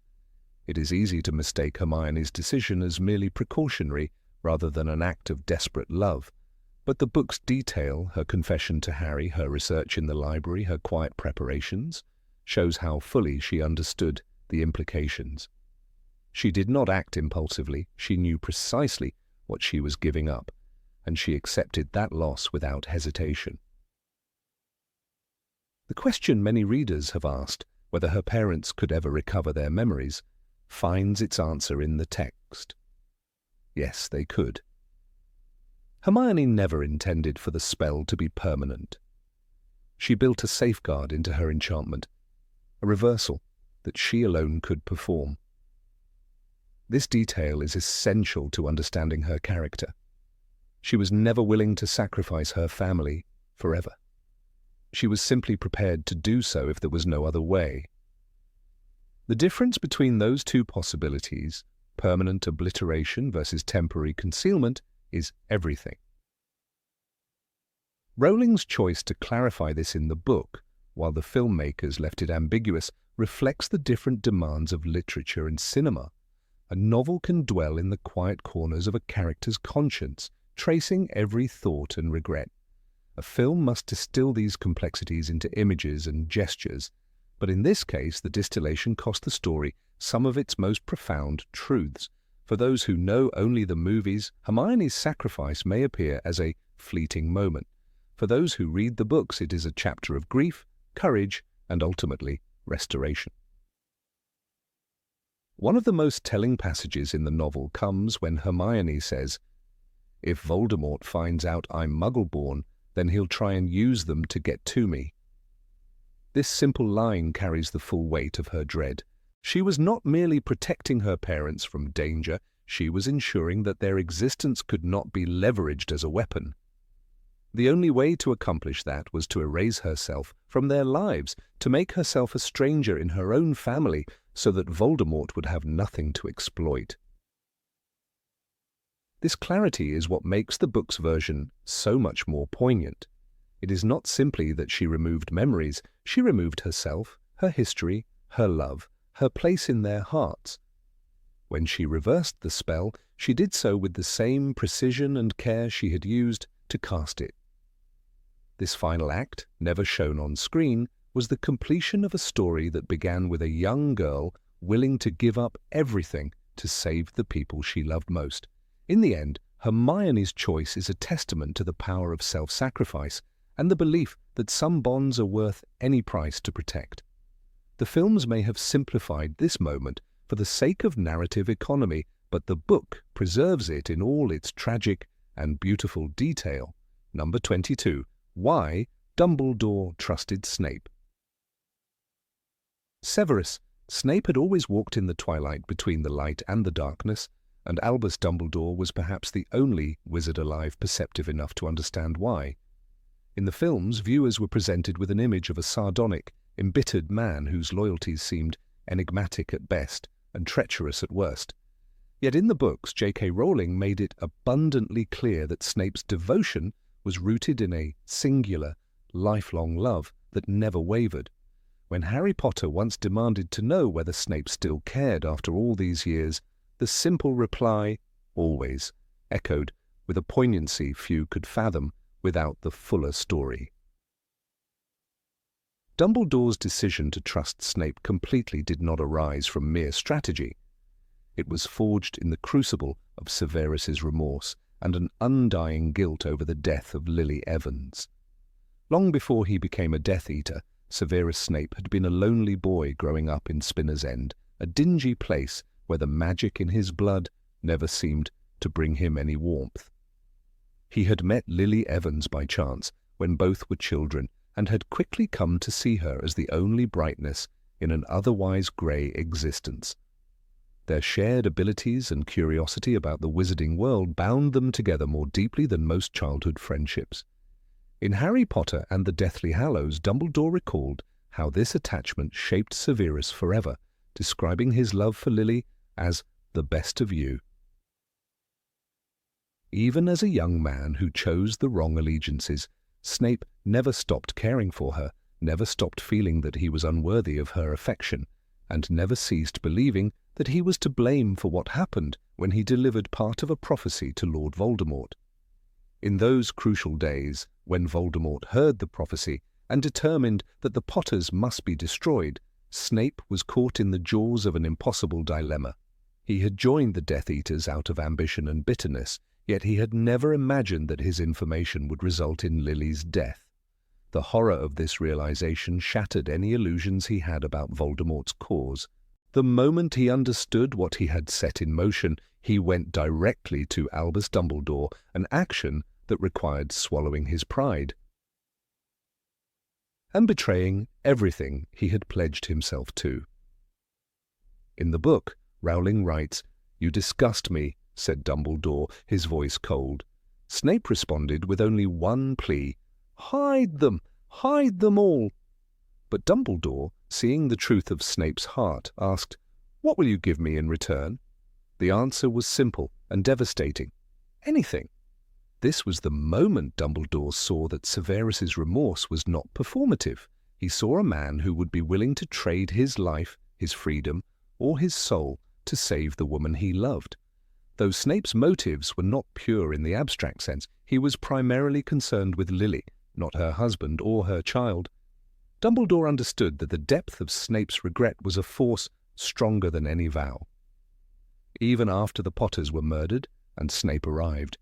It is easy to mistake Hermione's decision as merely precautionary rather than an act of desperate love, but the book's detail, her confession to Harry, her research in the library, her quiet preparations, shows how fully she understood the implications. She did not act impulsively. She knew precisely what she was giving up, and she accepted that loss without hesitation. The question many readers have asked, whether her parents could ever recover their memories, finds its answer in the text. Yes, they could. Hermione never intended for the spell to be permanent. She built a safeguard into her enchantment, a reversal that she alone could perform. This detail is essential to understanding her character. She was never willing to sacrifice her family forever. She was simply prepared to do so if there was no other way. The difference between those two possibilities, permanent obliteration versus temporary concealment, is everything. Rowling's choice to clarify this in the book, while the filmmakers left it ambiguous, reflects the different demands of literature and cinema. A novel can dwell in the quiet corners of a character's conscience, tracing every thought and regret. A film must distill these complexities into images and gestures, but in this case the distillation cost the story some of its most profound truths. For those who know only the movies, Hermione's sacrifice may appear as a fleeting moment. For those who read the books, it is a chapter of grief, courage, and ultimately restoration. One of the most telling passages in the novel comes when Hermione says, "If Voldemort finds out I'm Muggle-born, then he'll try and use them to get to me." This simple line carries the full weight of her dread. She was not merely protecting her parents from danger, she was ensuring that their existence could not be leveraged as a weapon. The only way to accomplish that was to erase herself from their lives, to make herself a stranger in her own family, so that Voldemort would have nothing to exploit. This clarity is what makes the book's version so much more poignant. It is not simply that she removed memories, she removed herself, her history, her love, her place in their hearts. When she reversed the spell, she did so with the same precision and care she had used to cast it. This final act, never shown on screen, was the completion of a story that began with a young girl willing to give up everything to save the people she loved most. In the end, Hermione's choice is a testament to the power of self-sacrifice and the belief that some bonds are worth any price to protect. The films may have simplified this moment for the sake of narrative economy, but the book preserves it in all its tragic and beautiful detail. Number 22. Why Dumbledore trusted Snape. Severus. Snape had always walked in the twilight between the light and the darkness, and Albus Dumbledore was perhaps the only wizard alive perceptive enough to understand why. In the films, viewers were presented with an image of a sardonic, embittered man whose loyalties seemed enigmatic at best and treacherous at worst. Yet in the books, J.K. Rowling made it abundantly clear that Snape's devotion was rooted in a singular, lifelong love that never wavered. When Harry Potter once demanded to know whether Snape still cared after all these years, the simple reply, "Always," echoed with a poignancy few could fathom without the fuller story. Dumbledore's decision to trust Snape completely did not arise from mere strategy. It was forged in the crucible of Severus's remorse and an undying guilt over the death of Lily Evans. Long before he became a Death Eater, Severus Snape had been a lonely boy growing up in Spinner's End, a dingy place where the magic in his blood never seemed to bring him any warmth. He had met Lily Evans by chance when both were children and had quickly come to see her as the only brightness in an otherwise grey existence. Their shared abilities and curiosity about the wizarding world bound them together more deeply than most childhood friendships. In Harry Potter and the Deathly Hallows, Dumbledore recalled how this attachment shaped Severus forever, describing his love for Lily as the best of you. Even as a young man who chose the wrong allegiances, Snape never stopped caring for her, never stopped feeling that he was unworthy of her affection, and never ceased believing that he was to blame for what happened when he delivered part of a prophecy to Lord Voldemort. In those crucial days, when Voldemort heard the prophecy and determined that the Potters must be destroyed, Snape was caught in the jaws of an impossible dilemma. He had joined the Death Eaters out of ambition and bitterness, yet he had never imagined that his information would result in Lily's death. The horror of this realization shattered any illusions he had about Voldemort's cause. The moment he understood what he had set in motion, he went directly to Albus Dumbledore, an action that required swallowing his pride and betraying everything he had pledged himself to. In the book, Rowling writes, "You disgust me," said Dumbledore, his voice cold. Snape responded with only one plea, hide them all." But Dumbledore, seeing the truth of Snape's heart, asked, "What will you give me in return?" The answer was simple and devastating. Anything. This was the moment Dumbledore saw that Severus's remorse was not performative. He saw a man who would be willing to trade his life, his freedom, or his soul to save the woman he loved. Though Snape's motives were not pure in the abstract sense, he was primarily concerned with Lily, not her husband or her child. Dumbledore understood that the depth of Snape's regret was a force stronger than any vow. Even after the Potters were murdered and Snape arrived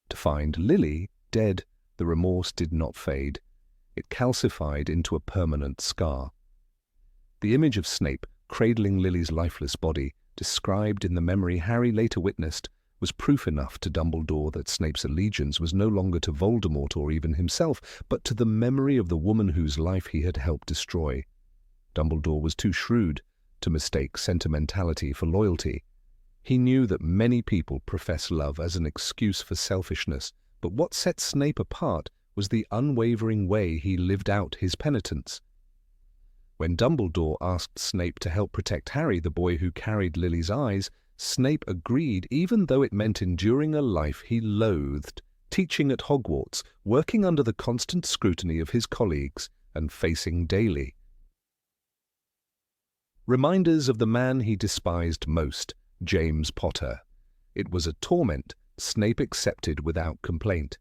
to find Lily dead, the remorse did not fade. It calcified into a permanent scar. The image of Snape cradling Lily's lifeless body, described in the memory Harry later witnessed, was proof enough to Dumbledore that Snape's allegiance was no longer to Voldemort or even himself, but to the memory of the woman whose life he had helped destroy. Dumbledore was too shrewd to mistake sentimentality for loyalty. He knew that many people profess love as an excuse for selfishness, but what set Snape apart was the unwavering way he lived out his penitence. When Dumbledore asked Snape to help protect Harry, the boy who carried Lily's eyes, Snape agreed, even though it meant enduring a life he loathed, teaching at Hogwarts, working under the constant scrutiny of his colleagues, and facing daily reminders of the man he despised most, James Potter. It was a torment Snape accepted without complaint.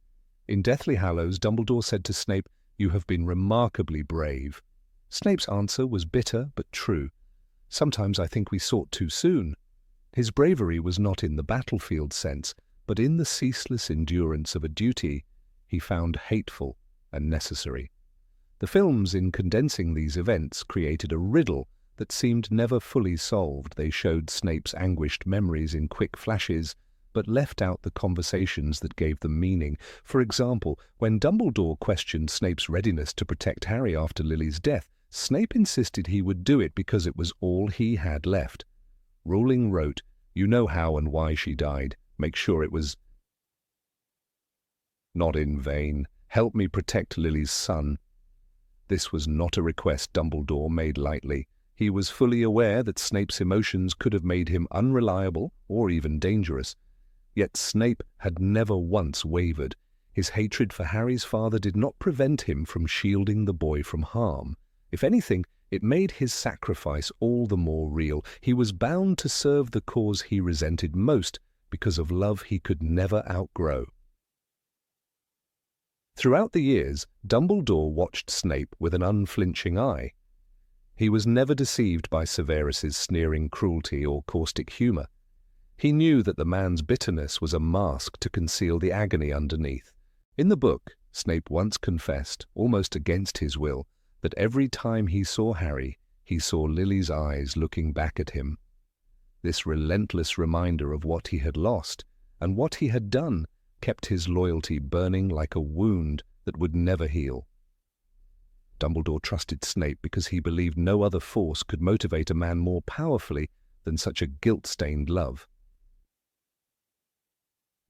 In Deathly Hallows, Dumbledore said to Snape, "You have been remarkably brave." Snape's answer was bitter but true. "Sometimes I think we sought too soon." His bravery was not in the battlefield sense, but in the ceaseless endurance of a duty he found hateful and necessary. The films, in condensing these events, created a riddle that seemed never fully solved. They showed Snape's anguished memories in quick flashes, but left out the conversations that gave them meaning. For example, when Dumbledore questioned Snape's readiness to protect Harry after Lily's death, Snape insisted he would do it because it was all he had left. Rowling wrote, "You know how and why she died. Make sure it was not in vain. Help me protect Lily's son." This was not a request Dumbledore made lightly. He was fully aware that Snape's emotions could have made him unreliable or even dangerous. Yet Snape had never once wavered. His hatred for Harry's father did not prevent him from shielding the boy from harm. If anything, it made his sacrifice all the more real. He was bound to serve the cause he resented most because of love he could never outgrow. Throughout the years, Dumbledore watched Snape with an unflinching eye. He was never deceived by Severus's sneering cruelty or caustic humor. He knew that the man's bitterness was a mask to conceal the agony underneath. In the book, Snape once confessed, almost against his will, that every time he saw Harry, he saw Lily's eyes looking back at him. This relentless reminder of what he had lost and what he had done kept his loyalty burning like a wound that would never heal. Dumbledore trusted Snape because he believed no other force could motivate a man more powerfully than such a guilt-stained love.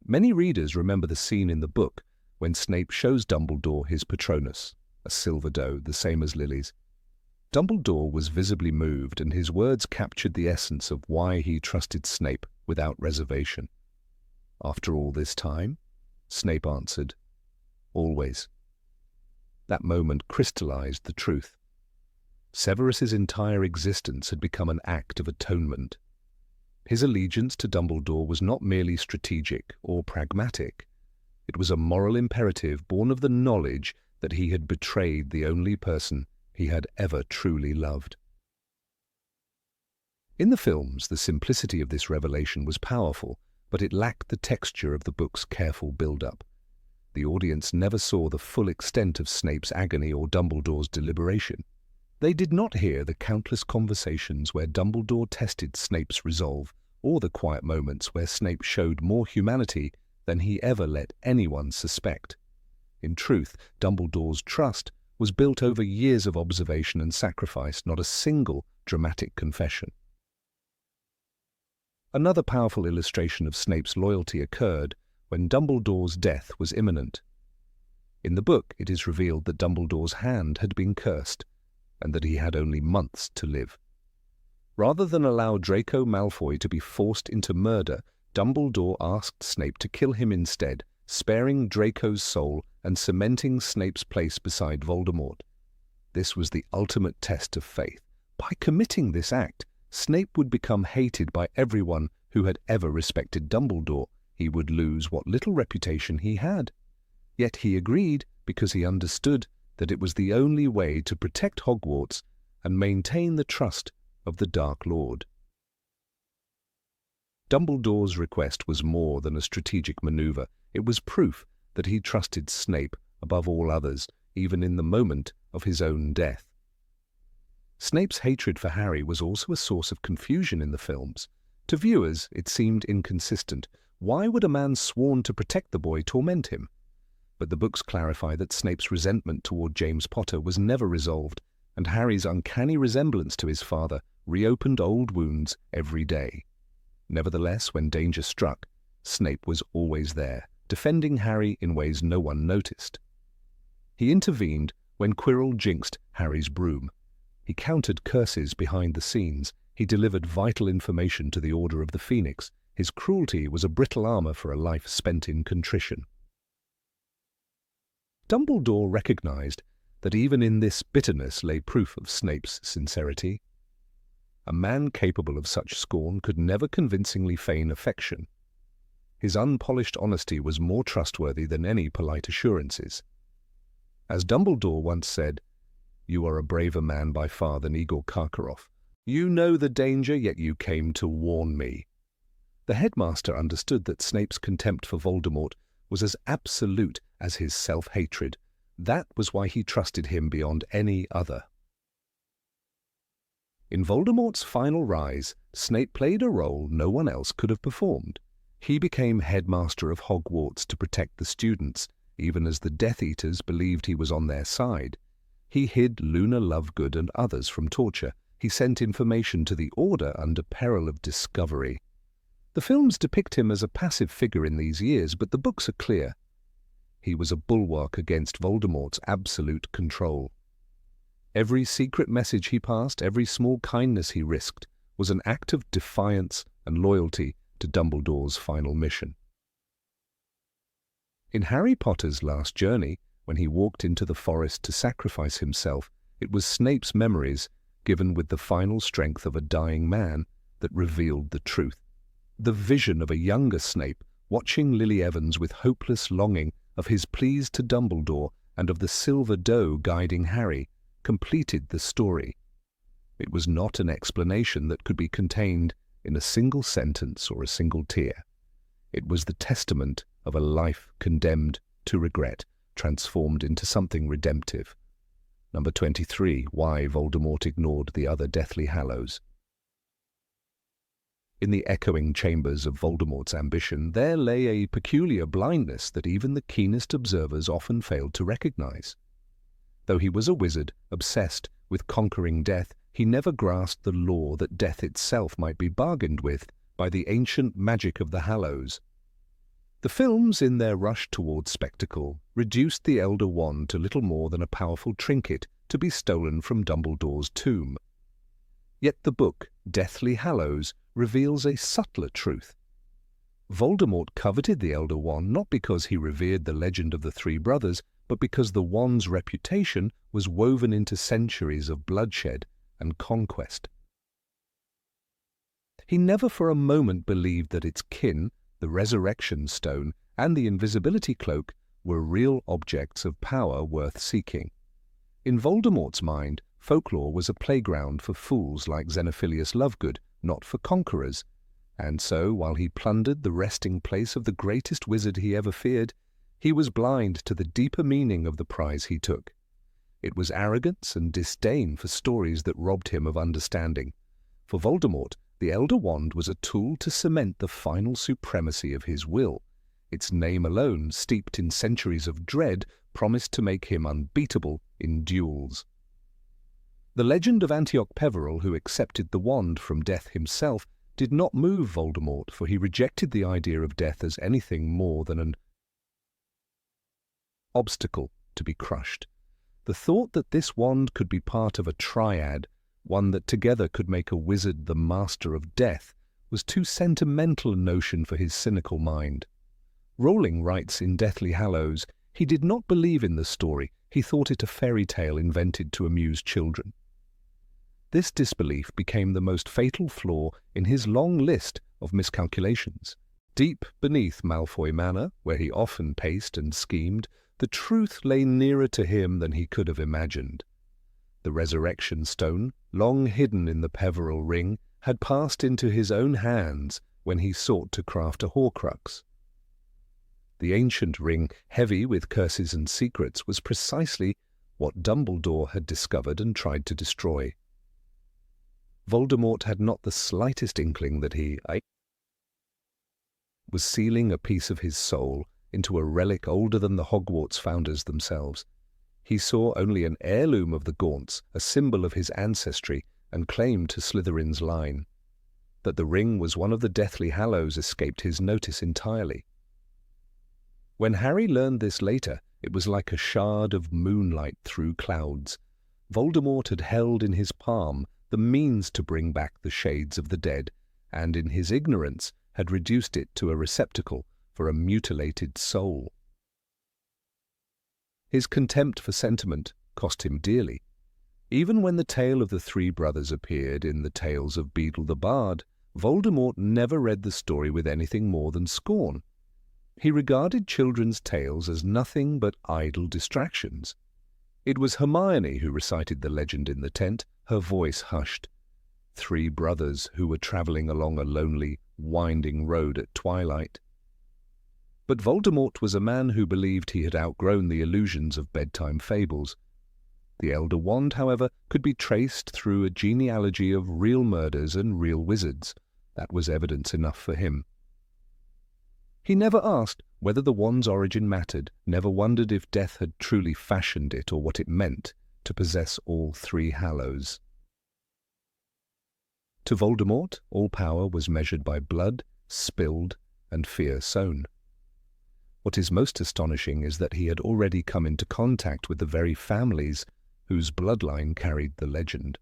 Many readers remember the scene in the book when Snape shows Dumbledore his Patronus, a silver doe, the same as Lily's. Dumbledore was visibly moved, and his words captured the essence of why he trusted Snape without reservation. "After all this time?" Snape answered, "Always." That moment crystallized the truth. Severus's entire existence had become an act of atonement. His allegiance to Dumbledore was not merely strategic or pragmatic. It was a moral imperative born of the knowledge that he had betrayed the only person he had ever truly loved. In the films, the simplicity of this revelation was powerful, but it lacked the texture of the book's careful build-up. The audience never saw the full extent of Snape's agony or Dumbledore's deliberation. They did not hear the countless conversations where Dumbledore tested Snape's resolve, or the quiet moments where Snape showed more humanity than he ever let anyone suspect. In truth, Dumbledore's trust was built over years of observation and sacrifice, not a single dramatic confession. Another powerful illustration of Snape's loyalty occurred when Dumbledore's death was imminent. In the book, it is revealed that Dumbledore's hand had been cursed, and that he had only months to live. Rather than allow Draco Malfoy to be forced into murder, Dumbledore asked Snape to kill him instead, sparing Draco's soul and cementing Snape's place beside Voldemort. This was the ultimate test of faith. By committing this act, Snape would become hated by everyone who had ever respected Dumbledore. He would lose what little reputation he had. Yet he agreed because he understood that it was the only way to protect Hogwarts and maintain the trust of the Dark Lord. Dumbledore's request was more than a strategic maneuver. It was proof that he trusted Snape above all others, even in the moment of his own death. Snape's hatred for Harry was also a source of confusion in the films. To viewers, it seemed inconsistent. Why would a man sworn to protect the boy torment him? But the books clarify that Snape's resentment toward James Potter was never resolved, and Harry's uncanny resemblance to his father reopened old wounds every day. Nevertheless, when danger struck, Snape was always there, defending Harry in ways no one noticed. He intervened when Quirrell jinxed Harry's broom. He countered curses behind the scenes. He delivered vital information to the Order of the Phoenix. His cruelty was a brittle armor for a life spent in contrition. Dumbledore recognized that even in this bitterness lay proof of Snape's sincerity. A man capable of such scorn could never convincingly feign affection. His unpolished honesty was more trustworthy than any polite assurances. As Dumbledore once said, "You are a braver man by far than Igor Karkaroff. You know the danger, yet you came to warn me." The headmaster understood that Snape's contempt for Voldemort was as absolute as his self-hatred. That was why he trusted him beyond any other. In Voldemort's final rise, Snape played a role no one else could have performed. He became headmaster of Hogwarts to protect the students, even as the Death Eaters believed he was on their side. He hid Luna Lovegood and others from torture. He sent information to the Order under peril of discovery. The films depict him as a passive figure in these years, but the books are clear. He was a bulwark against Voldemort's absolute control. Every secret message he passed, every small kindness he risked, was an act of defiance and loyalty to Dumbledore's final mission. In Harry Potter's last journey, when he walked into the forest to sacrifice himself, it was Snape's memories, given with the final strength of a dying man, that revealed the truth. The vision of a younger Snape watching Lily Evans with hopeless longing, of his pleas to Dumbledore and of the silver doe guiding Harry, completed the story. It was not an explanation that could be contained in a single sentence or a single tear. It was the testament of a life condemned to regret, transformed into something redemptive. Number 23. Why Voldemort ignored the other Deathly Hallows. In the echoing chambers of Voldemort's ambition, there lay a peculiar blindness that even the keenest observers often failed to recognize. Though he was a wizard, obsessed with conquering death, he never grasped the law that death itself might be bargained with by the ancient magic of the Hallows. The films, in their rush toward spectacle, reduced the Elder Wand to little more than a powerful trinket to be stolen from Dumbledore's tomb. Yet the book, Deathly Hallows, reveals a subtler truth. Voldemort coveted the Elder Wand not because he revered the legend of the three brothers, but because the wand's reputation was woven into centuries of bloodshed and conquest. He never for a moment believed that its kin, the Resurrection Stone and the Invisibility Cloak, were real objects of power worth seeking. In Voldemort's mind, folklore was a playground for fools like Xenophilius Lovegood, not for conquerors, and so, while he plundered the resting place of the greatest wizard he ever feared, he was blind to the deeper meaning of the prize he took. It was arrogance and disdain for stories that robbed him of understanding. For Voldemort, the Elder Wand was a tool to cement the final supremacy of his will. Its name alone, steeped in centuries of dread, promised to make him unbeatable in duels. The legend of Antioch Peverell, who accepted the wand from death himself, did not move Voldemort, for he rejected the idea of death as anything more than an obstacle to be crushed. The thought that this wand could be part of a triad, one that together could make a wizard the master of death, was too sentimental a notion for his cynical mind. Rowling writes in Deathly Hallows, he did not believe in the story, he thought it a fairy tale invented to amuse children. This disbelief became the most fatal flaw in his long list of miscalculations. Deep beneath Malfoy Manor, where he often paced and schemed, the truth lay nearer to him than he could have imagined. The resurrection stone, long hidden in the Peveril ring, had passed into his own hands when he sought to craft a Horcrux. The ancient ring, heavy with curses and secrets, was precisely what Dumbledore had discovered and tried to destroy. Voldemort had not the slightest inkling that he was sealing a piece of his soul into a relic older than the Hogwarts founders themselves. He saw only an heirloom of the Gaunts, a symbol of his ancestry and claim to Slytherin's line. That the ring was one of the Deathly Hallows escaped his notice entirely. When Harry learned this later, it was like a shard of moonlight through clouds. Voldemort had held in his palm the means to bring back the shades of the dead, and in his ignorance had reduced it to a receptacle for a mutilated soul. His contempt for sentiment cost him dearly. Even when the tale of the three brothers appeared in the Tales of Beedle the Bard, Voldemort never read the story with anything more than scorn. He regarded children's tales as nothing but idle distractions. It was Hermione who recited the legend in the tent, her voice hushed. Three brothers who were travelling along a lonely, winding road at twilight. But Voldemort was a man who believed he had outgrown the illusions of bedtime fables. The Elder Wand, however, could be traced through a genealogy of real murders and real wizards. That was evidence enough for him. He never asked whether the wand's origin mattered, never wondered if death had truly fashioned it or what it meant to possess all three Hallows. To Voldemort, all power was measured by blood, spilled, and fear sown. What is most astonishing is that he had already come into contact with the very families whose bloodline carried the legend.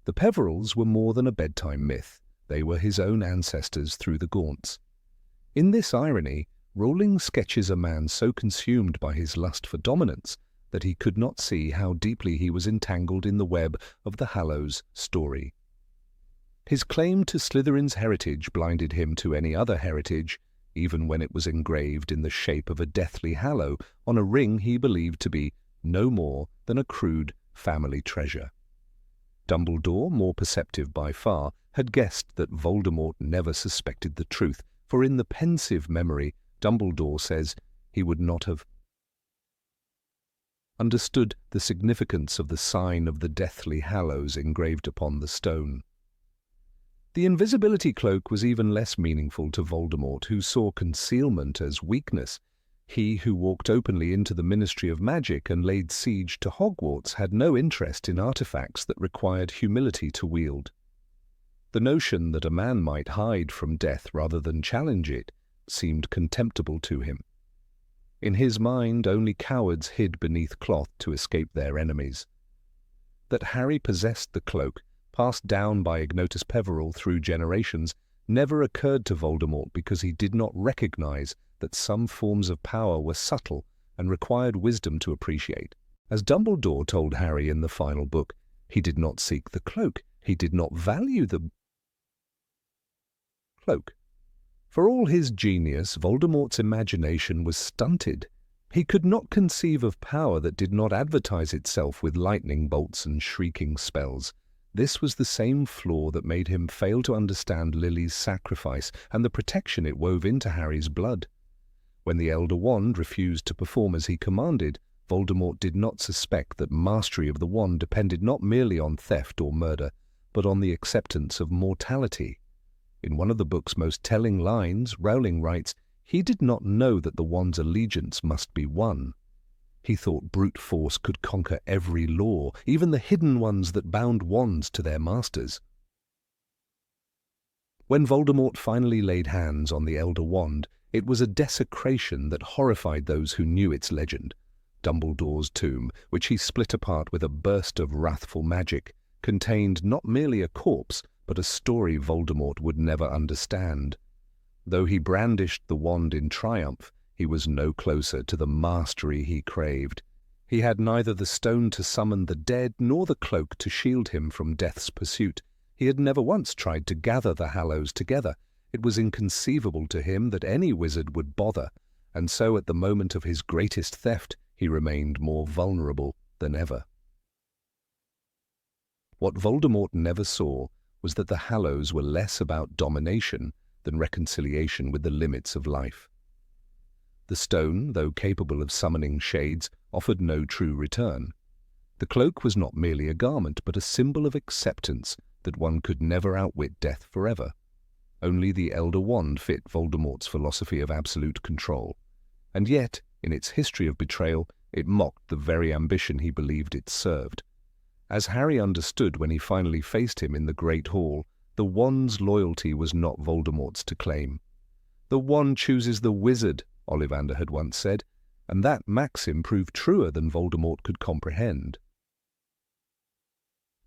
The Peverils were more than a bedtime myth. They were his own ancestors through the Gaunts. In this irony, Rowling sketches a man so consumed by his lust for dominance that he could not see how deeply he was entangled in the web of the Hallows story. His claim to Slytherin's heritage blinded him to any other heritage, even when it was engraved in the shape of a Deathly Hallow on a ring he believed to be no more than a crude family treasure. Dumbledore, more perceptive by far, had guessed that Voldemort never suspected the truth, for in the pensive memory, Dumbledore says he would not have understood the significance of the sign of the Deathly Hallows engraved upon the stone. The invisibility cloak was even less meaningful to Voldemort, who saw concealment as weakness. He who walked openly into the Ministry of Magic and laid siege to Hogwarts had no interest in artifacts that required humility to wield. The notion that a man might hide from death rather than challenge it seemed contemptible to him. In his mind, only cowards hid beneath cloth to escape their enemies. That Harry possessed the cloak, passed down by Ignotus Peveril through generations, never occurred to Voldemort because he did not recognize that some forms of power were subtle and required wisdom to appreciate. As Dumbledore told Harry in the final book, he did not seek the cloak, he did not value the cloak. For all his genius, Voldemort's imagination was stunted. He could not conceive of power that did not advertise itself with lightning bolts and shrieking spells. This was the same flaw that made him fail to understand Lily's sacrifice and the protection it wove into Harry's blood. When the Elder Wand refused to perform as he commanded, Voldemort did not suspect that mastery of the wand depended not merely on theft or murder, but on the acceptance of mortality. In one of the book's most telling lines, Rowling writes, he did not know that the wand's allegiance must be won. He thought brute force could conquer every law, even the hidden ones that bound wands to their masters. When Voldemort finally laid hands on the Elder Wand, it was a desecration that horrified those who knew its legend. Dumbledore's tomb, which he split apart with a burst of wrathful magic, contained not merely a corpse, but a story Voldemort would never understand. Though he brandished the wand in triumph, he was no closer to the mastery he craved. He had neither the stone to summon the dead nor the cloak to shield him from death's pursuit. He had never once tried to gather the Hallows together. It was inconceivable to him that any wizard would bother, and so at the moment of his greatest theft, he remained more vulnerable than ever. What Voldemort never saw was that the Hallows were less about domination than reconciliation with the limits of life. The stone, though capable of summoning shades, offered no true return. The cloak was not merely a garment, but a symbol of acceptance that one could never outwit death forever. Only the Elder Wand fit Voldemort's philosophy of absolute control. And yet, in its history of betrayal, it mocked the very ambition he believed it served. As Harry understood when he finally faced him in the Great Hall, the wand's loyalty was not Voldemort's to claim. "The wand chooses the wizard," Ollivander had once said, and that maxim proved truer than Voldemort could comprehend.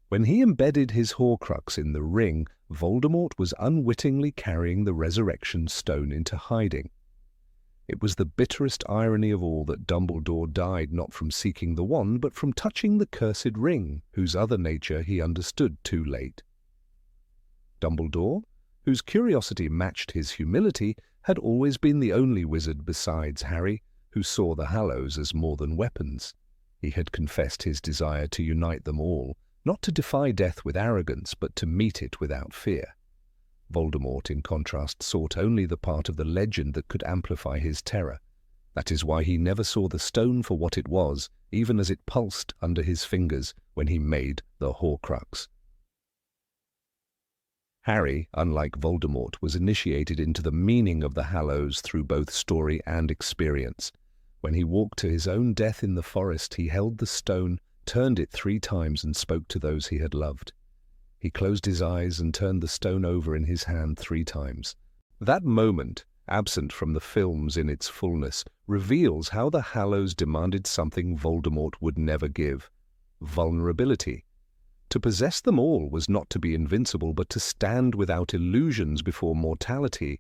When he embedded his Horcrux in the ring, Voldemort was unwittingly carrying the resurrection stone into hiding. It was the bitterest irony of all that Dumbledore died not from seeking the wand, but from touching the cursed ring, whose other nature he understood too late. Dumbledore, whose curiosity matched his humility, had always been the only wizard besides Harry who saw the Hallows as more than weapons. He had confessed his desire to unite them all, not to defy death with arrogance, but to meet it without fear. Voldemort, in contrast, sought only the part of the legend that could amplify his terror. That is why he never saw the stone for what it was, even as it pulsed under his fingers when he made the Horcrux. Harry, unlike Voldemort, was initiated into the meaning of the Hallows through both story and experience. When he walked to his own death in the forest, he held the stone, turned it 3 times and spoke to those he had loved. He closed his eyes and turned the stone over in his hand 3 times. That moment, absent from the films in its fullness, reveals how the Hallows demanded something Voldemort would never give: vulnerability. To possess them all was not to be invincible, but to stand without illusions before mortality.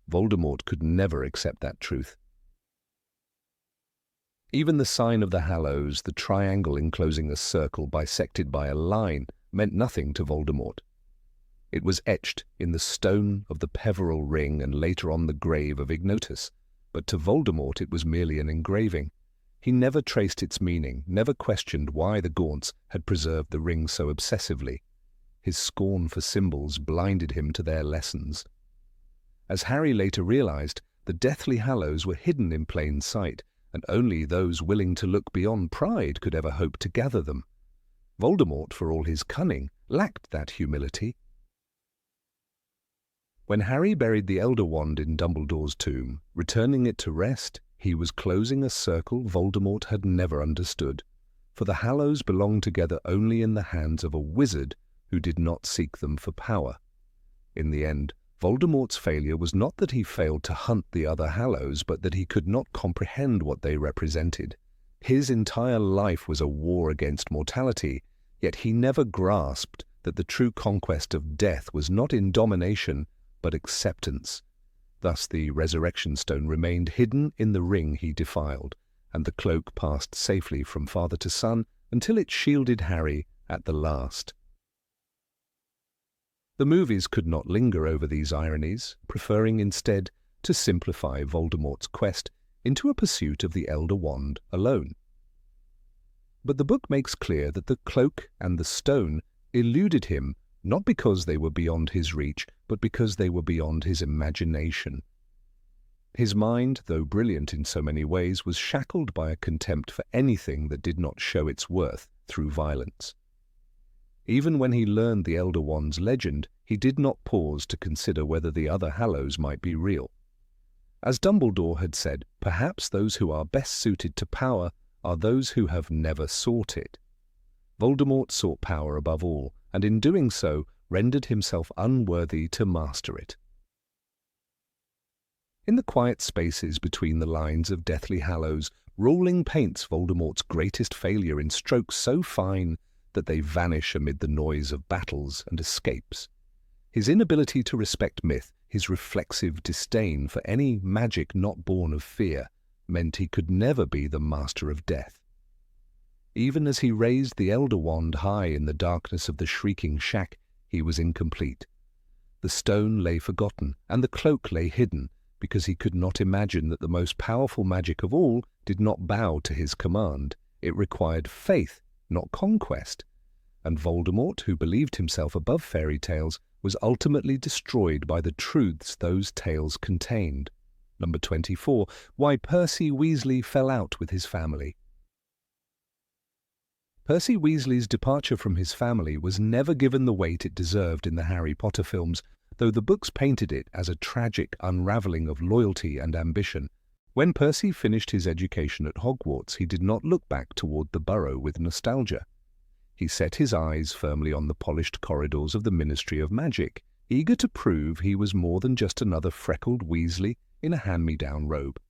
Voldemort could never accept that truth. Even the sign of the Hallows, the triangle enclosing a circle bisected by a line, meant nothing to Voldemort. It was etched in the stone of the Peveril ring and later on the grave of Ignotus, but to Voldemort it was merely an engraving. He never traced its meaning, never questioned why the Gaunts had preserved the ring so obsessively. His scorn for symbols blinded him to their lessons. As Harry later realized, the Deathly Hallows were hidden in plain sight, and only those willing to look beyond pride could ever hope to gather them. Voldemort, for all his cunning, lacked that humility. When Harry buried the Elder Wand in Dumbledore's tomb, returning it to rest, he was closing a circle Voldemort had never understood, for the Hallows belonged together only in the hands of a wizard who did not seek them for power. In the end, Voldemort's failure was not that he failed to hunt the other Hallows, but that he could not comprehend what they represented. His entire life was a war against mortality, yet he never grasped that the true conquest of death was not in domination, but acceptance. Thus the resurrection stone remained hidden in the ring he defiled, and the cloak passed safely from father to son until it shielded Harry at the last. The movies could not linger over these ironies, preferring instead to simplify Voldemort's quest into a pursuit of the Elder Wand alone. But the book makes clear that the cloak and the stone eluded him not because they were beyond his reach, but because they were beyond his imagination. His mind, though brilliant in so many ways, was shackled by a contempt for anything that did not show its worth through violence. Even when he learned the Elder Wand's legend, he did not pause to consider whether the other Hallows might be real. As Dumbledore had said, perhaps those who are best suited to power are those who have never sought it. Voldemort sought power above all, and in doing so rendered himself unworthy to master it. In the quiet spaces between the lines of Deathly Hallows, Rowling paints Voldemort's greatest failure in strokes so fine that they vanish amid the noise of battles and escapes. His inability to respect myth, his reflexive disdain for any magic not born of fear, meant he could never be the master of death. Even as he raised the Elder Wand high in the darkness of the shrieking shack, he was incomplete. The stone lay forgotten, and the cloak lay hidden, because he could not imagine that the most powerful magic of all did not bow to his command. It required faith, not conquest. and Voldemort, who believed himself above fairy tales, was ultimately destroyed by the truths those tales contained. Number 24. Why Percy Weasley fell out with his family. Percy Weasley's departure from his family was never given the weight it deserved in the Harry Potter films, though the books painted it as a tragic unravelling of loyalty and ambition. When Percy finished his education at Hogwarts, he did not look back toward the Burrow with nostalgia. He set his eyes firmly on the polished corridors of the Ministry of Magic, eager to prove he was more than just another freckled Weasley in a hand-me-down robe.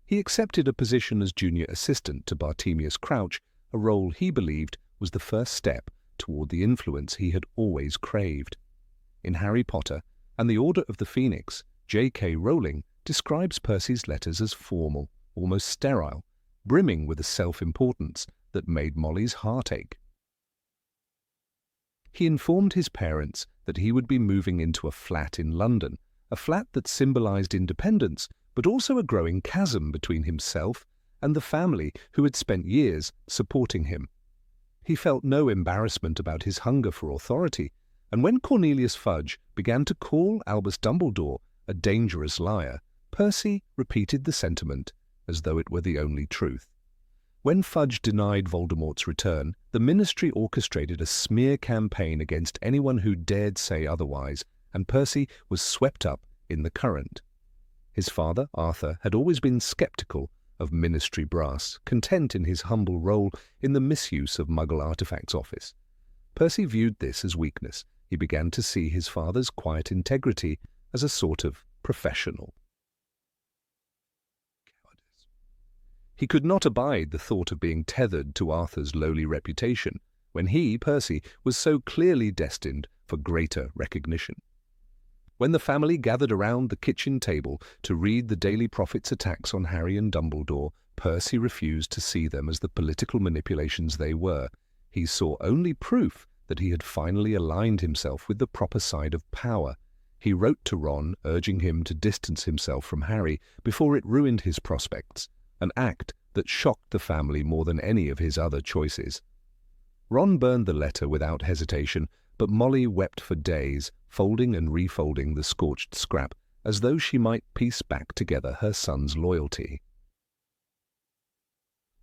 He accepted a position as junior assistant to Barty Crouch, a role he believed was the first step toward the influence he had always craved. In Harry Potter and the Order of the Phoenix, J.K. Rowling describes Percy's letters as formal, almost sterile, brimming with a self-importance that made Molly's heart ache. He informed his parents that he would be moving into a flat in London, a flat that symbolized independence, but also a growing chasm between himself and the family who had spent years supporting him. He felt no embarrassment about his hunger for authority, and when Cornelius Fudge began to call Albus Dumbledore a dangerous liar, Percy repeated the sentiment as though it were the only truth. When Fudge denied Voldemort's return, the Ministry orchestrated a smear campaign against anyone who dared say otherwise, and Percy was swept up in the current. His father, Arthur, had always been sceptical of Ministry brass, content in his humble role in the misuse of Muggle Artifacts Office. Percy viewed this as weakness. He began to see his father's quiet integrity as a sort of professional. He could not abide the thought of being tethered to Arthur's lowly reputation, when he, Percy, was so clearly destined for greater recognition. When the family gathered around the kitchen table to read the Daily Prophet's attacks on Harry and Dumbledore, Percy refused to see them as the political manipulations they were. He saw only proof that he had finally aligned himself with the proper side of power. He wrote to Ron, urging him to distance himself from Harry before it ruined his prospects, an act that shocked the family more than any of his other choices. Ron burned the letter without hesitation, but Molly wept for days, folding and refolding the scorched scrap, as though she might piece back together her son's loyalty.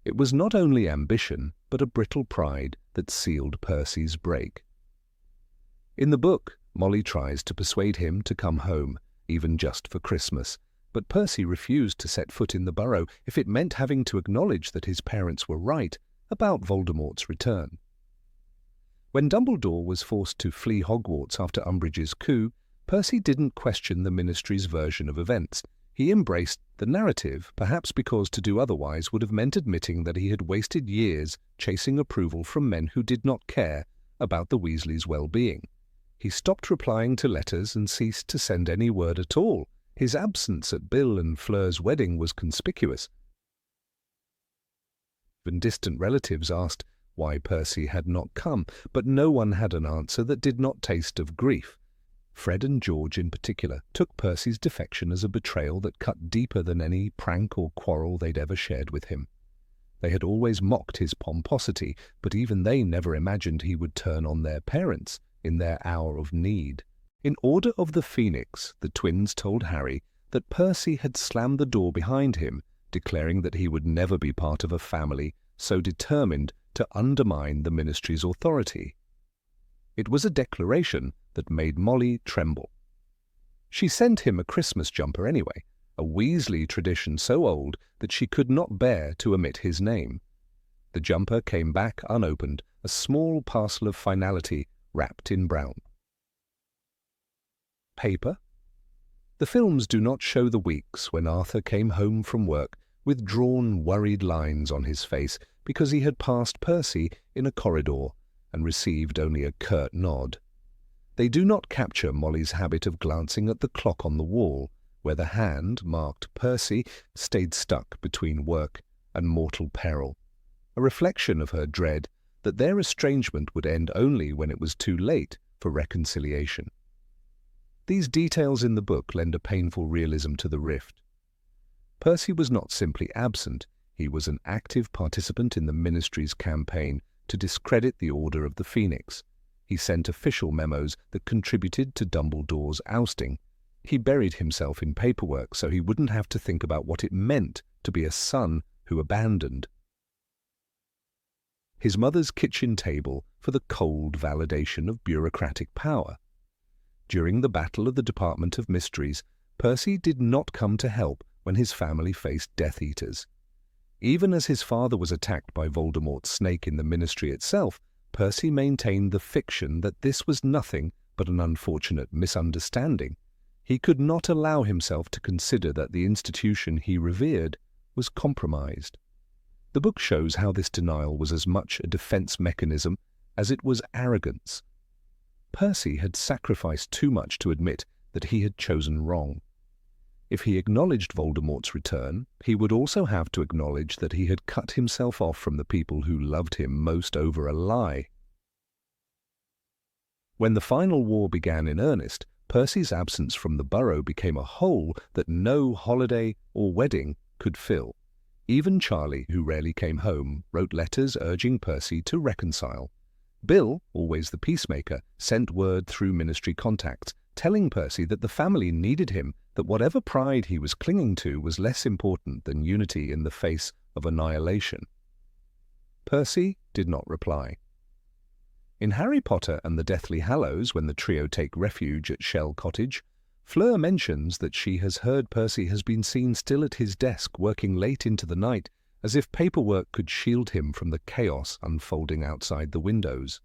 It was not only ambition, but a brittle pride that sealed Percy's break. In the book, Molly tries to persuade him to come home, even just for Christmas, but Percy refused to set foot in the Burrow if it meant having to acknowledge that his parents were right about Voldemort's return. When Dumbledore was forced to flee Hogwarts after Umbridge's coup, Percy didn't question the Ministry's version of events. He embraced the narrative, perhaps because to do otherwise would have meant admitting that he had wasted years chasing approval from men who did not care about the Weasleys' well-being. He stopped replying to letters and ceased to send any word at all. His absence at Bill and Fleur's wedding was conspicuous. Even distant relatives asked why Percy had not come, but no one had an answer that did not taste of grief. Fred and George in particular took Percy's defection as a betrayal that cut deeper than any prank or quarrel they'd ever shared with him. They had always mocked his pomposity, but even they never imagined he would turn on their parents in their hour of need. In Order of the Phoenix, the twins told Harry that Percy had slammed the door behind him, declaring that he would never be part of a family so determined to undermine the Ministry's authority. It was a declaration that made Molly tremble. She sent him a Christmas jumper anyway, a Weasley tradition so old that she could not bear to omit his name. The jumper came back unopened, a small parcel of finality wrapped in brown paper. The films do not show the weeks when Arthur came home from work with drawn, worried lines on his face because he had passed Percy in a corridor and received only a curt nod. They do not capture Molly's habit of glancing at the clock on the wall, where the hand marked Percy stayed stuck between work and mortal peril, a reflection of her dread that their estrangement would end only when it was too late for reconciliation. These details in the book lend a painful realism to the rift. Percy was not simply absent, he was an active participant in the Ministry's campaign to discredit the Order of the Phoenix. He sent official memos that contributed to Dumbledore's ousting. He buried himself in paperwork so he wouldn't have to think about what it meant to be a son who abandoned his mother's kitchen table for the cold validation of bureaucratic power. During the Battle of the Department of Mysteries, Percy did not come to help when his family faced Death Eaters. Even as his father was attacked by Voldemort's snake in the Ministry itself, Percy maintained the fiction that this was nothing but an unfortunate misunderstanding. He could not allow himself to consider that the institution he revered was compromised. The book shows how this denial was as much a defense mechanism as it was arrogance. Percy had sacrificed too much to admit that he had chosen wrong. If he acknowledged Voldemort's return, he would also have to acknowledge that he had cut himself off from the people who loved him most over a lie. When the final war began in earnest, Percy's absence from the burrow became a hole that no holiday or wedding could fill. Even Charlie, who rarely came home, wrote letters urging Percy to reconcile. Bill, always the peacemaker, sent word through ministry contacts, telling Percy that the family needed him, that whatever pride he was clinging to was less important than unity in the face of annihilation. Percy did not reply. In Harry Potter and the Deathly Hallows, when the trio take refuge at Shell Cottage, Fleur mentions that she has heard Percy has been seen still at his desk working late into the night, as if paperwork could shield him from the chaos unfolding outside the windows.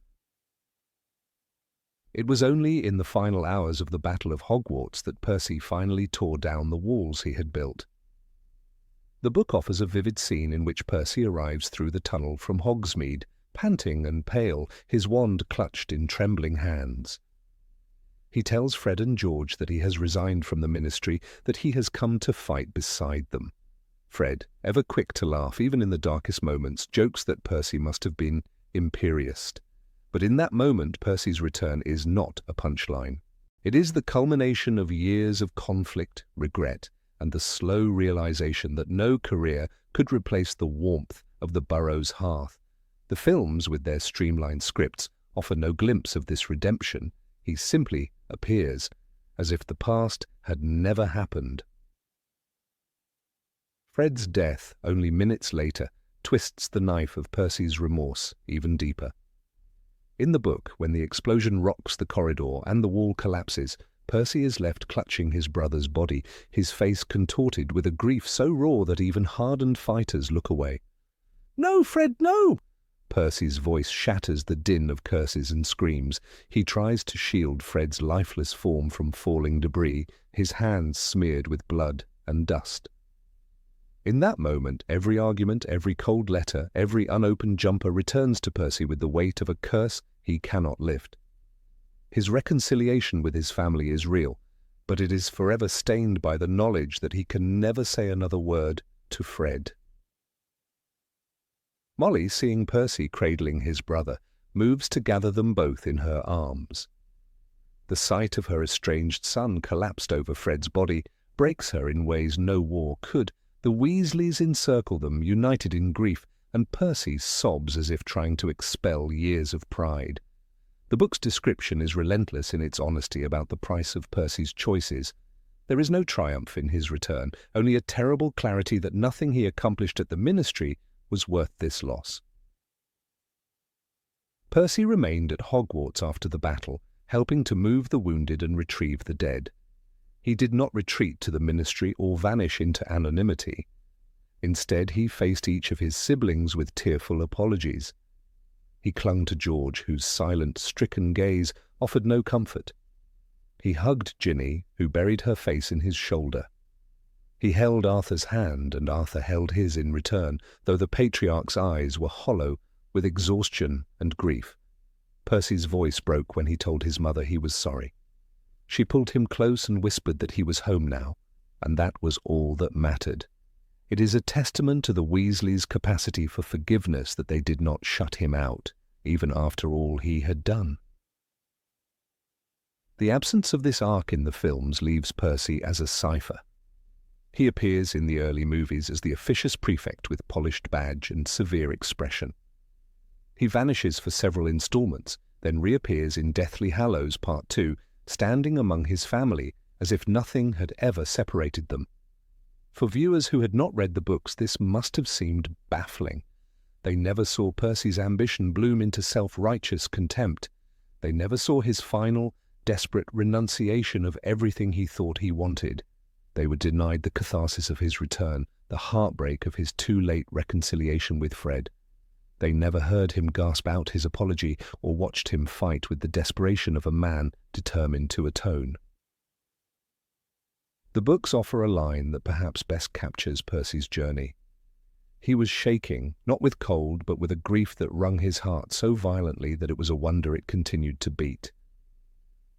It was only in the final hours of the Battle of Hogwarts that Percy finally tore down the walls he had built. The book offers a vivid scene in which Percy arrives through the tunnel from Hogsmeade, panting and pale, his wand clutched in trembling hands. He tells Fred and George that he has resigned from the ministry, that he has come to fight beside them. Fred, ever quick to laugh even in the darkest moments, jokes that Percy must have been imperious. But in that moment, Percy's return is not a punchline. It is the culmination of years of conflict, regret, and the slow realization that no career could replace the warmth of the burrow's hearth. The films, with their streamlined scripts, offer no glimpse of this redemption. He simply appears, as if the past had never happened. Fred's death, only minutes later, twists the knife of Percy's remorse even deeper. In the book, when the explosion rocks the corridor and the wall collapses, Percy is left clutching his brother's body, his face contorted with a grief so raw that even hardened fighters look away. "No, Fred, no!" Percy's voice shatters the din of curses and screams. He tries to shield Fred's lifeless form from falling debris, his hands smeared with blood and dust. In that moment, every argument, every cold letter, every unopened jumper returns to Percy with the weight of a curse he cannot lift. His reconciliation with his family is real, but it is forever stained by the knowledge that he can never say another word to Fred. Molly, seeing Percy cradling his brother, moves to gather them both in her arms. The sight of her estranged son collapsed over Fred's body breaks her in ways no war could. The Weasleys encircle them, united in grief, and Percy sobs as if trying to expel years of pride. The book's description is relentless in its honesty about the price of Percy's choices. There is no triumph in his return, only a terrible clarity that nothing he accomplished at the ministry was worth this loss. Percy remained at Hogwarts after the battle, helping to move the wounded and retrieve the dead. He did not retreat to the ministry or vanish into anonymity. Instead, he faced each of his siblings with tearful apologies. He clung to George, whose silent, stricken gaze offered no comfort. He hugged Ginny, who buried her face in his shoulder. He held Arthur's hand, and Arthur held his in return, though the patriarch's eyes were hollow with exhaustion and grief. Percy's voice broke when he told his mother he was sorry. She pulled him close and whispered that he was home now, and that was all that mattered. It is a testament to the Weasleys' capacity for forgiveness that they did not shut him out, even after all he had done. The absence of this arc in the films leaves Percy as a cipher. He appears in the early movies as the officious prefect with polished badge and severe expression. He vanishes for several installments, then reappears in Deathly Hallows Part 2, standing among his family as if nothing had ever separated them. For viewers who had not read the books, this must have seemed baffling. They never saw Percy's ambition bloom into self-righteous contempt. They never saw his final, desperate renunciation of everything he thought he wanted. They were denied the catharsis of his return, the heartbreak of his too-late reconciliation with Fred. They never heard him gasp out his apology or watched him fight with the desperation of a man determined to atone. The books offer a line that perhaps best captures Percy's journey. He was shaking, not with cold, but with a grief that wrung his heart so violently that it was a wonder it continued to beat.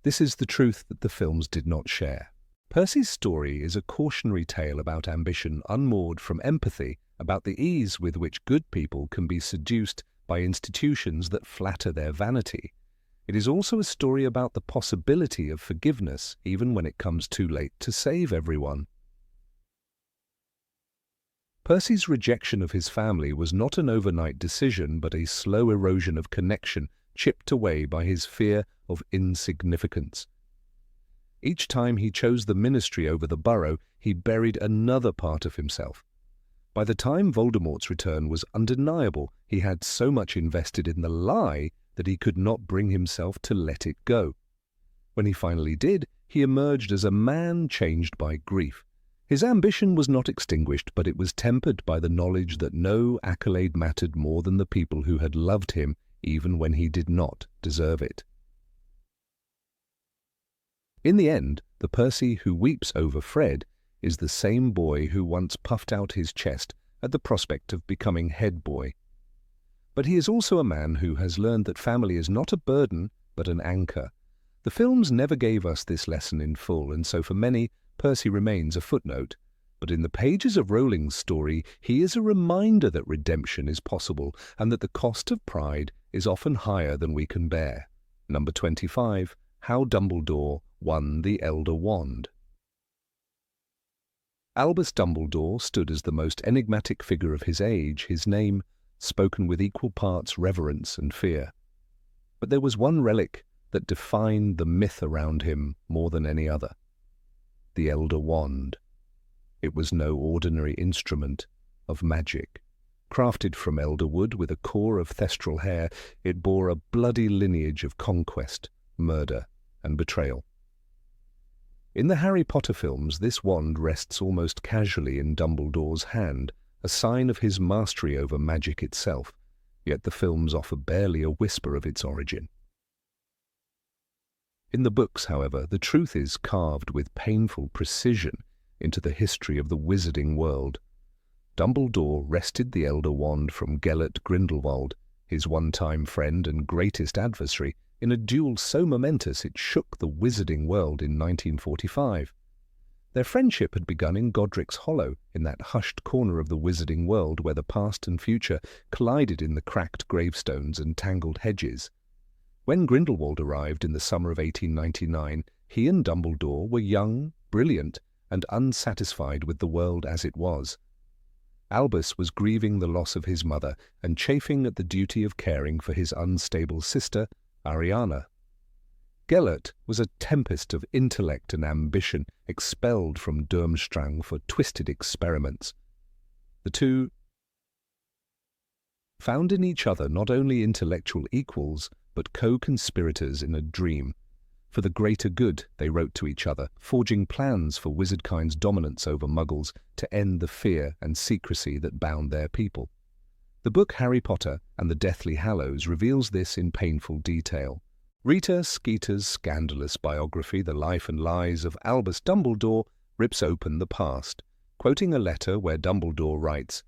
This is the truth that the films did not share. Percy's story is a cautionary tale about ambition unmoored from empathy, about the ease with which good people can be seduced by institutions that flatter their vanity. It is also a story about the possibility of forgiveness, even when it comes too late to save everyone. Percy's rejection of his family was not an overnight decision, but a slow erosion of connection chipped away by his fear of insignificance. Each time he chose the ministry over the burrow, he buried another part of himself. By the time Voldemort's return was undeniable, he had so much invested in the lie that he could not bring himself to let it go. When he finally did, he emerged as a man changed by grief. His ambition was not extinguished, but it was tempered by the knowledge that no accolade mattered more than the people who had loved him even when he did not deserve it. In the end, the Percy who weeps over Fred is the same boy who once puffed out his chest at the prospect of becoming head boy. But he is also a man who has learned that family is not a burden, but an anchor. The films never gave us this lesson in full, and so for many, Percy remains a footnote. But in the pages of Rowling's story, he is a reminder that redemption is possible, and that the cost of pride is often higher than we can bear. Number 25, How Dumbledore Won the Elder Wand. Albus Dumbledore stood as the most enigmatic figure of his age, his name spoken with equal parts reverence and fear. But there was one relic that defined the myth around him more than any other: the Elder Wand. It was no ordinary instrument of magic. Crafted from elder wood with a core of thestral hair, it bore a bloody lineage of conquest, murder, and betrayal. In the Harry Potter films, this wand rests almost casually in Dumbledore's hand, a sign of his mastery over magic itself, yet the films offer barely a whisper of its origin. In the books, however, the truth is carved with painful precision into the history of the wizarding world. Dumbledore wrested the Elder Wand from Gellert Grindelwald, his one-time friend and greatest adversary, in a duel so momentous it shook the wizarding world in 1945. Their friendship had begun in Godric's Hollow, in that hushed corner of the wizarding world where the past and future collided in the cracked gravestones and tangled hedges. When Grindelwald arrived in the summer of 1899, he and Dumbledore were young, brilliant, and unsatisfied with the world as it was. Albus was grieving the loss of his mother and chafing at the duty of caring for his unstable sister, Ariana. Gellert was a tempest of intellect and ambition, expelled from Durmstrang for twisted experiments. The two found in each other not only intellectual equals, but co-conspirators in a dream. For the greater good, they wrote to each other, forging plans for wizardkind's dominance over muggles to end the fear and secrecy that bound their people. The book Harry Potter and the Deathly Hallows reveals this in painful detail. Rita Skeeter's scandalous biography, The Life and Lies of Albus Dumbledore, rips open the past, quoting a letter where Dumbledore writes,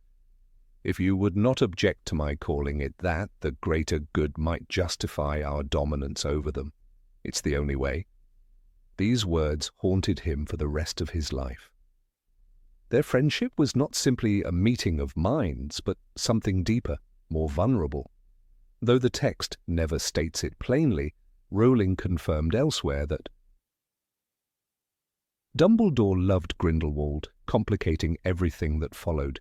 "If you would not object to my calling it that, the greater good might justify our dominance over them. It's the only way." These words haunted him for the rest of his life. Their friendship was not simply a meeting of minds, but something deeper, more vulnerable. Though the text never states it plainly, Rowling confirmed elsewhere that Dumbledore loved Grindelwald, complicating everything that followed.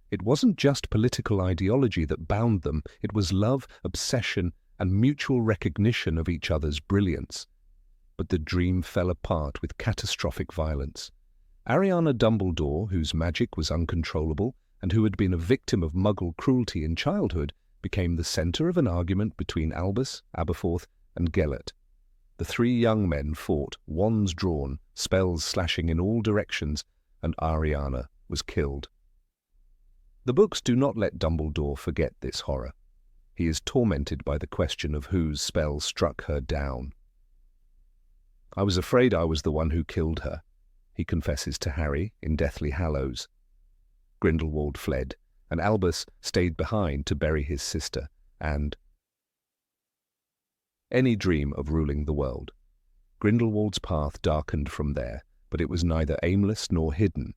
It wasn't just political ideology that bound them, it was love, obsession, and mutual recognition of each other's brilliance. But the dream fell apart with catastrophic violence. Ariana Dumbledore, whose magic was uncontrollable and who had been a victim of Muggle cruelty in childhood, became the centre of an argument between Albus, Aberforth, and Gellert. The three young men fought, wands drawn, spells slashing in all directions, and Ariana was killed. The books do not let Dumbledore forget this horror. He is tormented by the question of whose spell struck her down. "I was afraid I was the one who killed her," he confesses to Harry in Deathly Hallows. Grindelwald fled, and Albus stayed behind to bury his sister, and any dream of ruling the world. Grindelwald's path darkened from there, but it was neither aimless nor hidden.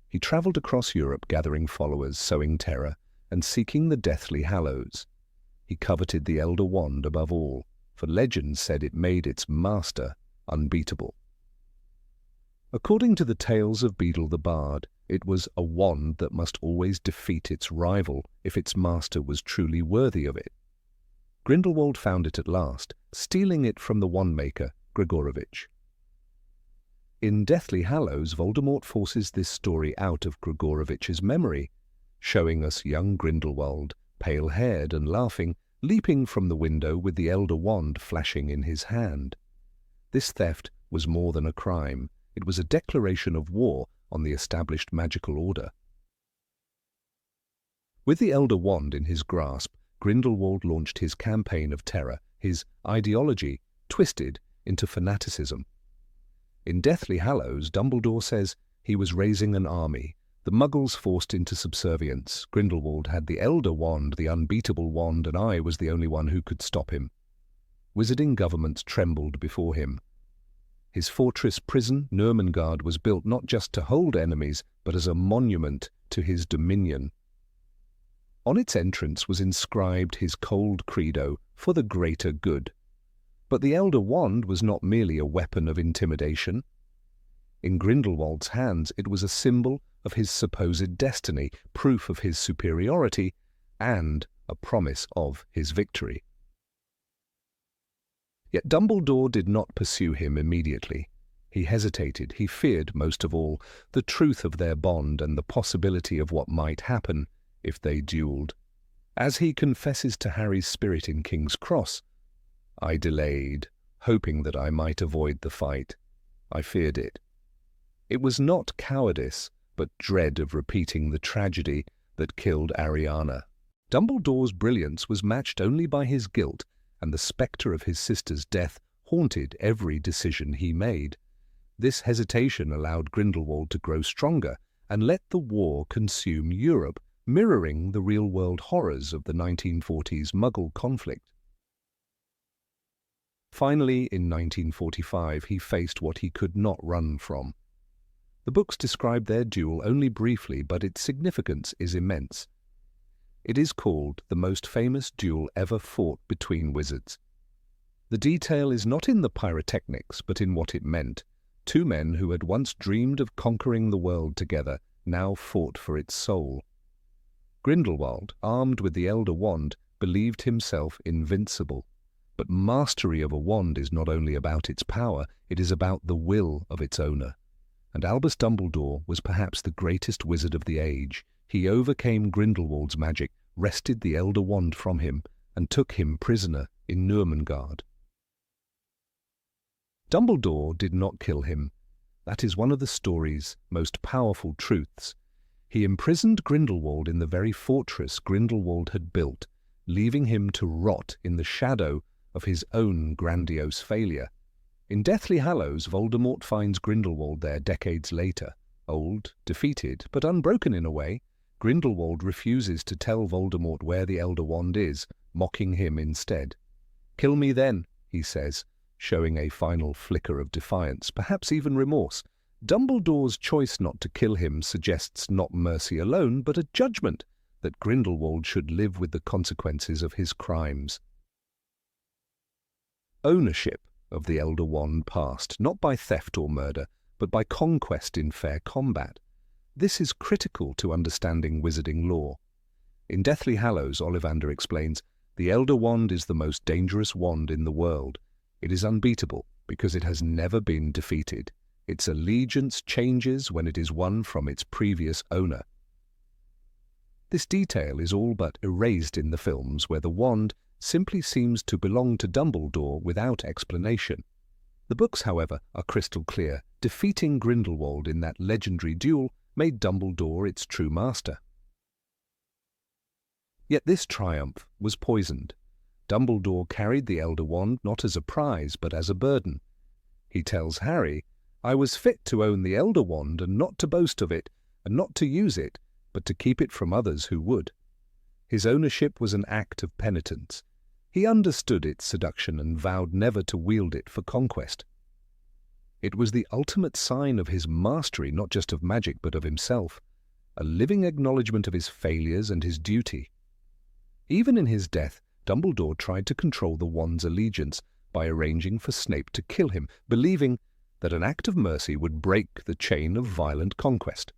He travelled across Europe gathering followers, sowing terror, and seeking the Deathly Hallows. He coveted the Elder Wand above all, for legend said it made its master unbeatable. According to the tales of Beedle the Bard, it was a wand that must always defeat its rival if its master was truly worthy of it. Grindelwald found it at last, stealing it from the wand-maker, Gregorovitch. In Deathly Hallows, Voldemort forces this story out of Gregorovitch's memory, showing us young Grindelwald, pale-haired and laughing, leaping from the window with the Elder Wand flashing in his hand. This theft was more than a crime. It was a declaration of war on the established magical order. With the Elder Wand in his grasp, Grindelwald launched his campaign of terror, his ideology twisted into fanaticism. In Deathly Hallows, Dumbledore says he was raising an army, the Muggles forced into subservience. Grindelwald had the Elder Wand, the unbeatable wand, and I was the only one who could stop him. Wizarding governments trembled before him. His fortress prison, Nurmengard, was built not just to hold enemies, but as a monument to his dominion. On its entrance was inscribed his cold credo, "For the greater good." But the Elder Wand was not merely a weapon of intimidation. In Grindelwald's hands it was a symbol of his supposed destiny, proof of his superiority, and a promise of his victory. Yet Dumbledore did not pursue him immediately. He hesitated. He feared, most of all, the truth of their bond and the possibility of what might happen if they duelled. As he confesses to Harry's spirit in King's Cross, "I delayed, hoping that I might avoid the fight. I feared it." It was not cowardice, but dread of repeating the tragedy that killed Ariana. Dumbledore's brilliance was matched only by his guilt, and the spectre of his sister's death haunted every decision he made. This hesitation allowed Grindelwald to grow stronger and let the war consume Europe, mirroring the real-world horrors of the 1940s Muggle conflict. Finally, in 1945, he faced what he could not run from. The books describe their duel only briefly, but its significance is immense. It is called the most famous duel ever fought between wizards. The detail is not in the pyrotechnics, but in what it meant. Two men who had once dreamed of conquering the world together now fought for its soul. Grindelwald, armed with the Elder Wand, believed himself invincible. But mastery of a wand is not only about its power, it is about the will of its owner. And Albus Dumbledore was perhaps the greatest wizard of the age. He overcame Grindelwald's magic, wrested the Elder Wand from him, and took him prisoner in Nurmengard. Dumbledore did not kill him. That is one of the story's most powerful truths. He imprisoned Grindelwald in the very fortress Grindelwald had built, leaving him to rot in the shadow of his own grandiose failure. In Deathly Hallows, Voldemort finds Grindelwald there decades later. Old, defeated, but unbroken in a way, Grindelwald refuses to tell Voldemort where the Elder Wand is, mocking him instead. "Kill me then," he says, showing a final flicker of defiance, perhaps even remorse. Dumbledore's choice not to kill him suggests not mercy alone, but a judgment that Grindelwald should live with the consequences of his crimes. Ownership of the Elder Wand passed, not by theft or murder, but by conquest in fair combat. This is critical to understanding wizarding lore. In Deathly Hallows, Ollivander explains, the Elder Wand is the most dangerous wand in the world. It is unbeatable because it has never been defeated. Its allegiance changes when it is won from its previous owner. This detail is all but erased in the films, where the wand simply seems to belong to Dumbledore without explanation. The books, however, are crystal clear. Defeating Grindelwald in that legendary duel made Dumbledore its true master. Yet this triumph was poisoned. Dumbledore carried the Elder Wand not as a prize but as a burden. He tells Harry, "I was fit to own the Elder Wand and not to boast of it, and not to use it, but to keep it from others who would." His ownership was an act of penitence. He understood its seduction and vowed never to wield it for conquest. It was the ultimate sign of his mastery, not just of magic but of himself, a living acknowledgement of his failures and his duty. Even in his death, Dumbledore tried to control the wand's allegiance by arranging for Snape to kill him, believing that an act of mercy would break the chain of violent conquest.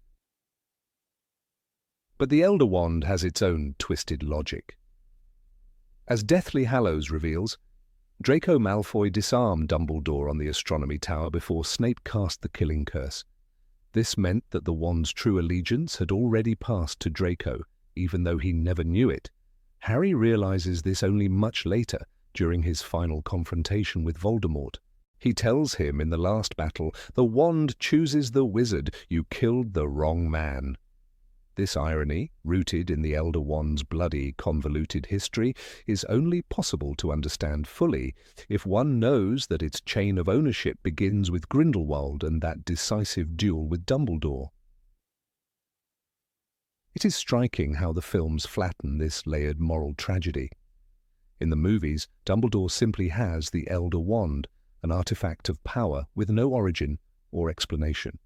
But the Elder Wand has its own twisted logic. As Deathly Hallows reveals, Draco Malfoy disarmed Dumbledore on the Astronomy Tower before Snape cast the killing curse. This meant that the wand's true allegiance had already passed to Draco, even though he never knew it. Harry realizes this only much later, during his final confrontation with Voldemort. He tells him in the last battle, "The wand chooses the wizard. You killed the wrong man." This irony, rooted in the Elder Wand's bloody, convoluted history, is only possible to understand fully if one knows that its chain of ownership begins with Grindelwald and that decisive duel with Dumbledore. It is striking how the films flatten this layered moral tragedy. In the movies, Dumbledore simply has the Elder Wand, an artifact of power with no origin or explanation.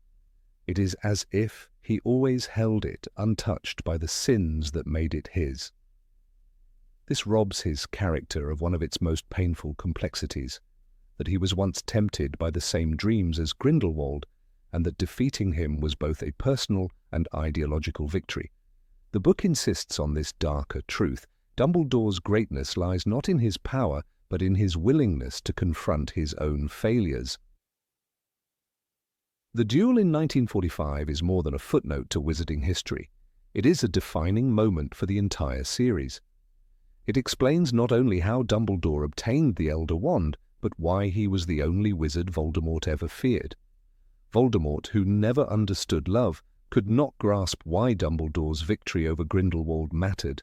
It is as if he always held it untouched by the sins that made it his. This robs his character of one of its most painful complexities, that he was once tempted by the same dreams as Grindelwald, and that defeating him was both a personal and ideological victory. The book insists on this darker truth. Dumbledore's greatness lies not in his power, but in his willingness to confront his own failures. The duel in 1945 is more than a footnote to wizarding history. It is a defining moment for the entire series. It explains not only how Dumbledore obtained the Elder Wand, but why he was the only wizard Voldemort ever feared. Voldemort, who never understood love, could not grasp why Dumbledore's victory over Grindelwald mattered.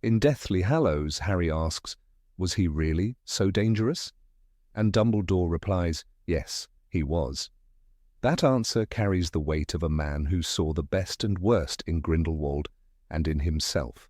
In Deathly Hallows, Harry asks, "Was he really so dangerous?" And Dumbledore replies, "Yes, he was." That answer carries the weight of a man who saw the best and worst in Grindelwald and in himself.